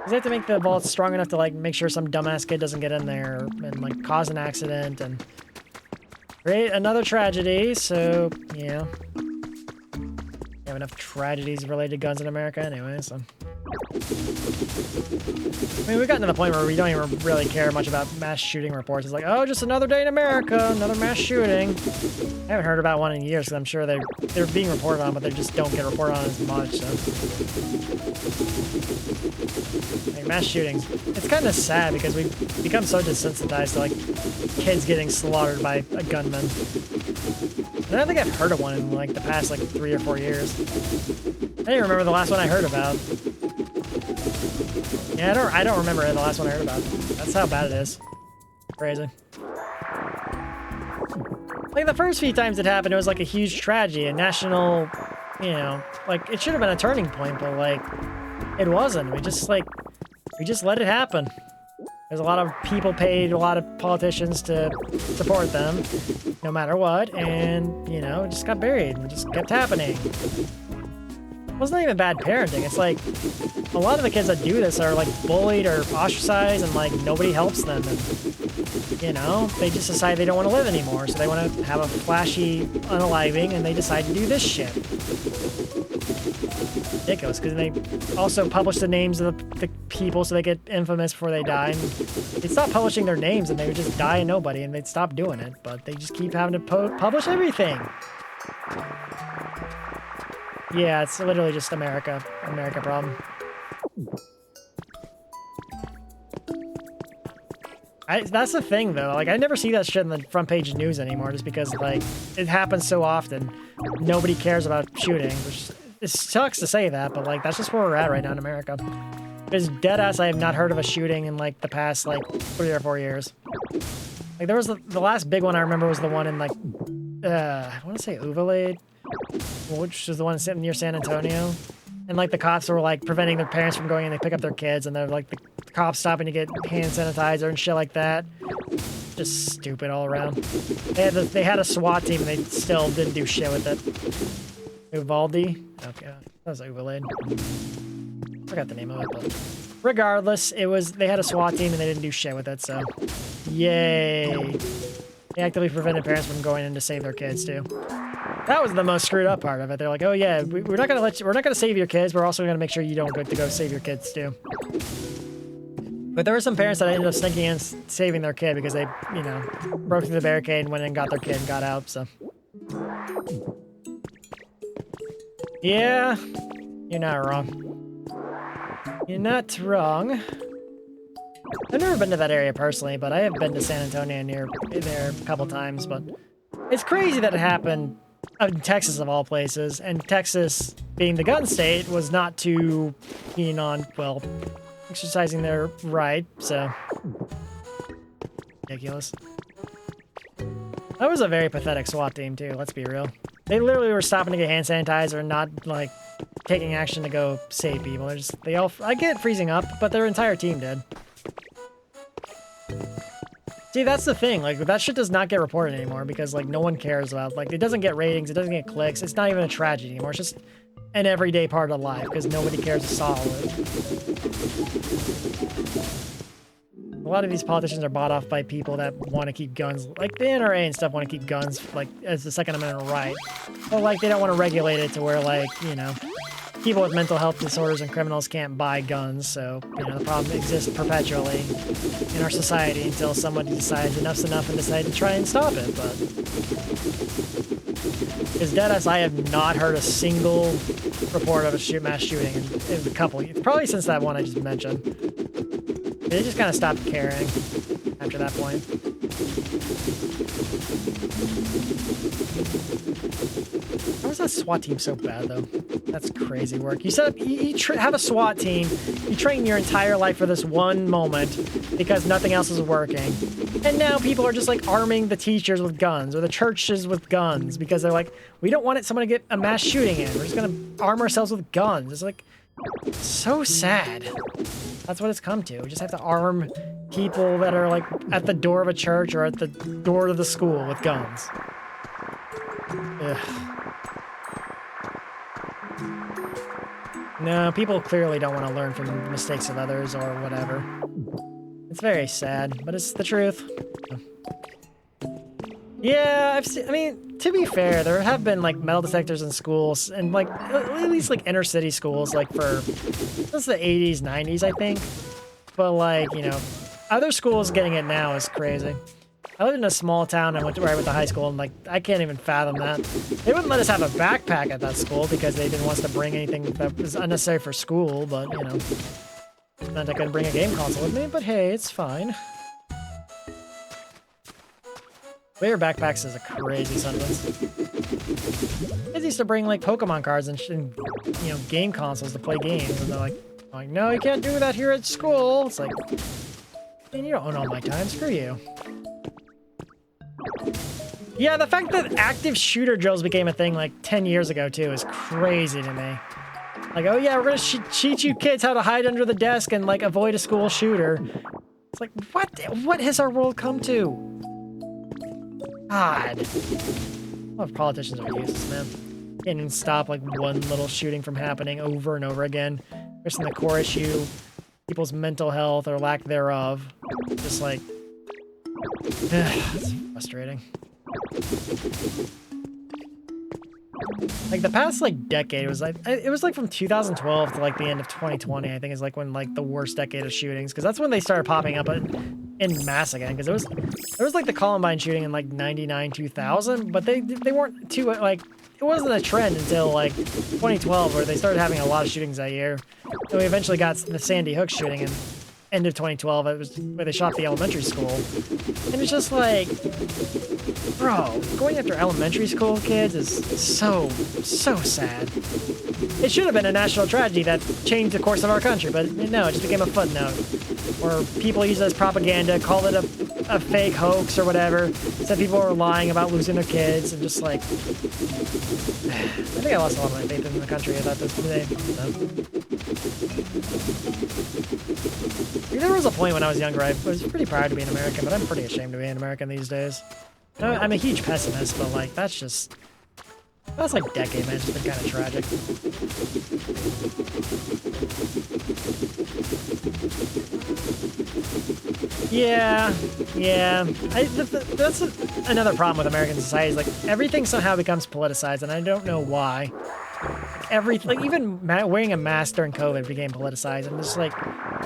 They have to make the vaults strong enough to like make sure some dumbass kid doesn't get in there and like cause an accident and create another tragedy. So yeah, we have enough tragedies related to guns in America anyway. So I mean, we've gotten to the point where we don't even really care much about mass shooting reports. It's like, oh, just another day in America, another mass shooting. I haven't heard about one in years because I'm sure they're being reported on, but they just don't get reported on as much. So. Like, mass shootings, it's kind of sad because we've become so desensitized to like kids getting slaughtered by a gunman. And I don't think I've heard of one in like the past like 3 or 4 years. I don't even remember the last one I heard about. Yeah, I don't remember the last one I heard about. That's how bad it is. Crazy. Like the first few times it happened, it was like a huge tragedy, a national, you know, like it should have been a turning point, but like it wasn't. We just let it happen. There's a lot of people paid a lot of politicians to support them, no matter what, and you know, it just got buried and just kept happening. It wasn't even bad parenting. It's like a lot of the kids that do this are like bullied or ostracized and like nobody helps them, and you know, they just decide they don't want to live anymore, so they want to have a flashy unaliving and they decide to do this shit. Ridiculous, because they also publish the names of the people so they get infamous before they die, and they'd stop publishing their names and they would just die and nobody, and they'd stop doing it, but they just keep having to publish everything. Yeah, it's literally just America problem. That's the thing, though. Like, I never see that shit in the front page news anymore, just because, like, it happens so often. Nobody cares about shooting, which it sucks to say that, but, like, that's just where we're at right now in America. Because deadass, I have not heard of a shooting in, like, the past, like, 3 or 4 years. Like there was the last big one I remember was the one in like I want to say Uvalde, which was the one sitting near San Antonio. And like the cops were like preventing their parents from going in, they pick up their kids, and they're like the cops stopping to get hand sanitizer and shit like that. Just stupid all around. They had a SWAT team and they still didn't do shit with it. Uvalde? Okay, that was Uvalde. Forgot the name of it, but regardless, they had a SWAT team and they didn't do shit with it, so yay. They actively prevented parents from going in to save their kids too. That was the most screwed up part of it. They're like, oh yeah, we're not gonna save your kids, we're also gonna make sure you don't get to go save your kids too. But there were some parents that ended up sneaking in saving their kid because they, you know, broke through the barricade and went in and got their kid and got out, so. Yeah, you're not wrong. You're not wrong. I've never been to that area personally, but I have been to San Antonio near there a couple times, but it's crazy that it happened in Texas of all places, and Texas, being the gun state, was not too keen on, well, exercising their right, so ridiculous. That was a very pathetic SWAT team too, let's be real. They literally were stopping to get hand sanitizer and not like taking action to go save people. I get freezing up, but their entire team did. See, that's the thing, like, that shit does not get reported anymore because, like, no one cares about, like, it doesn't get ratings, it doesn't get clicks, it's not even a tragedy anymore, it's just an everyday part of life because nobody cares to solve it. A lot of these politicians are bought off by people that want to keep guns, like the NRA and stuff want to keep guns, like, as the Second Amendment right, but, like, they don't want to regulate it to where, like, you know, people with mental health disorders and criminals can't buy guns, so, you know, the problem exists perpetually in our society until somebody decides enough's enough and decide to try and stop it, but as dead as I have not heard a single report of a mass shooting in a couple, probably since that one I just mentioned. They just kind of stopped caring after that point. How is that SWAT team so bad, though? That's crazy work. You set up, you have a SWAT team, you train your entire life for this one moment because nothing else is working. And now people are just like arming the teachers with guns or the churches with guns because they're like, we don't want someone to get a mass shooting in. We're just going to arm ourselves with guns. It's like, so sad. That's what it's come to. We just have to arm people that are like at the door of a church or at the door of the school with guns. Ugh. No, people clearly don't want to learn from the mistakes of others or whatever. It's very sad, but it's the truth. Yeah, I mean, to be fair, there have been like metal detectors in schools and like at least like inner city schools, like for since the 80s, 90s, I think. But like, you know, other schools getting it now is crazy. I lived in a small town. I went to high school, and like I can't even fathom that. They wouldn't let us have a backpack at that school because they didn't want us to bring anything that was unnecessary for school. But you know, meant I couldn't bring a game console with me. But hey, it's fine. Wear backpacks is a crazy sentence. Kids used to bring like Pokemon cards and you know, game consoles to play games, and they're like, no, you can't do that here at school. It's like, man, you don't own all my time. Screw you. Yeah, the fact that active shooter drills became a thing like 10 years ago too is crazy to me. Like, oh yeah, we're gonna teach you kids how to hide under the desk and like avoid a school shooter. It's like, what has our world come to? God. A lot of politicians are useless, man. Can't even stop like one little shooting from happening over and over again. Especially the core issue, people's mental health or lack thereof. Just like, it's frustrating. Like the past like decade was like from 2012 to like the end of 2020, I think is like when like the worst decade of shootings, because that's when they started popping up in mass again, because there was like the Columbine shooting in like 99, 2000, but they weren't too like, it wasn't a trend until like 2012 where they started having a lot of shootings that year. And we eventually got the Sandy Hook shooting in end of 2012. It was where they shot the elementary school, and it's just like, bro, going after elementary school kids is so sad. It should have been a national tragedy that changed the course of our country, but no, it just became a footnote. Or people use it as propaganda, call it a a fake hoax or whatever. Said people were lying about losing their kids and just like, I think I lost a lot of my faith in the country about this today. So. There was a point when I was younger, I was pretty proud to be an American, but I'm pretty ashamed to be an American these days. I'm a huge pessimist, but like, that's like decade, man. It's been kind of tragic. Yeah. That's another problem with American society. Is like everything somehow becomes politicized, and I don't know why. Even wearing a mask during COVID became politicized. I'm just like,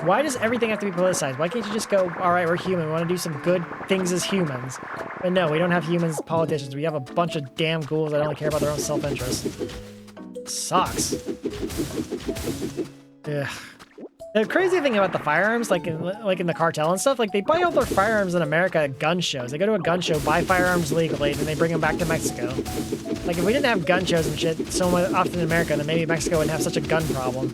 why does everything have to be politicized? Why can't you just go, all right, we're human. We want to do some good things as humans. But no, we don't have humans as politicians. We have a bunch of damn ghouls that only care about their own self-interest. Sucks. Ugh. The crazy thing about the firearms, like in the cartel and stuff, like they buy all their firearms in America at gun shows. They go to a gun show, buy firearms legally, then they bring them back to Mexico. Like if we didn't have gun shows and shit so often in America, then maybe Mexico wouldn't have such a gun problem.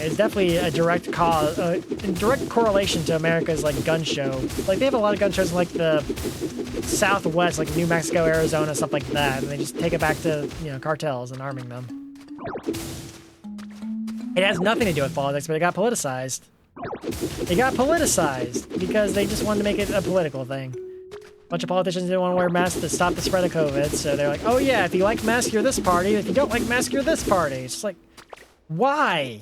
It's definitely a direct correlation to America's like gun show. Like they have a lot of gun shows in like the Southwest, like New Mexico, Arizona, stuff like that, and they just take it back to cartels and arming them. It has nothing to do with politics, but it got politicized. It got politicized because they just wanted to make it a political thing. A bunch of politicians didn't want to wear masks to stop the spread of COVID, so they're like, oh yeah, if you like masks, you're this party. If you don't like masks, you're this party. It's just like, why?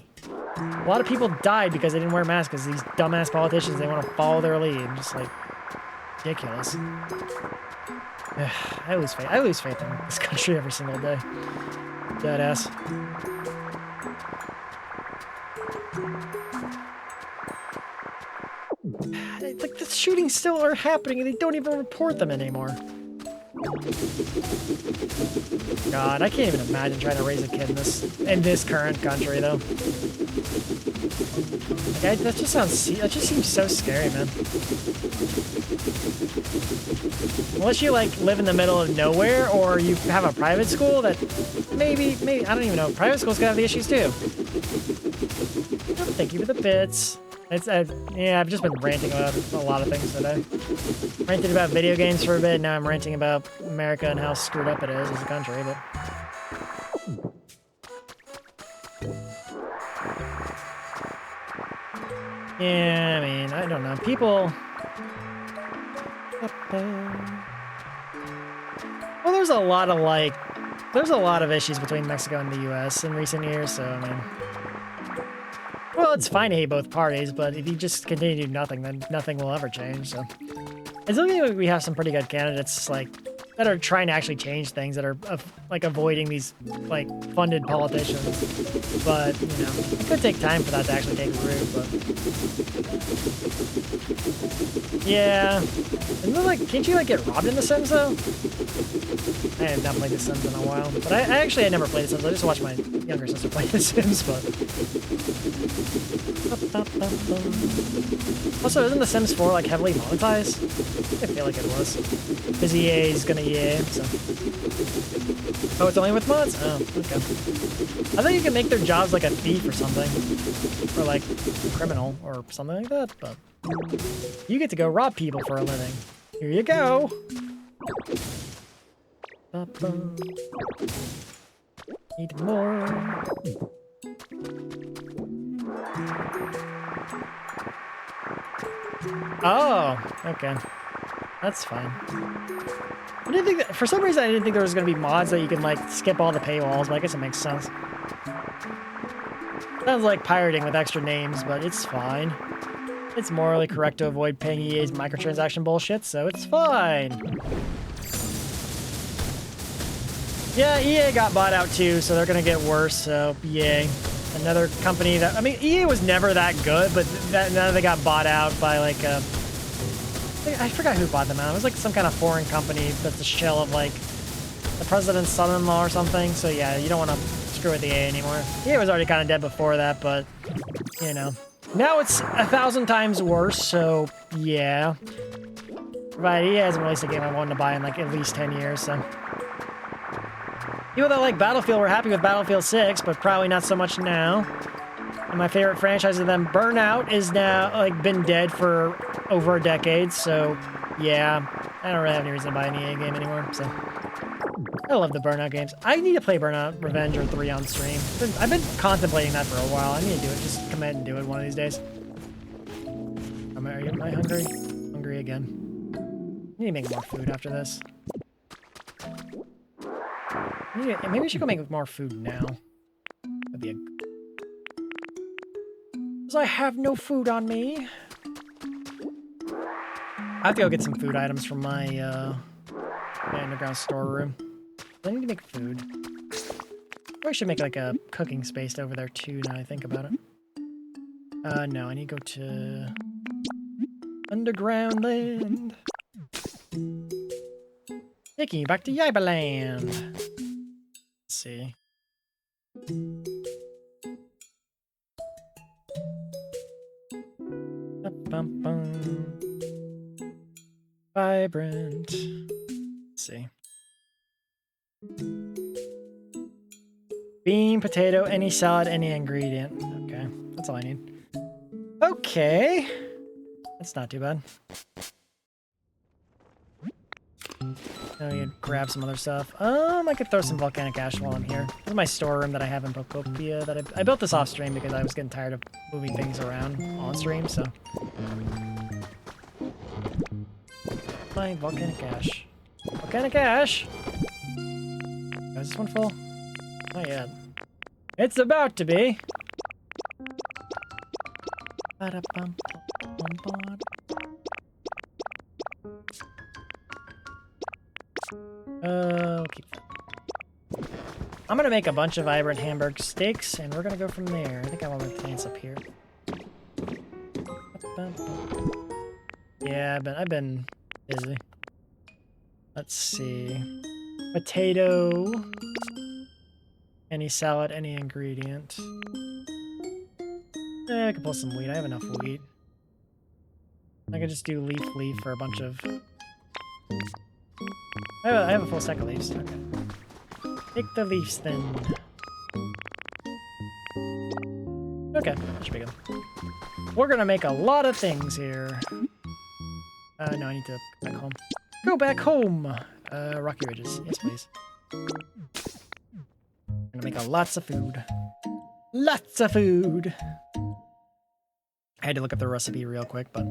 A lot of people died because they didn't wear masks because these dumbass politicians, they want to follow their lead. I'm just like, ridiculous. I lose faith. I lose faith in this country every single day. Deadass. Like, the shootings still are happening and they don't even report them anymore. God, I can't even imagine trying to raise a kid in this current country, though. Like, that just seems so scary, man. Unless you, like, live in the middle of nowhere or you have a private school that maybe, I don't even know. Private schools can have the issues, too. Oh, thank you for the bits. Yeah, I've just been ranting about a lot of things today. Ranted about video games for a bit, now I'm ranting about America and how screwed up it is as a country, but... Yeah, I mean, I don't know. People... Well, there's a lot of issues between Mexico and the US in recent years, so, I mean... Well, it's fine to hate both parties, but if you just continue to do nothing, then nothing will ever change, so... It's looking like we have some pretty good candidates, like, that are trying to actually change things, that are, like, avoiding these, like, funded politicians. But, you know, it could take time for that to actually take root, but... Yeah... And then, like, can't you, like, get robbed in The Sims, though? I have not played The Sims in a while. But I actually had never played The Sims. I just watched my younger sister play The Sims, but... Also, isn't The Sims 4, like, heavily monetized? I feel like it was. Because EA is gonna EA, so... Oh, it's only with mods? Oh, okay. I thought you could make their jobs like a thief or something. Or like a criminal or something like that, but... You get to go rob people for a living. Here you go! Need more. Oh, okay. That's fine. I didn't think that, for some reason I didn't think there was going to be mods that you can, like, skip all the paywalls, but I guess it makes sense. Sounds like pirating with extra names, but it's fine. It's morally correct to avoid paying EA's microtransaction bullshit, so it's fine. Yeah, EA got bought out too, so they're going to get worse, so yay. Another company that, I mean, EA was never that good, but now they got bought out by, like, I forgot who bought them out. It was, like, some kind of foreign company that's a shell of, like, the president's son-in-law or something. So, yeah, you don't want to screw with EA anymore. EA was already kind of dead before that, but, you know. Now it's 1,000 times worse, so, yeah. Provided EA hasn't released a game I wanted to buy in, like, at least 10 years, so... People that like Battlefield were happy with Battlefield 6, but probably not so much now. And my favorite franchise of them, Burnout, is now, like, been dead for over a decade, so yeah, I don't really have any reason to buy an EA game anymore, so. I love the Burnout games. I need to play Burnout Revenge or 3 on stream. I've been contemplating that for a while. I need to do it. Just commit and do it one of these days. Am I hungry? Hungry again. I need to make more food after this. Maybe we should go make more food now. That'd be because I have no food on me. I have to go get some food items from my underground storeroom. I need to make food. Or I should make like a cooking space over there too, now I think about it. No, I need to go to underground land. Taking you back to Yiba land. Let's see. Vibrant. Let's see. Bean, potato, any salad, any ingredient. Okay, that's all I need. Okay. That's not too bad. Now I need to grab some other stuff. I could throw some volcanic ash while I'm here. This is my storeroom that I have in Pokopia. That I built this off stream because I was getting tired of moving things around on stream, so. My volcanic ash. Volcanic ash! Is this one full? Not yet. It's about to be! We'll keep that. I'm gonna make a bunch of vibrant Hamburg steaks, and we're gonna go from there. I think I want my plants up here. Yeah, I've been busy. Let's see. Potato. Any salad, any ingredient. I can pull some wheat. I have enough wheat. I can just do leaf for a bunch of... I have a full stack of leaves. Okay. Take the leaves then. Okay, that should be good. We're gonna make a lot of things here. No, I need to go back home. Go back home! Rocky Ridges. Yes, please. I'm gonna make lots of food. Lots of food! I had to look up the recipe real quick, but...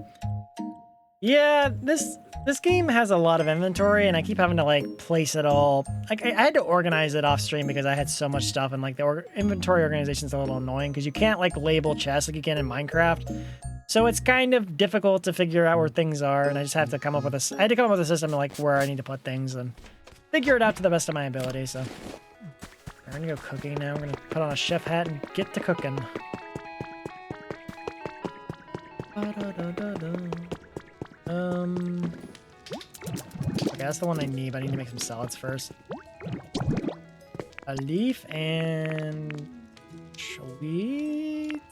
Yeah, this game has a lot of inventory, and I keep having to, like, place it all... Like, I had to organize it off stream because I had so much stuff, and, like, the inventory organization's a little annoying, because you can't, like, label chests like you can in Minecraft. So it's kind of difficult to figure out where things are, and I just have to come up with a... I had to come up with a system, like, where I need to put things, and figure it out to the best of my ability, so... We're gonna go cooking now. We're gonna put on a chef hat and get to cooking. Okay, that's the one I need, but I need to make some salads first. A leaf and... Sweet?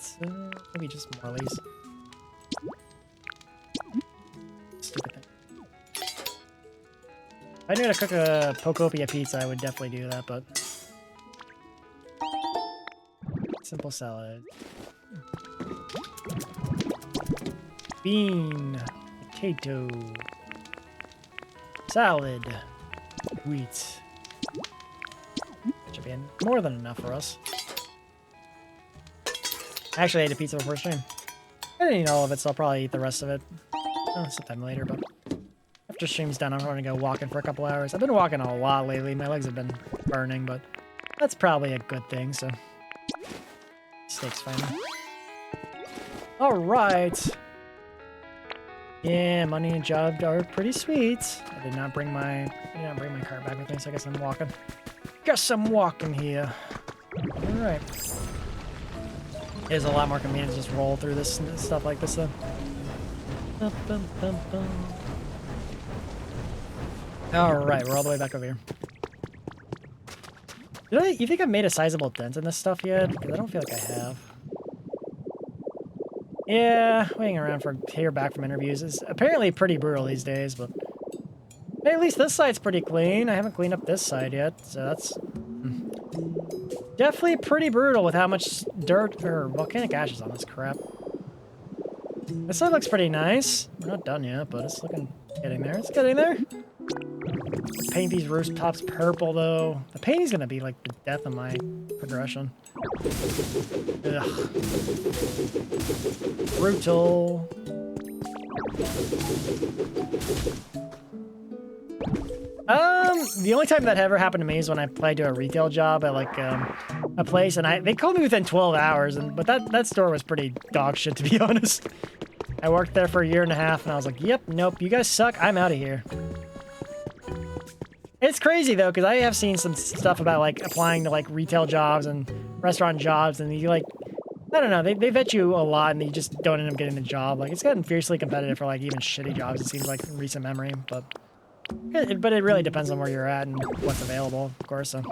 Maybe just more leaves. Stupid thing. If I knew how to cook a Pokopia pizza, I would definitely do that, but... Simple salad. Bean. Potato. Salad. Wheat. Should be more than enough for us. I actually ate a pizza before stream. I didn't eat all of it, so I'll probably eat the rest of it sometime later, but after stream's done, I'm going to go walking for a couple hours. I've been walking a lot lately. My legs have been burning, but that's probably a good thing, so... Steak's fine. Alright! Yeah, money and job are pretty sweet. I did not bring my cart back with me, so I guess I'm walking. Guess I'm walking here. Alright. It is a lot more convenient to just roll through this stuff like this, though. Alright, we're all the way back over here. You think I've made a sizable dent in this stuff yet? Because I don't feel like I have. Yeah, waiting around to hear back from interviews is apparently pretty brutal these days, but... Hey, at least this side's pretty clean. I haven't cleaned up this side yet, so that's... Definitely pretty brutal with how much dirt or volcanic ash is on this crap. This side looks pretty nice. We're not done yet, but it's getting there. It's getting there. Paint these rooftops purple, though. The painting's gonna be like the death of my progression. Ugh. Brutal. The only time that ever happened to me is when I applied to a retail job at like a place, and they called me within 12 hours, but that store was pretty dog shit, to be honest. I worked there for a year and a half, and I was like, yep, nope, you guys suck, I'm out of here. It's crazy though, because I have seen some stuff about like applying to like retail jobs and restaurant jobs, and you like, I don't know, they vet you a lot, and you just don't end up getting the job. Like, it's gotten fiercely competitive for like even shitty jobs, it seems like, in recent memory, but it really depends on where you're at and what's available, of course. So.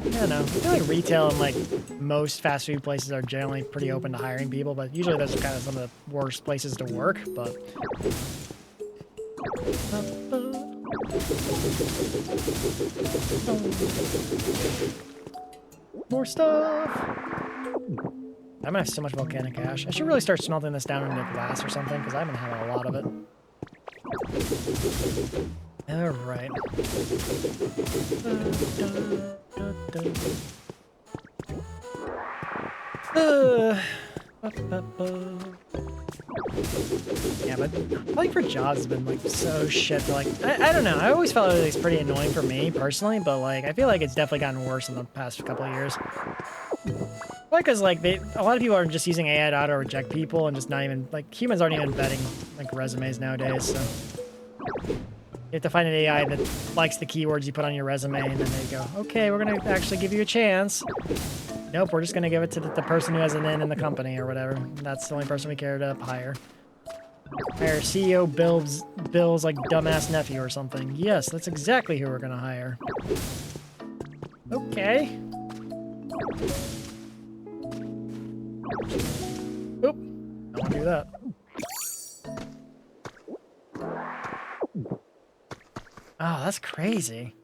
Yeah, no. I feel like retail and like most fast food places are generally pretty open to hiring people, but usually those are kind of some of the worst places to work. But more stuff. I'm gonna have so much volcanic ash. I should really start smelting this down into glass or something, because I'm gonna have a lot of it. All right. Yeah, but applying for jobs has been like so shit. Like, I don't know. I always felt it was pretty annoying for me personally, but like I feel like it's definitely gotten worse in the past couple of years. Like, cause like a lot of people are just using AI to auto reject people and just not even like humans aren't even vetting like resumes nowadays. So you have to find an AI that likes the keywords you put on your resume, and then they go, okay, we're gonna actually give you a chance. Nope, we're just gonna give it to the person who has an in the company or whatever. That's the only person we care to hire. Hire CEO Bill's like dumbass nephew or something. Yes, that's exactly who we're gonna hire. Okay. Oop, I don't want to do that. Oh, that's crazy.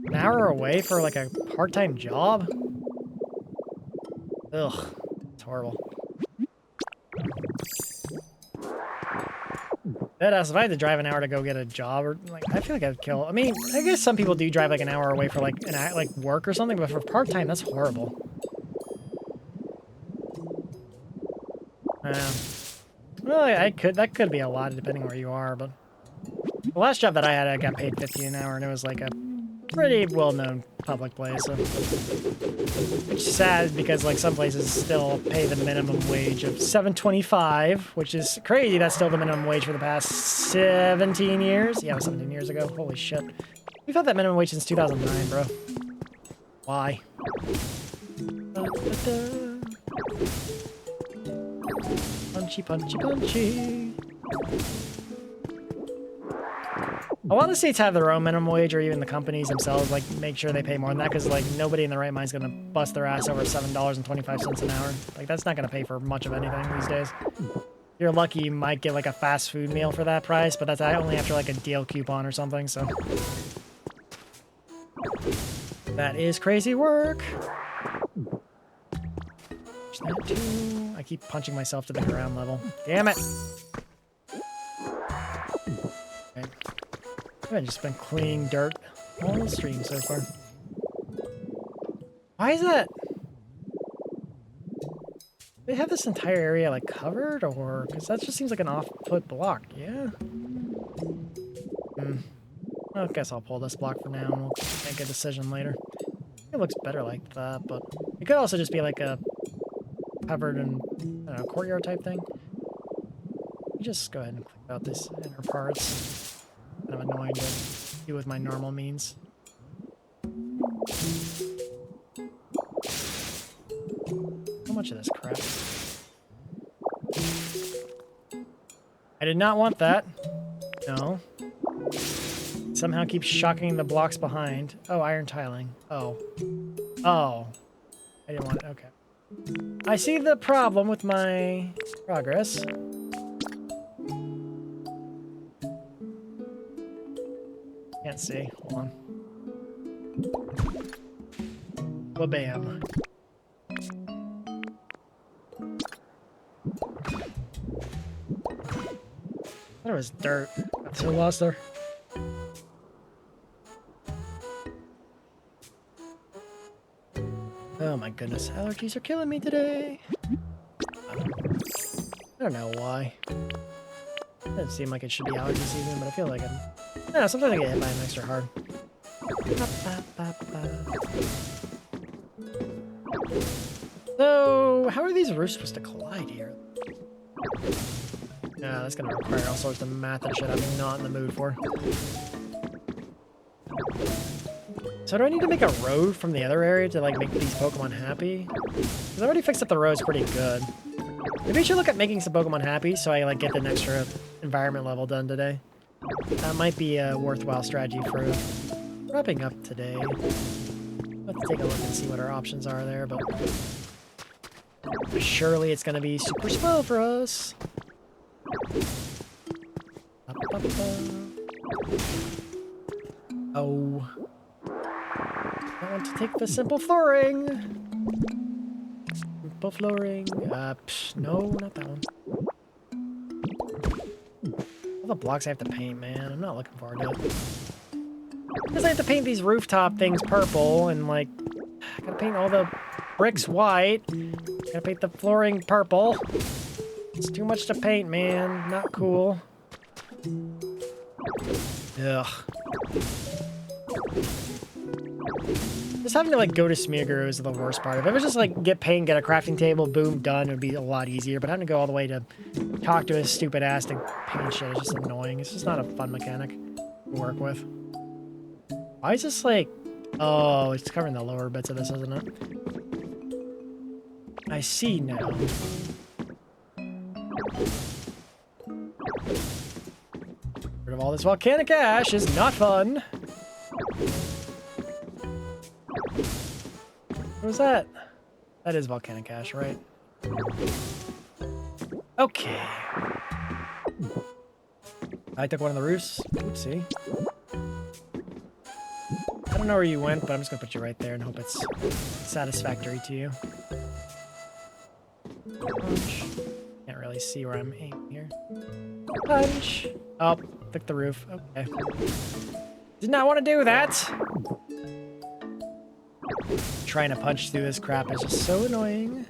An hour away for like a part-time job? Ugh, it's horrible. Deadass, if I had to drive an hour to go get a job, or like, I feel like I'd kill. I mean, I guess some people do drive like an hour away for like work or something, but for part-time, that's horrible. Well, that could be a lot depending where you are, but the last job that I had, I got paid $15 an hour, and it was like a pretty well-known public place. So. Which is sad because like some places still pay the minimum wage of $7.25, which is crazy. That's still the minimum wage for the past 17 years. Yeah, it was 17 years ago. Holy shit. We've had that minimum wage since 2009, bro. Why? Punchy, punchy, punchy. A lot of states have their own minimum wage, or even the companies themselves like make sure they pay more than that, because like nobody in the right mind is gonna bust their ass over $7.25 an hour. Like that's not gonna pay for much of anything these days. If you're lucky, you might get like a fast food meal for that price, but that's only after like a deal coupon or something. So that is crazy work. That too. I keep punching myself to the ground level. Damn it! Okay. I've just been cleaning dirt all the stream so far. Why is that? They have this entire area like covered, or because that just seems like an off-put block. Yeah. I guess I'll pull this block for now, and we'll make a decision later. It looks better like that, but it could also just be like a covered in, I don't know, courtyard type thing. Just go ahead and click out this inner parts. Kind of annoying to do with my normal means. How much of this crap? I did not want that. No. Somehow keeps shocking the blocks behind. Oh, iron tiling. Oh. Oh. I didn't want it. Okay. I see the problem with my progress. Can't see. Hold on. Bam. There was dirt. Got so lost there. Oh my goodness, allergies are killing me today. I don't know why. Doesn't seem like it should be allergy season, but I feel like I'm... I don't know, sometimes I get hit by them extra hard. So, how are these roofs supposed to collide here? Yeah, that's gonna require all sorts of math and shit I'm not in the mood for. So do I need to make a road from the other area to like make these Pokemon happy? Because I already fixed up the roads pretty good. Maybe I should look at making some Pokemon happy so I like get an extra environment level done today. That might be a worthwhile strategy for wrapping up today. Let's take a look and see what our options are there, but surely it's gonna be super swell for us. Oh. I want to take the simple flooring. Simple flooring. No, not that one. All the blocks I have to paint, man. I'm not looking forward to it. Because I have to paint these rooftop things purple, and like, I gotta paint all the bricks white. Gotta paint the flooring purple. It's too much to paint, man. Not cool. Ugh. Just having to like go to Smeagol is the worst part. If it was just like get paint, get a crafting table, boom, done, it would be a lot easier. But having to go all the way to talk to his stupid ass to paint shit is just annoying. It's just not a fun mechanic to work with. Why is this like... Oh, it's covering the lower bits of this, isn't it? I see now. Rid of all this volcanic ash is not fun. What was that? That is volcanic ash, right? Okay. I took one of the roofs. Oopsie. I don't know where you went, but I'm just gonna put you right there and hope it's satisfactory to you. Punch. Can't really see where I'm aiming here. Punch! Oh, pick the roof. Okay. Did not want to do that! Trying to punch through this crap is just so annoying.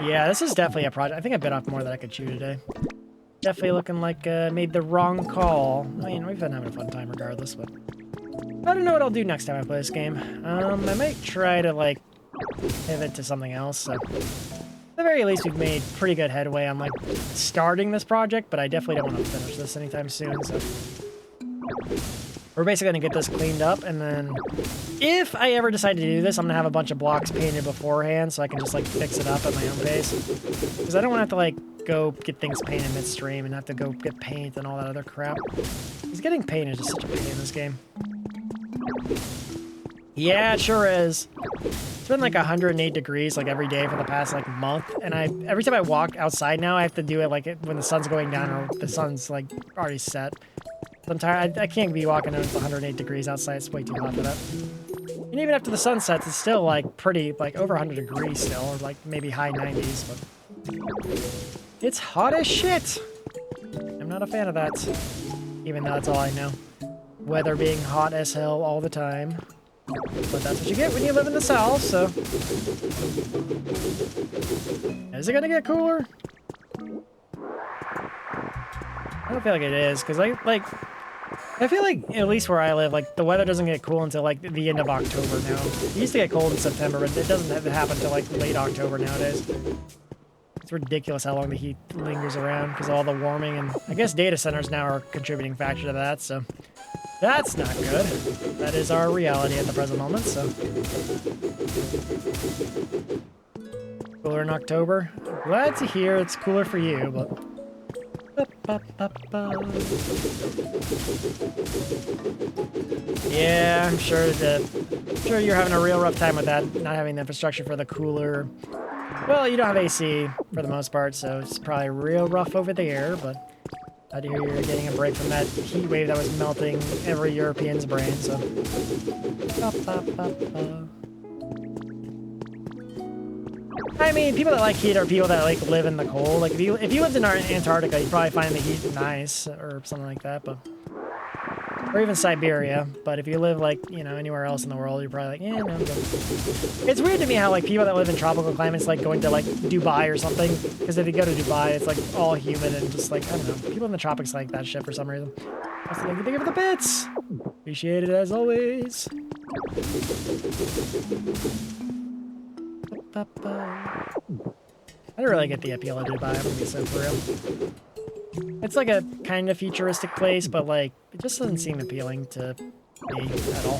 Yeah, this is definitely a project. I think I bit off more than I could chew today. Definitely looking like made the wrong call. I mean, we've been having a fun time regardless, but I don't know what I'll do next time I play this game. I might try to like pivot to something else. So. At the very least, we've made pretty good headway on like starting this project, but I definitely don't want to finish this anytime soon. So we're basically gonna get this cleaned up, and then if I ever decide to do this, I'm gonna have a bunch of blocks painted beforehand so I can just like fix it up at my own pace. Because I don't want to have to like go get things painted midstream and have to go get paint and all that other crap. Because getting paint is just such a pain in this game. Yeah, it sure is. It's been like 108 degrees like every day for the past like month, and every time I walk outside now, I have to do it like when the sun's going down or the sun's like already set. I'm tired. I can't be walking when it's 108 degrees outside. It's way too hot for that. And even after the sun sets, it's still like pretty like over 100 degrees still, or like maybe high 90s. But it's hot as shit. I'm not a fan of that, even though that's all I know. Weather being hot as hell all the time. But that's what you get when you live in the South, so... Is it gonna get cooler? I don't feel like it is, because I feel like, at least where I live, like, the weather doesn't get cool until, like, the end of October now. It used to get cold in September, but it doesn't happen until, like, late October nowadays. It's ridiculous how long the heat lingers around because of all the warming, and I guess data centers now are a contributing factor to that, so... That's not good. That is our reality at the present moment, so... Cooler in October. Glad to hear it's cooler for you, but... Yeah, I'm sure you're having a real rough time with that, not having the infrastructure for the cooler. Well, you don't have AC for the most part, so it's probably real rough over there, but I hear you're getting a break from that heat wave that was melting every European's brain, so. I mean, people that like heat are people that like live in the cold. Like if you lived in Antarctica, you'd probably find the heat nice or something like that, but or even Siberia. But if you live like, you know, anywhere else in the world, you're probably like, yeah, no. It's weird to me how like people that live in tropical climates like going to like Dubai or something, because if you go to Dubai, it's like all humid and just like, I don't know, people in the tropics like that shit for some reason. Thank you for the bits. Appreciate it as always. I don't really get the appeal of Dubai, I'm gonna be so for real. It's like a kind of futuristic place, but like, it just doesn't seem appealing to me at all.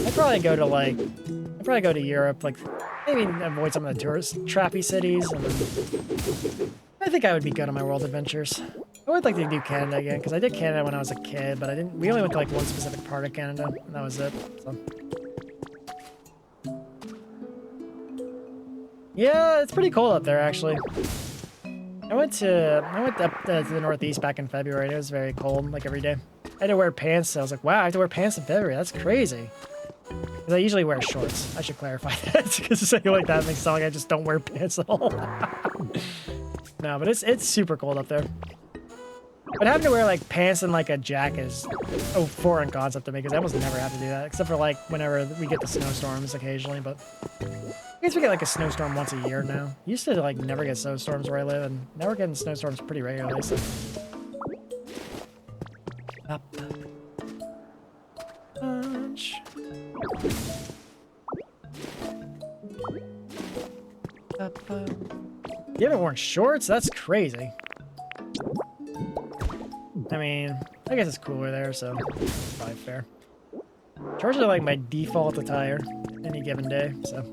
I'd probably go to Europe, like, maybe avoid some of the tourist trappy cities, and then I think I would be good on my world adventures. I would like to do Canada again, because I did Canada when I was a kid, but we only went to like one specific part of Canada, and that was it, so. Yeah, it's pretty cold up there, actually. I went up to the Northeast back in February, and it was very cold, like every day. I had to wear pants, so I was like, wow, I have to wear pants in February, that's crazy. Because I usually wear shorts. I should clarify that, because saying like that makes it sound like I just don't wear pants at all. No, but it's super cold up there. But having to wear like pants and like a jacket is a foreign concept to me, because I almost never have to do that, except for like whenever we get the snowstorms occasionally, but I guess we get like a snowstorm once a year now. Used to like never get snowstorms where I live, and now we're getting snowstorms pretty regularly, so. Up. Punch. Up. You haven't worn shorts? That's crazy. I mean, I guess it's cooler there, so it's probably fair. Shorts are like my default attire any given day, so.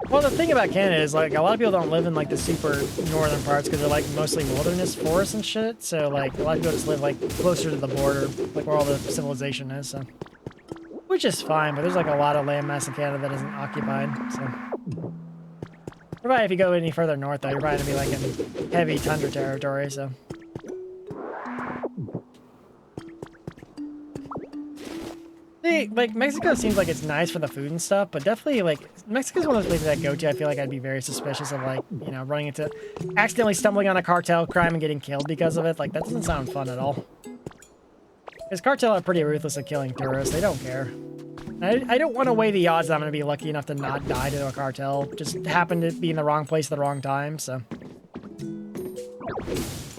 Well, the thing about Canada is like a lot of people don't live in like the super northern parts because they're like mostly wilderness forests and shit. So like a lot of people just live like closer to the border, like where all the civilization is. So, which is fine, but there's like a lot of landmass in Canada that isn't occupied. So, probably if you go any further north, though, you're probably gonna be like in heavy tundra territory. So. Like, Mexico seems like it's nice for the food and stuff, but definitely, like, Mexico's one of those places I go to, I feel like I'd be very suspicious of, like, you know, running into, accidentally stumbling on a cartel crime and getting killed because of it. Like, that doesn't sound fun at all. Because cartel are pretty ruthless at killing tourists. They don't care. I don't want to weigh the odds that I'm going to be lucky enough to not die to a cartel. Just happen to be in the wrong place at the wrong time, so.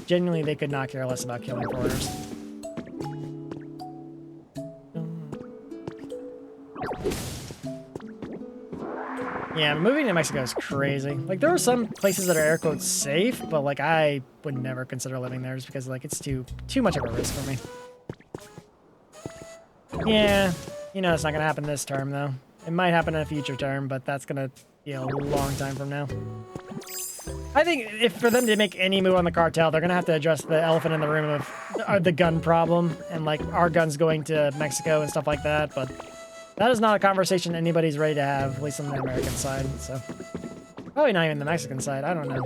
Genuinely, they could not care less about killing foreigners. Yeah, moving to Mexico is crazy. Like, there are some places that are air quotes safe, but like I would never consider living there just because like it's too much of a risk for me. Yeah, you know it's not gonna happen this term though. It might happen in a future term, but that's gonna be a long time from now. I think if for them to make any move on the cartel, they're gonna have to address the elephant in the room of the gun problem and like our guns going to Mexico and stuff like that, but that is not a conversation anybody's ready to have, at least on the American side, so. Probably not even the Mexican side, I don't know.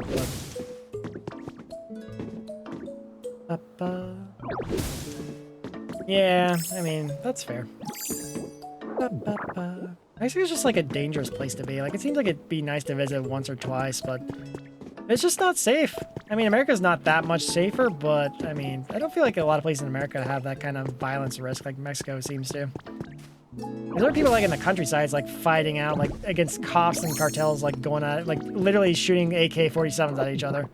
But... Yeah, I mean, that's fair. Mexico's just like a dangerous place to be. Like, it seems like it'd be nice to visit once or twice, but it's just not safe. I mean, America's not that much safer, but, I mean, I don't feel like a lot of places in America have that kind of violence risk like Mexico seems to. There are people like in the countryside like fighting out like against cops and cartels like going at it, like literally shooting AK-47s at each other.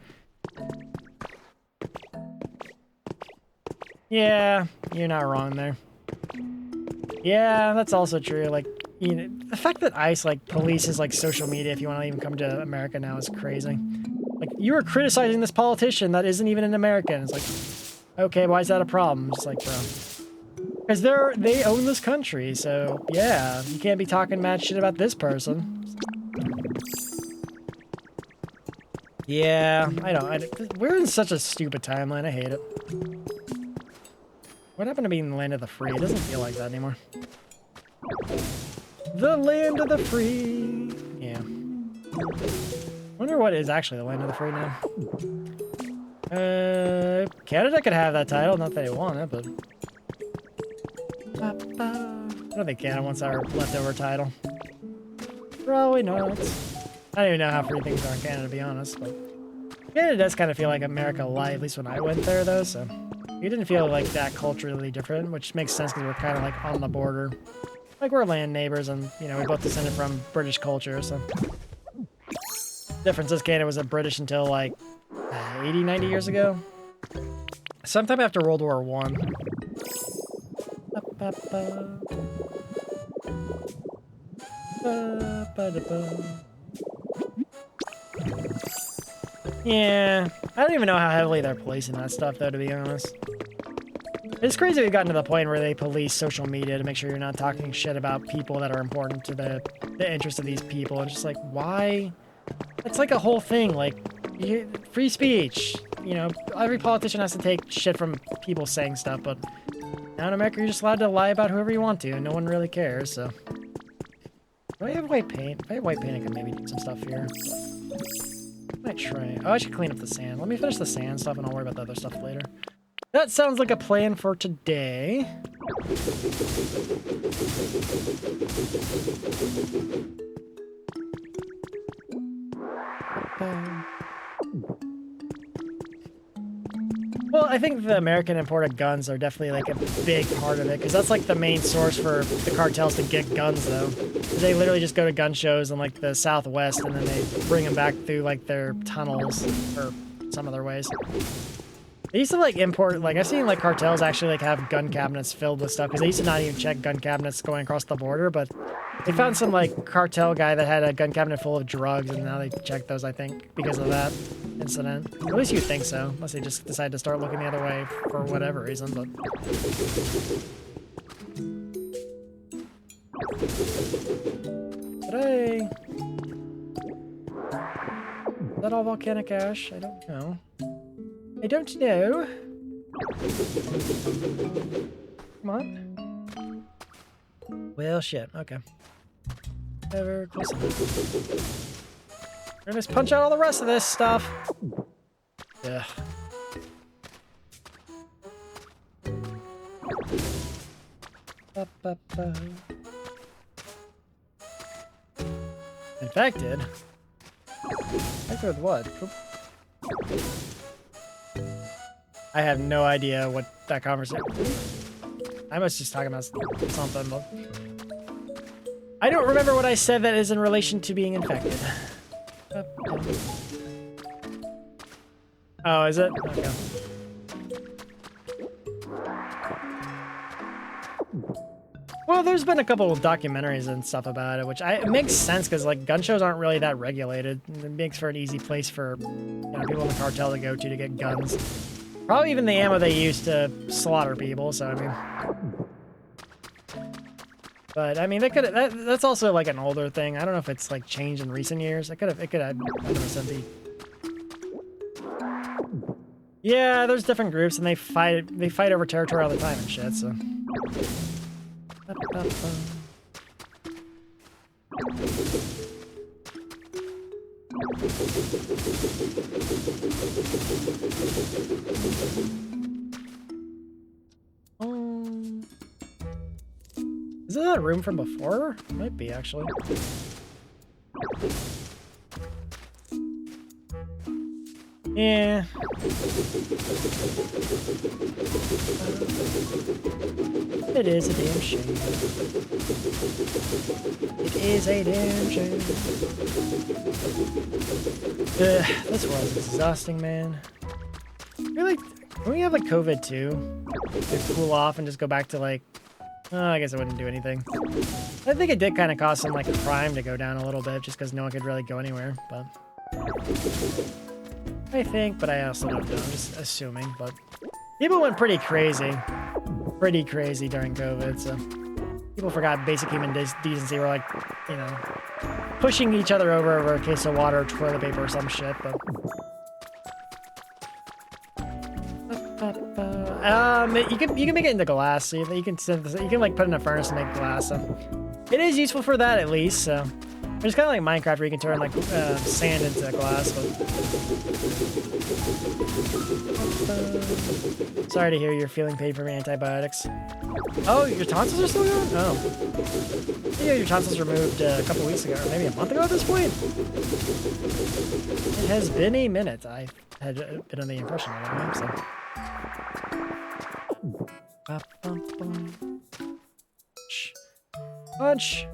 Yeah, you're not wrong there. Yeah, that's also true. Like, you know, the fact that ICE like polices like social media if you want to even come to America now is crazy. Like, you are criticizing this politician that isn't even an American. It's like, okay, why is that a problem? It's like, bro. Because they own this country, so yeah, you can't be talking mad shit about this person. Yeah, we're in such a stupid timeline, I hate it. What happened to being the land of the free? It doesn't feel like that anymore. The land of the free! Yeah. Wonder what is actually the land of the free now. Canada could have that title, not that they want it, but I don't think Canada wants our leftover title. Probably not. I don't even know how free things are in Canada, to be honest, but Canada does kind of feel like America light, at least when I went there, though, so it didn't feel like that culturally different, which makes sense because we're kind of like on the border. Like, we're land neighbors, and, you know, we both descended from British culture, so. Difference is Canada wasn't British until, like, 80, 90 years ago. Sometime after World War I. Yeah, I don't even know how heavily they're policing that stuff, though, to be honest. It's crazy we've gotten to the point where they police social media to make sure you're not talking shit about people that are important to the interests of these people. It's just like, why? It's like a whole thing, like, free speech. You know, every politician has to take shit from people saying stuff, but now in America, you're just allowed to lie about whoever you want to, and no one really cares, so. Do I have white paint? If I have white paint, I can maybe do some stuff here. I might try. Oh, I should clean up the sand. Let me finish the sand stuff, and I'll worry about the other stuff later. That sounds like a plan for today. Well, I think the American imported guns are definitely like a big part of it, because that's like the main source for the cartels to get guns, though. They literally just go to gun shows in like the Southwest, and then they bring them back through like their tunnels or some other ways. They used to like import, like I've seen like cartels actually like have gun cabinets filled with stuff, because they used to not even check gun cabinets going across the border, but they found some like cartel guy that had a gun cabinet full of drugs, and now they check those, I think, because of that incident. At least you'd think so, unless they just decide to start looking the other way for whatever reason, but. Today. Is that all volcanic ash? I don't know. I don't know. Come on. Well, shit. Okay. Ever close enough. We're gonna just punch out all the rest of this stuff. Ugh. Infected? Infected with what? I have no idea what that conversation. I must just talking about something, but I don't remember what I said that is in relation to being infected. Oh, is it? Okay. Well, there's been a couple of documentaries and stuff about it, which it makes sense because like gun shows aren't really that regulated. It makes for an easy place for people in the cartel to go to get guns. Probably even the ammo they use to slaughter people. So I mean, but I mean, that's also like an older thing. I don't know if it's like changed in recent years. It could have 100% be. Yeah, there's different groups and they fight over territory all the time and shit. So. Is that a room from before? Might be, actually. Yeah. It is a damn shame. It is a damn shame. This was exhausting, man. Really? Can we have like COVID too? Like cool off and just go back to like. Oh, I guess it wouldn't do anything. I think it did kind of cause some like crime to go down a little bit, just because no one could really go anywhere. But I think, but I also don't know. I'm just assuming. But people went pretty crazy during COVID. So people forgot basic human decency. Were like, pushing each other over a case of water, or toilet paper, or some shit. But you can make it into glass. So you can like put it in a furnace and make glass. So it is useful for that at least. So It's kind of like Minecraft where you can turn like sand into glass. But... Sorry to hear you're feeling pain from antibiotics. Oh, your tonsils are still going? Oh. Yeah, your tonsils removed a couple weeks ago, or maybe a month ago at this point. It has been a minute. I had been under the impression of it, so. Punch.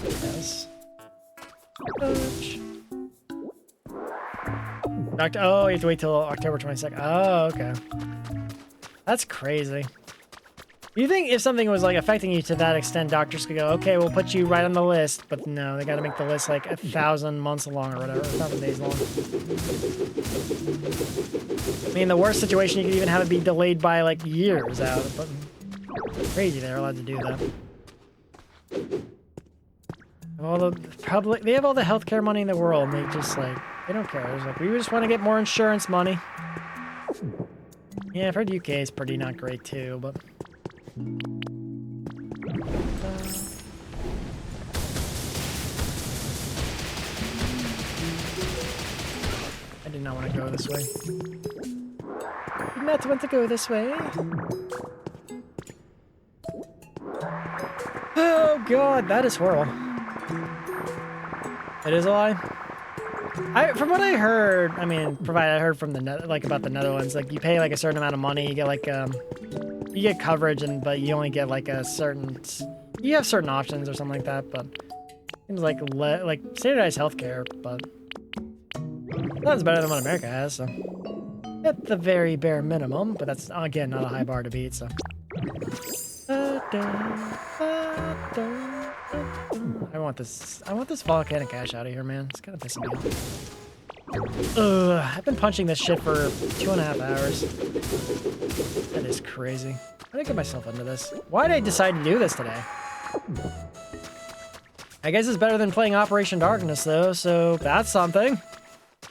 Yes. Punch. Oh, you have to wait till October 22nd. Oh, okay. That's crazy. You think if something was like affecting you to that extent, doctors could go, okay, we'll put you right on the list, but no, they got to make the list like 1,000 months long or whatever, 1,000 days long. I mean, the worst situation you could even have it be delayed by like years out, but crazy they're allowed to do that. All the public, they have all the healthcare money in the world, and they just like, they don't care. It's like, we just want to get more insurance money. Yeah, I've heard UK is pretty not great too, but. I did not want to go this way. Did not want to go this way. Oh god, that is horrible. It is a lie. From what I heard, I mean, provided I heard from the like about the Netherlands, like you pay like a certain amount of money, you get like you get coverage, but you only get like a certain, you have certain options or something like that. But seems like standardized healthcare, but that's better than what America has. So at the very bare minimum, but that's again not a high bar to beat. So. I want this volcanic ash out of here, man. It's kind of pissing me off. Ugh, I've been punching this shit for 2.5 hours. That is crazy. How did I get myself into this? Why did I decide to do this today? I guess it's better than playing Operation Darkness, though, so that's something.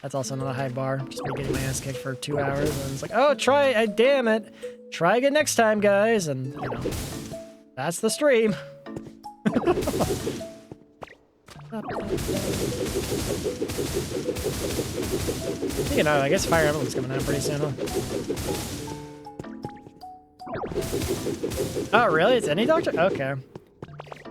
That's also not a high bar. Just me getting my ass kicked for 2 hours, and it's like, oh, damn it. Try again next time, guys, and, you know, that's the stream. You know, I guess Fire Emblem's coming out pretty soon, huh? Oh, really? It's any doctor? Okay.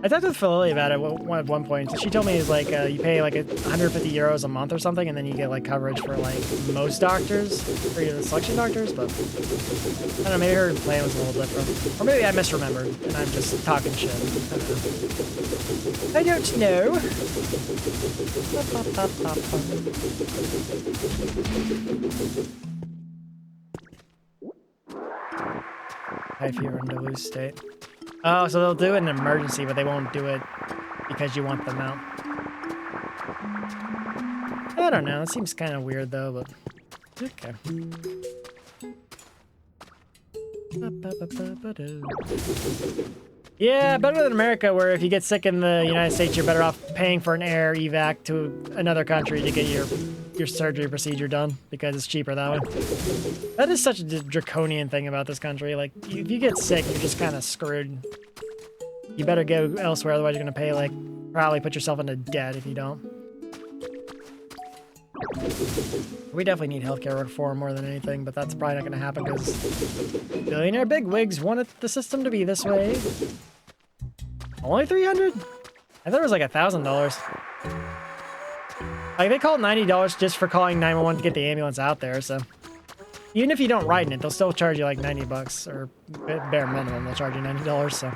I talked with Philly about it at one point. She told me it's like you pay like 150 euros a month or something, and then you get like coverage for like most doctors, for the selection doctors. But I don't know, maybe her plan was a little different, or maybe I misremembered and I'm just talking shit. I don't know. High fever and Duluth state. Oh, so they'll do it in an emergency, but they won't do it because you want them out. I don't know. It seems kind of weird, though, but... Okay. Yeah, better than America, where if you get sick in the United States, you're better off paying for an air evac to another country to get your surgery procedure done, because it's cheaper that way. That is such a draconian thing about this country. Like, if you get sick, you're just kind of screwed. You better go elsewhere, otherwise you're going to pay, like, probably put yourself into debt if you don't. We definitely need healthcare reform more than anything, but that's probably not going to happen because billionaire bigwigs wanted the system to be this way. Only 300? I thought it was like $1,000. Like, they call it $90 just for calling 911 to get the ambulance out there, so... Even if you don't ride in it, they'll still charge you like 90 bucks, or bare minimum, they'll charge you $90, so...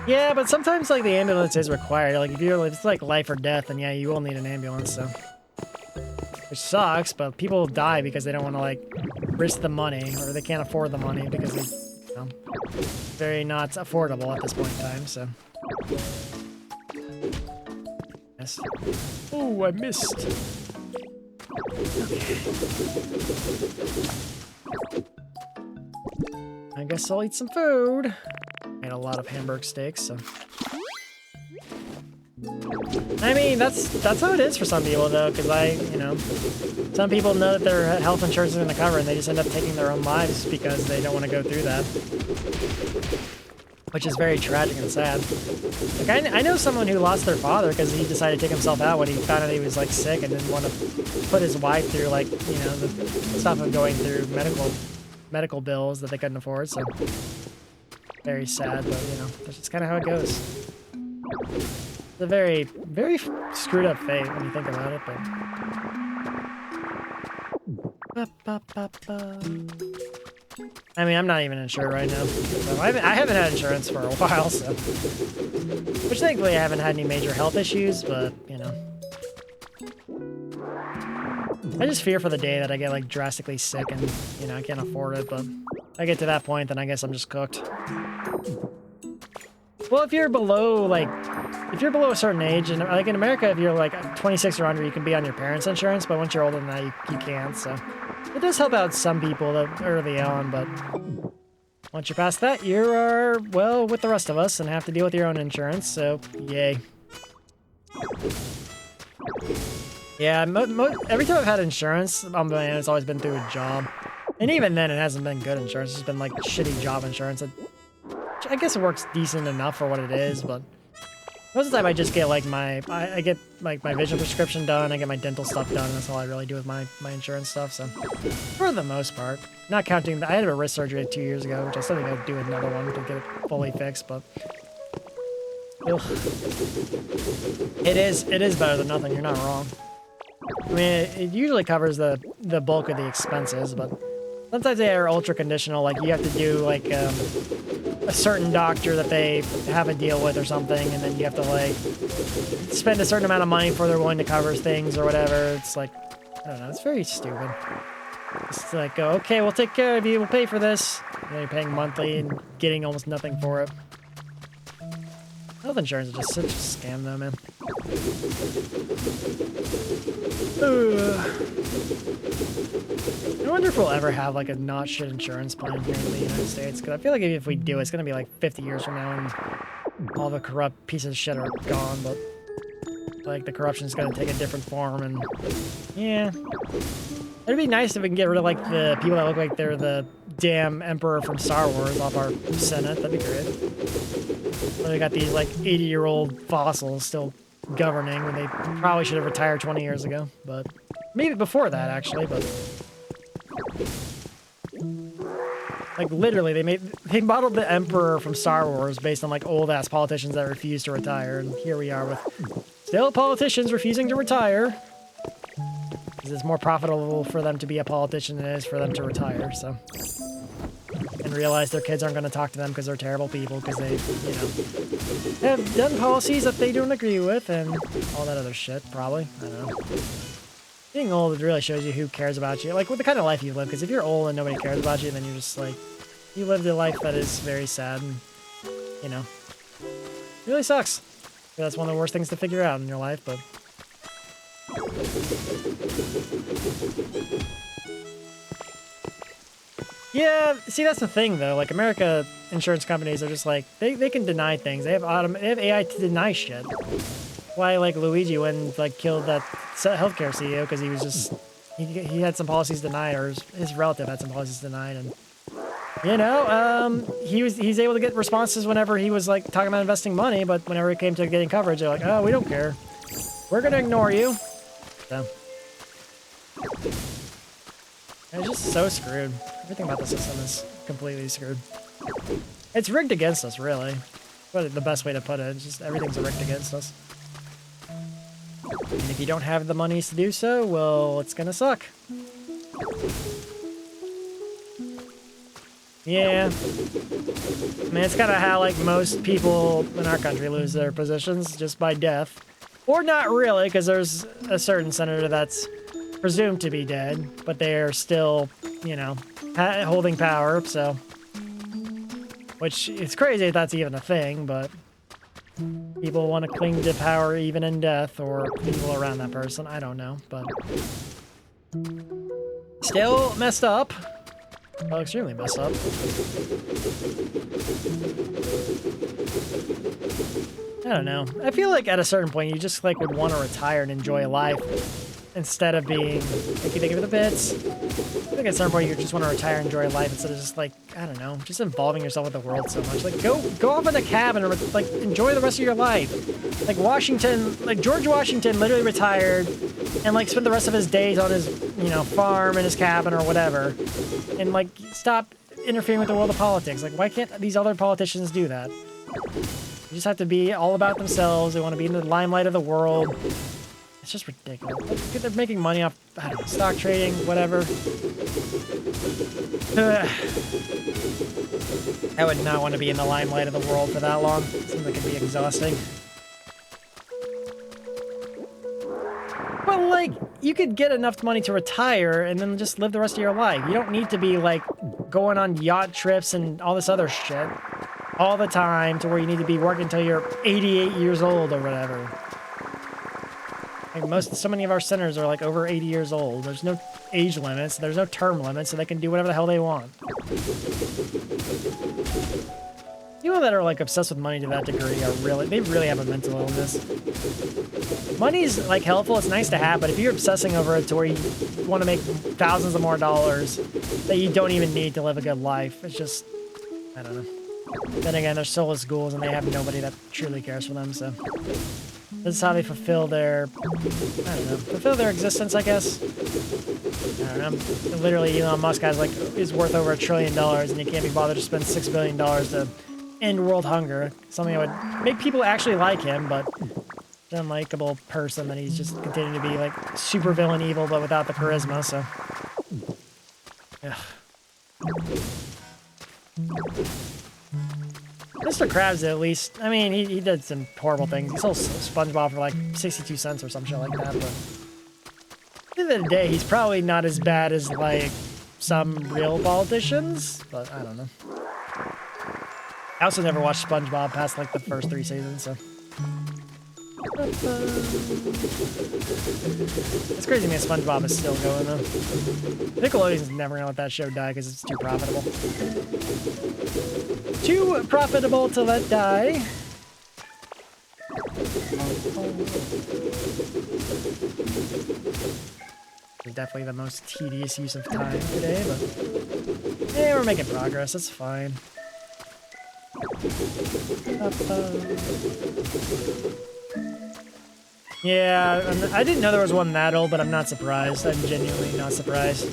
Yeah, but sometimes, like, the ambulance is required. Like, if it's like life or death, then yeah, you will need an ambulance, so... Which sucks, but people die because they don't want to, like, risk the money, or they can't afford the money because they, you know, very not affordable at this point in time, so... Yes. Oh, I missed. Okay. I guess I'll eat some food. Made a lot of Hamburg steaks, so... I mean, that's how it is for some people, though, because some people know that their health insurance is going to cover, and they just end up taking their own lives because they don't want to go through that. Which is very tragic and sad. Like, I know someone who lost their father because he decided to take himself out when he found out he was, like, sick and didn't want to put his wife through, like, the stuff of going through medical bills that they couldn't afford, so... Very sad, but, that's just kind of how it goes. It's a very, very screwed up fate when you think about it, but... I mean, I'm not even insured right now. So I haven't had insurance for a while, so... Which, thankfully, I haven't had any major health issues, but, I just fear for the day that I get, like, drastically sick and, I can't afford it, but... If I get to that point, then I guess I'm just cooked. Well, if you're below a certain age, and like in America, if you're like 26 or under, you can be on your parents' insurance, but once you're older than that, you can't, so. It does help out some people early on, but once you're past that, you are, well, with the rest of us and have to deal with your own insurance, so yay. Yeah, every time I've had insurance, it's always been through a job. And even then, it hasn't been good insurance. It's been like shitty job insurance. I guess it works decent enough for what it is, but most of the time I just get like I get like my vision prescription done, I get my dental stuff done, that's all I really do with my insurance stuff, so for the most part. Not counting, I had a wrist surgery 2 years ago, which I still think I'll do another one to get it fully fixed, but ugh. It is better than nothing, you're not wrong. I mean, it usually covers the bulk of the expenses, but sometimes they are ultra conditional, like you have to do like a certain doctor that they have a deal with or something, and then you have to like spend a certain amount of money before they're willing to cover things or whatever. It's like, I don't know, it's very stupid. It's like, okay, we'll take care of you, we'll pay for this. And then you're paying monthly and getting almost nothing for it. Health insurance is just such a scam though, man. I wonder if we'll ever have like a not shit insurance plan here in the United States, because I feel like if we do, it's going to be like 50 years from now and all the corrupt pieces of shit are gone, but like the corruption is going to take a different form, and yeah. It'd be nice if we can get rid of like the people that look like they're the damn emperor from Star Wars off our Senate. That'd be great. So we got these like 80-year-old fossils still governing when they probably should have retired 20 years ago, but maybe before that actually, but like literally they modeled the emperor from Star Wars based on like old ass politicians that refused to retire, and here we are with still politicians refusing to retire. It's more profitable for them to be a politician than it is for them to retire, so. And realize their kids aren't going to talk to them because they're terrible people, because they, have done policies that they don't agree with, and all that other shit, probably. I don't know. Being old really shows you who cares about you, like, what the kind of life you live, because if you're old and nobody cares about you, then you're just, like, you lived a life that is very sad, and, it really sucks. That's one of the worst things to figure out in your life, but... Yeah, see, that's the thing, though. Like, America insurance companies are just like, they can deny things. They have AI to deny shit. Why, like, Luigi went and, like, killed that healthcare CEO because he was just... He had some policies denied, or his relative had some policies denied, and... he's able to get responses whenever he was, like, talking about investing money, but whenever it came to getting coverage, they're like, oh, we don't care. We're gonna ignore you. So... It's just so screwed. Everything about the system is completely screwed. It's rigged against us, really. But the best way to put it, it's just everything's rigged against us. And if you don't have the monies to do so, well, it's gonna suck. Yeah. I mean, it's kind of how, like, most people in our country lose their positions, just by death. Or not really, because there's a certain senator that's presumed to be dead, but they're still, holding power, so... Which, it's crazy if that's even a thing, but... People want to cling to power even in death, or people around that person, I don't know, but... Still messed up. Well, extremely messed up. I don't know. I feel like at a certain point you just like would want to retire and enjoy life instead of being, like, you think of the bits. I think at a certain point you just want to retire and enjoy life instead of just like, I don't know, just involving yourself with the world so much. Like go off in a cabin and like enjoy the rest of your life. Like George Washington literally retired and like spent the rest of his days on his, you know, farm in his cabin or whatever. And like stop interfering with the world of politics. Like why can't these other politicians do that? They just have to be all about themselves. They want to be in the limelight of the world. It's just ridiculous. Like, they're making money off, I don't know, stock trading, whatever. I would not want to be in the limelight of the world for that long. It seems like it'd be exhausting. But, like, you could get enough money to retire and then just live the rest of your life. You don't need to be, like, going on yacht trips and all this other shit all the time to where you need to be working until you're 88 years old or whatever. Like so many of our centers are like over 80 years old. There's no age limits. There's no term limits, so they can do whatever the hell they want. People that are like obsessed with money to that degree they really have a mental illness. Money's like helpful. It's nice to have, but if you're obsessing over it to where you want to make thousands of more dollars that you don't even need to live a good life, it's just, I don't know. Then again, they're soulless ghouls and they have nobody that truly cares for them, so. This is how they fulfill their, fulfill their existence, I guess. I don't know. Literally, Elon Musk is worth over $1 trillion, and he can't be bothered to spend $6 billion to end world hunger. Something that would make people actually like him, but an unlikable person that he's just continuing to be like super villain evil, but without the charisma, so. Ugh. Mr. Krabs, at least, I mean, he did some horrible things. He sold SpongeBob for like 62 cents or some shit like that, but at the end of the day, he's probably not as bad as like some real politicians, but I don't know. I also never watched SpongeBob past like the first 3 seasons, so. It's crazy to me that SpongeBob is still going though. Nickelodeon's never gonna let that show die because it's too profitable. Too profitable to let die. It's definitely the most tedious use of time today, but yeah, we're making progress. That's fine. Yeah, I didn't know there was one that old, but I'm not surprised. I'm genuinely not surprised.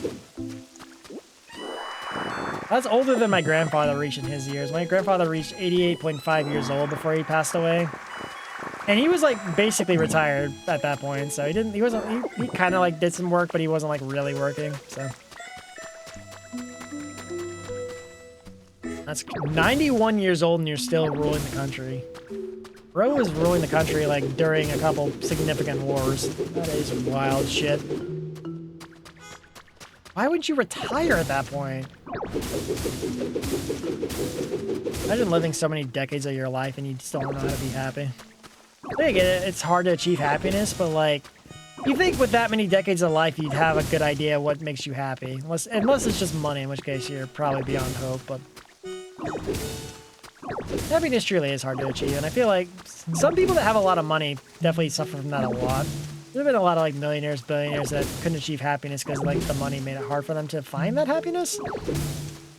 That's older than my grandfather reached in his years. My grandfather reached 88.5 years old before he passed away. And he was like basically retired at that point, so he kind of like did some work, but he wasn't like really working, so. That's 91 years old and you're still ruling the country. Bro was ruling the country like during a couple significant wars. That is wild shit. Why would you retire at that point? Imagine living so many decades of your life and you still don't know how to be happy. I get it, it's hard to achieve happiness, but like, you think with that many decades of life you'd have a good idea what makes you happy. Unless it's just money, in which case you're probably beyond hope, but happiness truly is hard to achieve, and I feel like some people that have a lot of money definitely suffer from that a lot. There have been a lot of like millionaires, billionaires that couldn't achieve happiness because like the money made it hard for them to find that happiness.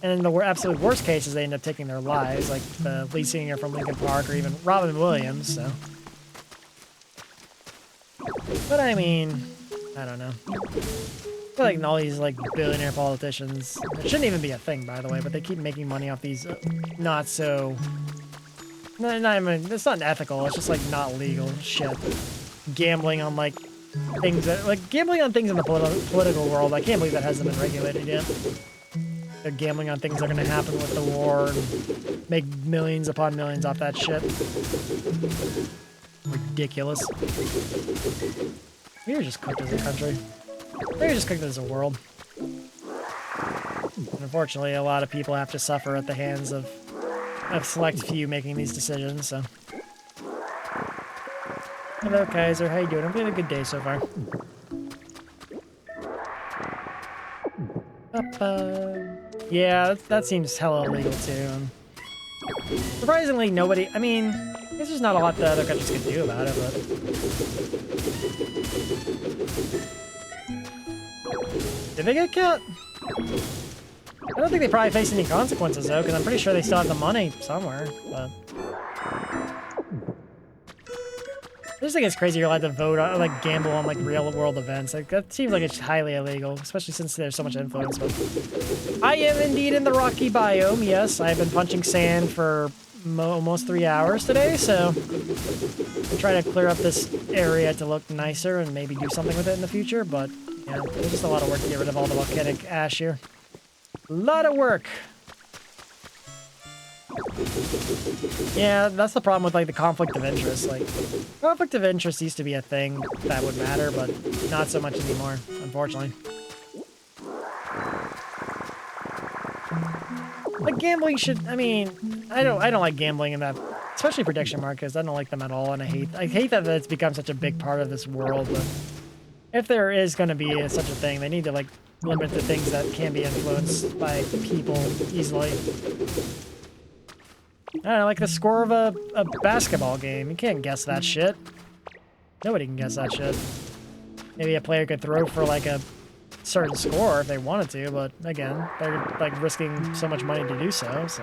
And in the absolute worst cases, they end up taking their lives, like the lead singer from Linkin Park or even Robin Williams, so. But I mean, I don't know. I feel like all these like billionaire politicians, it shouldn't even be a thing, by the way, but they keep making money off these not so, it's not ethical, it's just like not legal shit. Gambling on like things that, like gambling on things in the political world, I can't believe that hasn't been regulated yet. They're gambling on things that are going to happen with the war and make millions upon millions off that shit. Ridiculous. We were just cooked as a country. We were just cooked as a world. And unfortunately, a lot of people have to suffer at the hands of a select few making these decisions, so. Hello, Kaiser. How you doing? I'm having a good day so far. Yeah, that seems hella illegal, too. Surprisingly, nobody... I mean, guess there's not a lot that other countries can do about it, but... Did they get killed? I don't think they probably face any consequences, though, because I'm pretty sure they still have the money somewhere, but... I just think it's crazy you're allowed to vote on, like, gamble on, like, real-world events. Like, that seems like it's highly illegal, especially since there's so much influence, but... I am indeed in the rocky biome, yes. I've been punching sand for almost 3 hours today, so... I'm trying to clear up this area to look nicer and maybe do something with it in the future, but, yeah, there's just a lot of work to get rid of all the volcanic ash here. A lot of work! Yeah, that's the problem with, like, the conflict of interest. Like, conflict of interest used to be a thing that would matter, but not so much anymore, unfortunately. Like, gambling should, I mean, I don't like gambling in that, especially prediction markets. I don't like them at all, and I hate that it's become such a big part of this world, but if there is going to be such a thing, they need to, like, limit the things that can be influenced by people easily. I don't know, like the score of a basketball game. You can't guess that shit. Nobody can guess that shit. Maybe a player could throw for like a certain score if they wanted to, but again, they're like risking so much money to do so, so.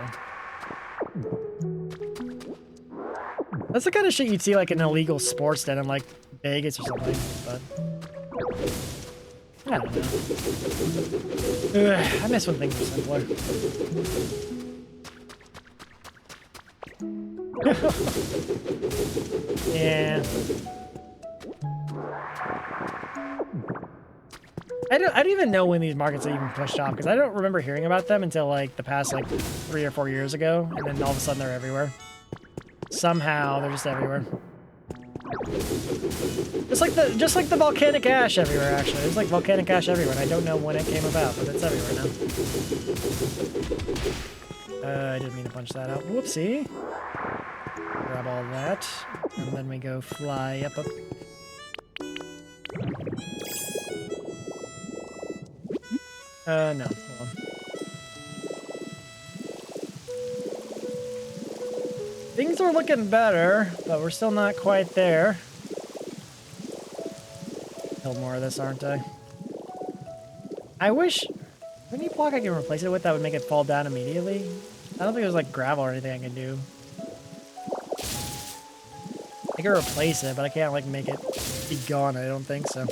That's the kind of shit you'd see like in illegal sports den in like Vegas or something, but... I don't know. Ugh, I miss when things were simpler. Yeah. I don't even know when these markets are even pushed off, because I don't remember hearing about them until like the past like 3 or 4 years ago, and then all of a sudden they're everywhere. Somehow they're just everywhere. Just like the volcanic ash everywhere, actually. There's like volcanic ash everywhere, and I don't know when it came about, but it's everywhere now. I didn't mean to punch that out. Whoopsie. Grab all that, and then we go fly up. No, hold on. Things are looking better, but we're still not quite there. Build more of this, aren't I? I wish... Any block I can replace it with that would make it fall down immediately? I don't think there's like gravel or anything I can do. I can replace it, but I can't like make it be gone, I don't think so.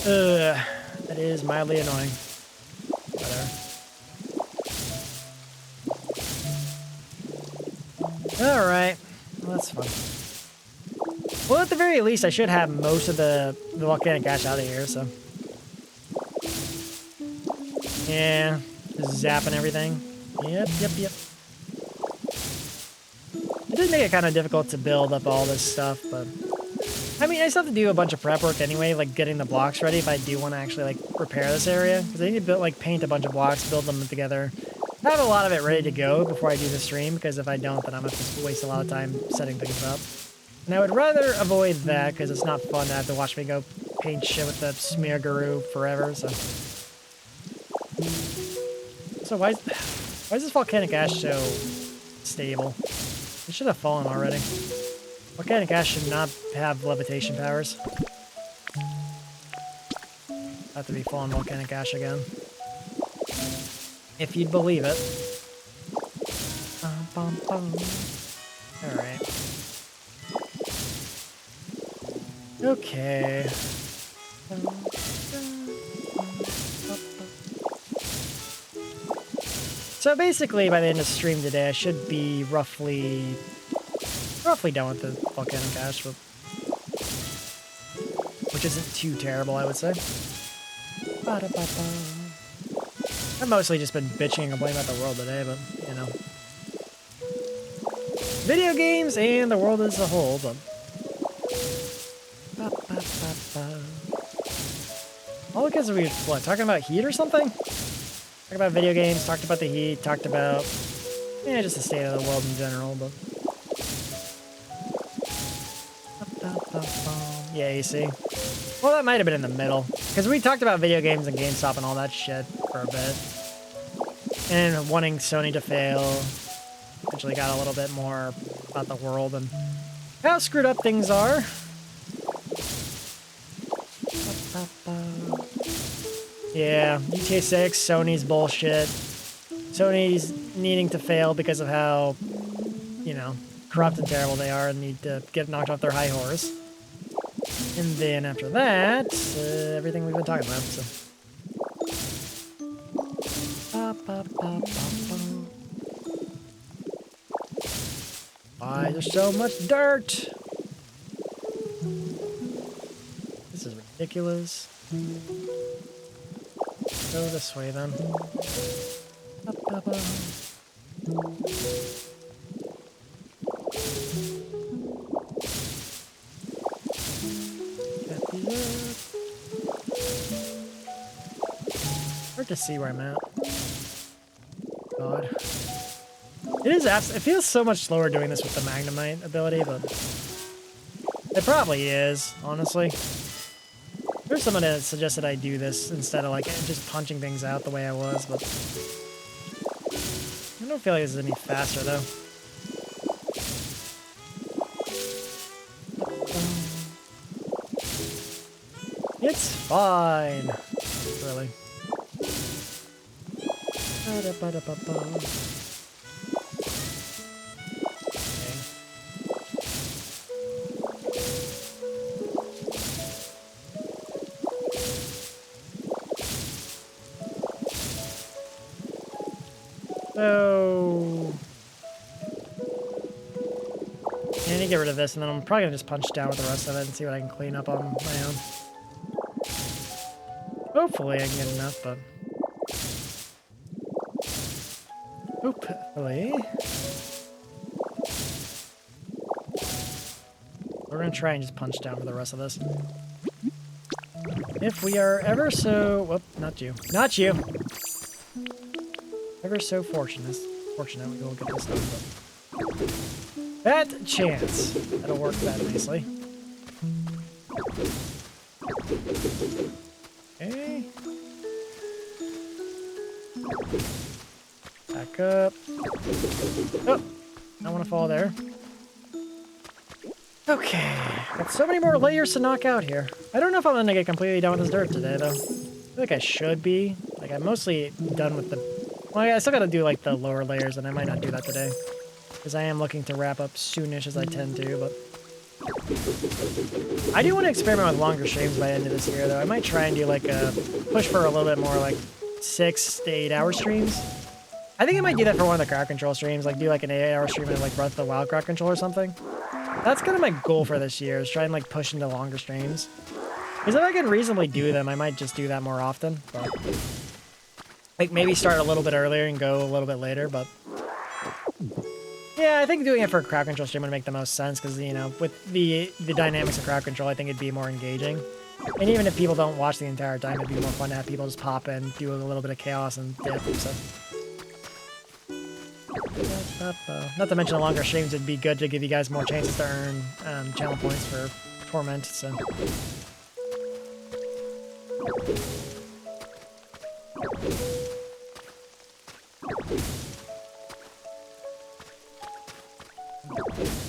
Ugh, that is mildly annoying. Whatever. Alright, well, that's fun. Well, at the very least, I should have most of the volcanic ash out of here, so. Yeah, just zapping everything. Yep. It did make it kind of difficult to build up all this stuff, but... I mean, I still have to do a bunch of prep work anyway, like getting the blocks ready if I do want to actually, like, repair this area. Because I need to build, like, paint a bunch of blocks, build them together. I have a lot of it ready to go before I do the stream, because if I don't, then I'm going to have to waste a lot of time setting things up. And I would rather avoid that, because it's not fun to have to watch me go paint shit with the smear guru forever, so... So why is this volcanic ash so stable? It should have fallen already. Volcanic ash should not have levitation powers. Have to be fallen volcanic ash again. If you'd believe it. Alright. Okay. So basically, by the end of the stream today, I should be roughly done with the volcanic ash, which isn't too terrible, I would say. I've mostly just been bitching and complaining about the world today, but, you know. Video games and the world as a whole, but... All because we were, what, talking about heat or something? Talked about video games, talked about the heat, talked about, yeah, just the state of the world in general, but... Yeah, you see? Well, that might have been in the middle, because we talked about video games and GameStop and all that shit for a bit. And wanting Sony to fail. Actually got a little bit more about the world and how screwed up things are. Yeah, GTA 6, Sony's bullshit. Sony's needing to fail because of how, you know, corrupt and terrible they are and need to get knocked off their high horse. And then after that, everything we've been talking about, so. Why there's so much dirt? This is ridiculous. Go this way then. Hard to see where I'm at. God. It feels so much slower doing this with the Magnemite ability, but it probably is, honestly. There's someone that suggested I do this instead of like just punching things out the way I was, but I don't feel like this is any faster though. It's fine. Really. So, I need to get rid of this, and then I'm probably gonna just punch down with the rest of it and see what I can clean up on my own. Hopefully I can get enough, but hopefully. We're gonna try and just punch down with the rest of this. If we are ever so, whoop, not you, not you. Ever so fortunate, we will get this done. But that chance, that'll work that nicely. Okay. Back up. Oh, I want to fall there. Okay, got so many more layers to knock out here. I don't know if I'm gonna get completely done with this dirt today, though. I feel like I should be. Like, I'm mostly done with the... Well, I still gotta do, like, the lower layers, and I might not do that today. Because I am looking to wrap up soonish, as I tend to, but... I do want to experiment with longer streams by the end of this year, though. I might try and do, like, a... push for a little bit more, like, 6 to 8 hour streams. I think I might do that for one of the crowd control streams, like, do, like, an 8-hour stream and, like, Breath of the Wild crowd control or something. That's kind of my goal for this year, is try and, like, push into longer streams. Because if I can reasonably do them, I might just do that more often, but... Like, maybe start a little bit earlier and go a little bit later, but... Yeah, I think doing it for a crowd control stream would make the most sense, because, you know, with the dynamics of crowd control, I think it'd be more engaging. And even if people don't watch the entire time, it'd be more fun to have people just pop in, do a little bit of chaos and dip, so... Not to mention the longer streams, it'd be good to give you guys more chances to earn channel points for Torment, so...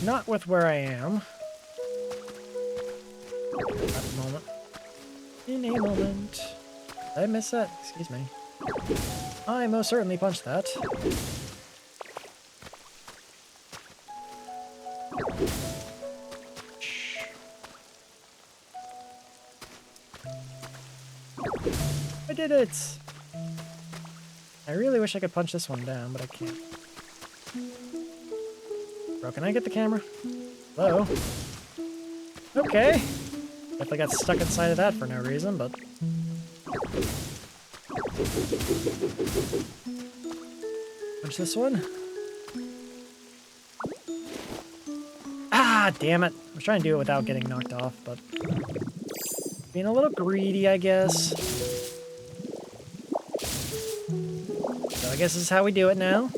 Not with where I am. At the moment. In a moment. Did I miss that? Excuse me. I most certainly punched that. I did it! I really wish I could punch this one down, but I can't. Bro, can I get the camera? Hello? Okay. Definitely got stuck inside of that for no reason, but... Punch this one. Ah, damn it. I was trying to do it without getting knocked off, but... Being a little greedy, I guess. So I guess this is how we do it now.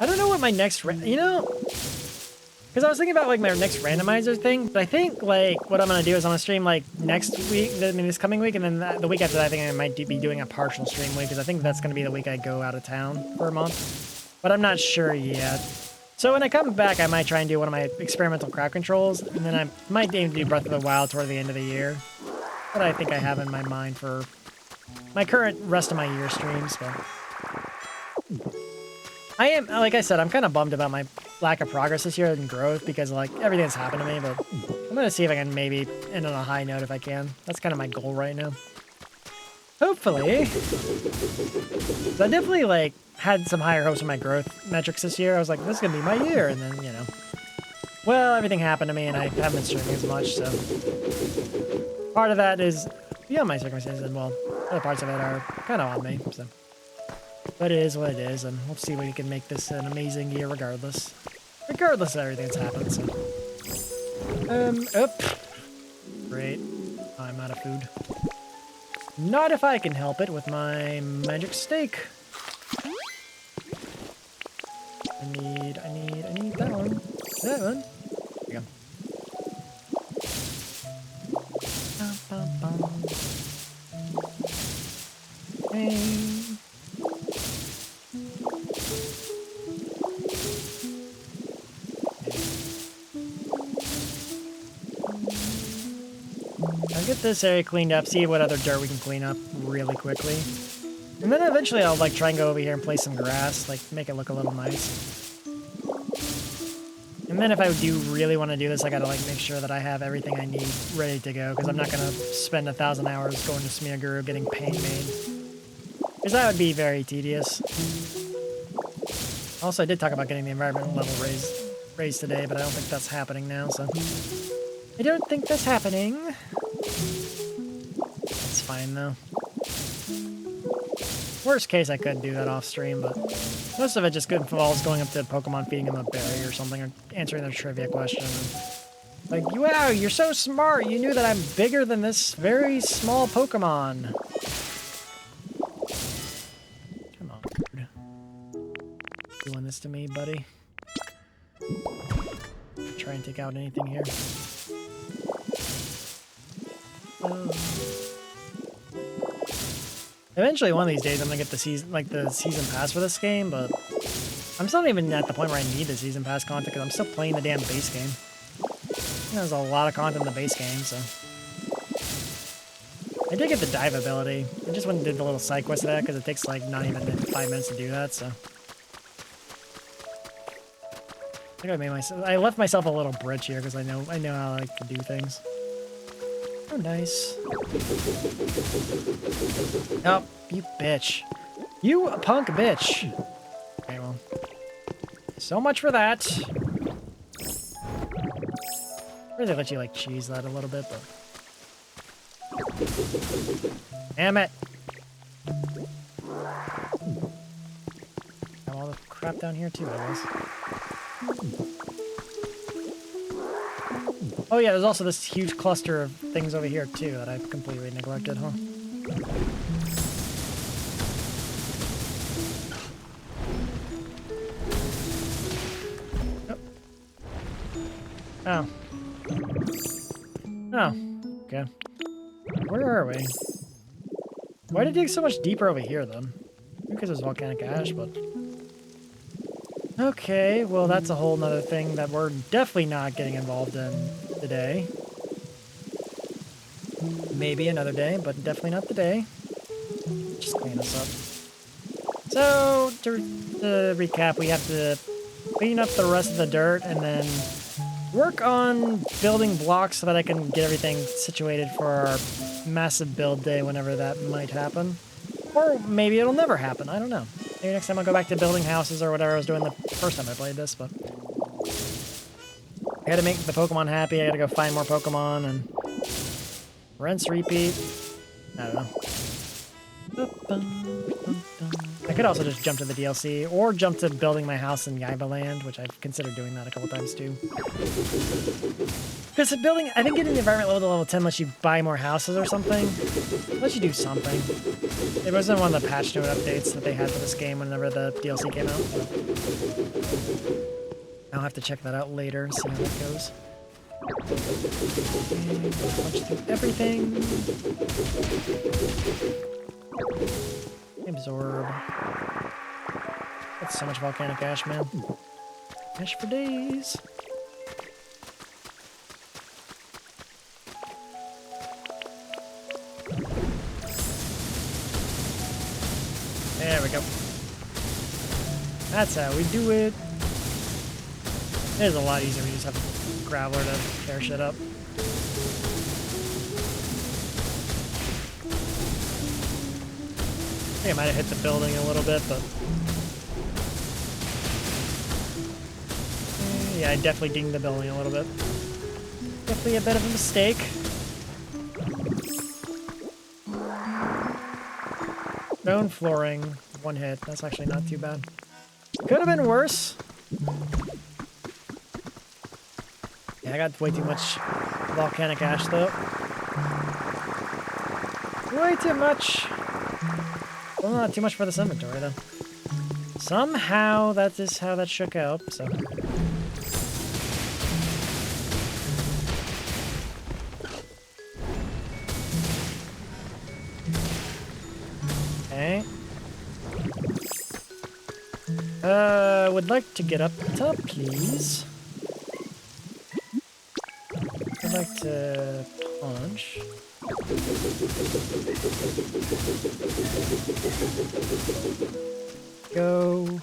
I don't know what my next... You know... Because I was thinking about like my next randomizer thing, but I think like what I'm gonna do is I'm gonna stream like next week, I mean this coming week, and then the week after that I think I might be doing a partial stream week because I think that's gonna be the week I go out of town for a month. But I'm not sure yet. So when I come back, I might try and do one of my experimental crowd controls, and then I might aim to do Breath of the Wild toward the end of the year. That I think I have in my mind for my current rest of my year streams, but I am, like I said, I'm kind of bummed about my lack of progress this year and growth because like everything that's happened to me, but I'm gonna see if I can maybe end on a high note if I can. That's kind of my goal right now. Hopefully. So I definitely like had some higher hopes for my growth metrics this year. I was like, this is gonna be my year, and then, you know, well, everything happened to me and I haven't been streaming as much, so part of that is beyond my circumstances, and well, other parts of it are kind of on me, so. But it is what it is, and we'll see if we can make this an amazing year regardless. Regardless of everything that's happened, so. Great. I'm out of food. Not if I can help it with my magic steak. I need that one. That one. There you go. Hey. I'll get this area cleaned up, see what other dirt we can clean up really quickly. And then eventually I'll like try and go over here and place some grass, like make it look a little nice. And then if I do really want to do this, I gotta like make sure that I have everything I need ready to go, because I'm not gonna spend 1,000 hours going to Smearguru getting paint made. Because that would be very tedious. Also, I did talk about getting the environmental level raised today, but I don't think that's happening now, so. I don't think that's happening. That's fine, though. Worst case, I could do that off stream, but most of it just involves going up to Pokemon, feeding them a berry or something, or answering their trivia question. And, like, wow, you're so smart! You knew that I'm bigger than this very small Pokemon! Come on, dude. Doing this to me, buddy? Try and take out anything here. Eventually, one of these days, I'm gonna get the season pass for this game, but I'm still not even at the point where I need the season pass content because I'm still playing the damn base game. There's a lot of content in the base game, so I did get the dive ability. I just went and did the little side quest of that because it takes like not even 5 minutes to do that. So I think I left myself a little bridge here because I know how I like to do things. Oh, nice. Oh, you bitch. You punk bitch. Okay, well. So much for that. Or they let you, like, cheese that a little bit, but... Damn it! Got all the crap down here, too, I guess. Oh yeah, there's also this huge cluster of things over here too that I've completely neglected, huh? Oh. Oh. Okay. Where are we? Why did it dig so much deeper over here then? Because there's volcanic ash, but... Okay, well that's a whole nother thing that we're definitely not getting involved in today. Maybe another day, but definitely not today. Just clean this up. So, to recap, we have to clean up the rest of the dirt and then work on building blocks so that I can get everything situated for our massive build day whenever that might happen. Or maybe it'll never happen, I don't know. Maybe next time I'll go back to building houses or whatever I was doing the first time I played this, but... I gotta make the Pokemon happy, I gotta go find more Pokemon, and... rinse, repeat... I don't know. I could also just jump to the DLC, or jump to building my house in Yaiba Land, which I've considered doing that a couple times too. Because building, I think getting the environment level to level 10 lets you buy more houses or something. Lets you do something. It wasn't one of the patch note updates that they had for this game whenever the DLC came out. I'll have to check that out later and see how that goes. And punch through everything. Absorb. That's so much volcanic ash, man. Ash for days. There we go. That's how we do it. It is a lot easier when you just have a graveler to tear shit up. I think I might have hit the building a little bit, but... yeah, I definitely dinged the building a little bit. Definitely a bit of a mistake. Stone flooring, one hit. That's actually not too bad. Could have been worse. Yeah, I got way too much volcanic ash, though. Way too much. Well, not too much for this inventory, though. Somehow, that is how that shook out, so... okay. Would like to get up top, please. I'd like to punch. Go.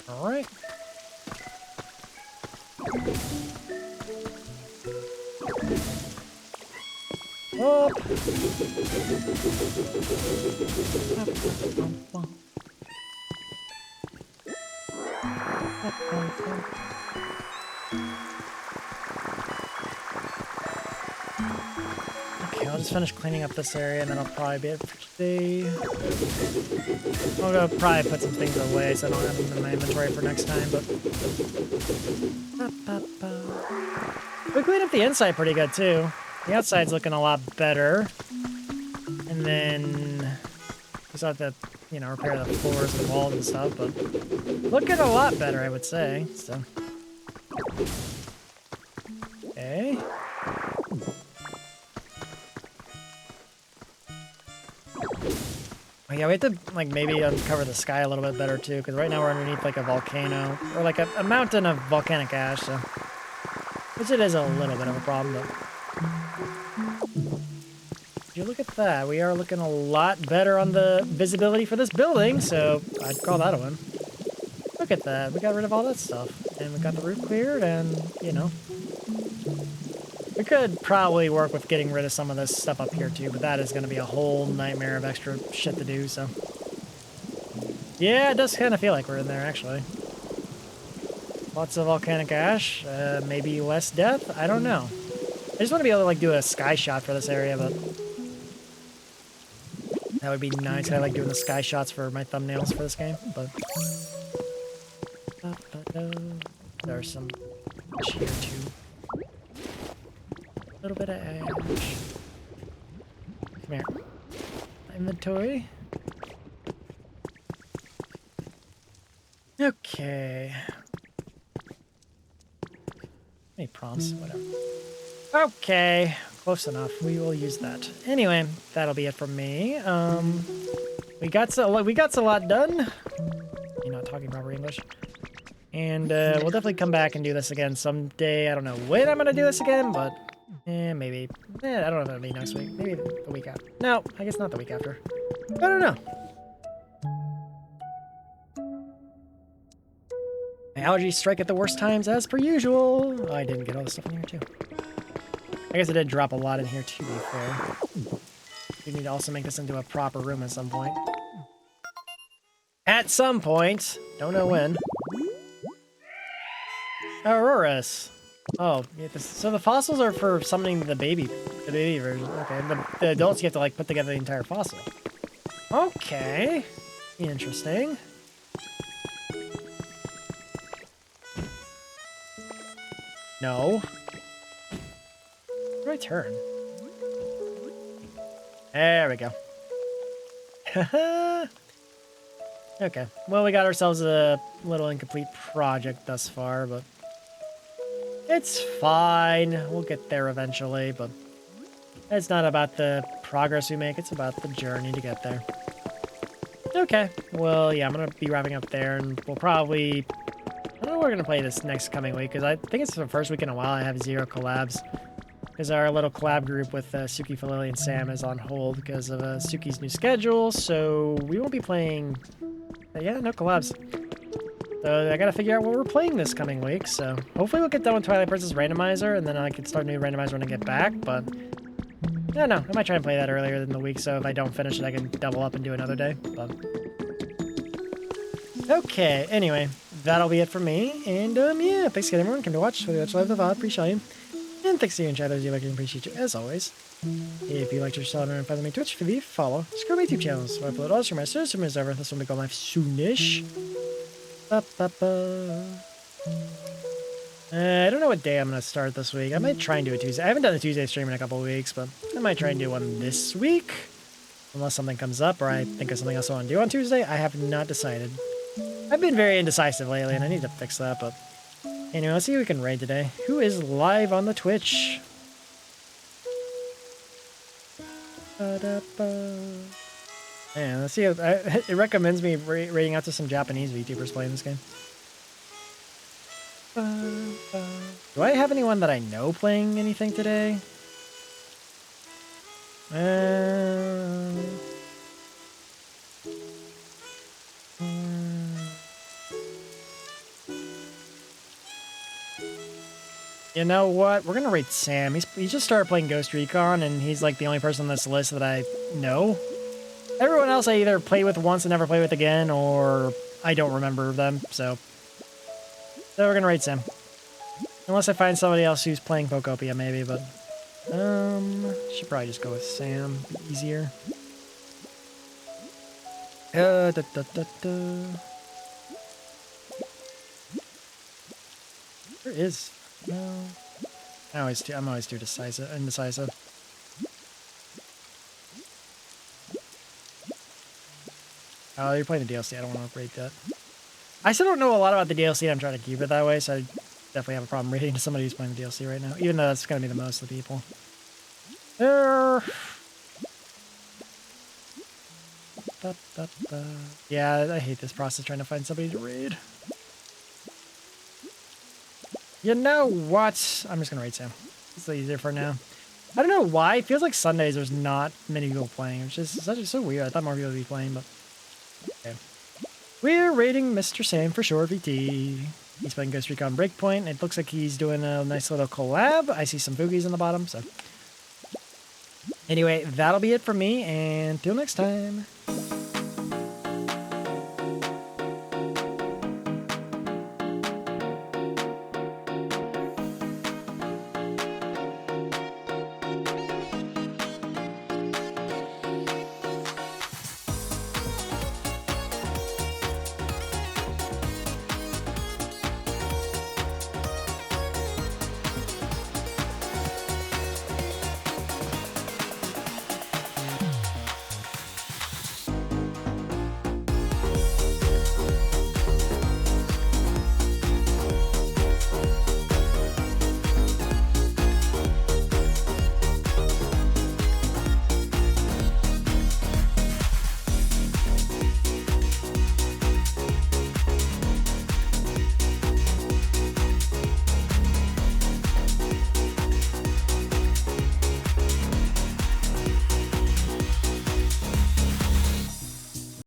All right. Up. Okay, I'll just finish cleaning up this area and then I'll probably be it for today. I'll go probably put some things away so I don't have them in my inventory for next time, but... we cleaned up the inside pretty good too. The outside's looking a lot better. And then we still have to, you know, repair the floors and walls and stuff, but looking a lot better, I would say. So, okay. Oh, yeah, we have to like maybe uncover the sky a little bit better too, because right now we're underneath like a volcano or like a mountain of volcanic ash. So, which it is a little bit of a problem, but. You look at that. We are looking a lot better on the visibility for this building, so I'd call that a win. Look at that. We got rid of all that stuff. And we got the roof cleared, and, you know. We could probably work with getting rid of some of this stuff up here, too, but that is going to be a whole nightmare of extra shit to do, so. Yeah, it does kind of feel like we're in there, actually. Lots of volcanic ash. Maybe less death? I don't know. I just want to be able to, like, do a sky shot for this area, but... that would be nice. I like doing the sky shots for my thumbnails for this game, but... there's some ash here, too. A little bit of ash. Come here. Inventory. Okay. Any prompts? Whatever. Okay. Close enough. We will use that. Anyway, that'll be it from me. We got a lot done. You're not talking proper English. And we'll definitely come back and do this again someday. I don't know when I'm gonna do this again, but maybe. I don't know if it'll be next week. Maybe the week after. No, I guess not the week after. I don't know. My allergies strike at the worst times, as per usual. Oh, I didn't get all this stuff in here too. I guess it did drop a lot in here, to be fair. We need to also make this into a proper room at some point. At some point! Don't know when. Auroras. Oh, yeah, so the fossils are for summoning the baby version. Okay, the adults you have to, like, put together the entire fossil. Okay. Interesting. No. Where do I turn? There we go. Okay, well, we got ourselves a little incomplete project thus far, but it's fine. We'll get there eventually, but it's not about the progress we make, it's about the journey to get there. Okay, well, yeah, I'm gonna be wrapping up there, and we'll probably... I don't know what we're gonna play this next coming week, because I think it's the first week in a while I have 0 collabs. Because our little collab group with Suki, Falili, and Sam is on hold because of Suki's new schedule, so we won't be playing... yeah, no collabs. So I gotta figure out what we're playing this coming week, so hopefully we'll get done with Twilight Princess Randomizer, and then I can start a new randomizer when I get back, but... yeah, no, I might try and play that earlier in the week, so if I don't finish it, I can double up and do another day, but... okay, anyway, that'll be it for me, and, yeah, thanks again, everyone. Come to watch, whether you watch live the VOD, appreciate you. And thanks to you and chat, those you like and appreciate you, as always. If you liked your show, and follow me on Twitch, for the follow, subscribe to my YouTube channels, where I upload all from my service from ever. This will be going live soonish. I don't know what day I'm going to start this week. I might try and do a Tuesday. I haven't done a Tuesday stream in a couple of weeks, but I might try and do one this week. Unless something comes up, or I think of something else I want to do on Tuesday. I have not decided. I've been very indecisive lately, and I need to fix that, but... anyway, let's see who we can raid today. Who is live on the Twitch? Yeah, let's see. It recommends me raiding out to some Japanese VTubers playing this game. Do I have anyone that I know playing anything today? You know what? We're gonna rate Sam. He just started playing Ghost Recon, and he's like the only person on this list that I know. Everyone else I either played with once and never play with again, or I don't remember them, so we're gonna rate Sam. Unless I find somebody else who's playing Pokopia, maybe, but... should probably just go with Sam. Easier. Where is... no... I'm always too indecisive. Oh, you're playing the DLC. I don't want to rate that. I still don't know a lot about the DLC. I'm trying to keep it that way, so I definitely have a problem rating to somebody who's playing the DLC right now, even though that's going to be the most of the people. Yeah, I hate this process trying to find somebody to raid. You know what? I'm just going to raid Sam. It's easier for now. I don't know why. It feels like Sundays there's not many people playing, which is so weird. I thought more people would be playing, but... okay. We're rating Mr. Sam for sure, VT. He's playing Ghost Recon Breakpoint. It looks like he's doing a nice little collab. I see some boogies on the bottom, so... anyway, that'll be it for me, and till next time.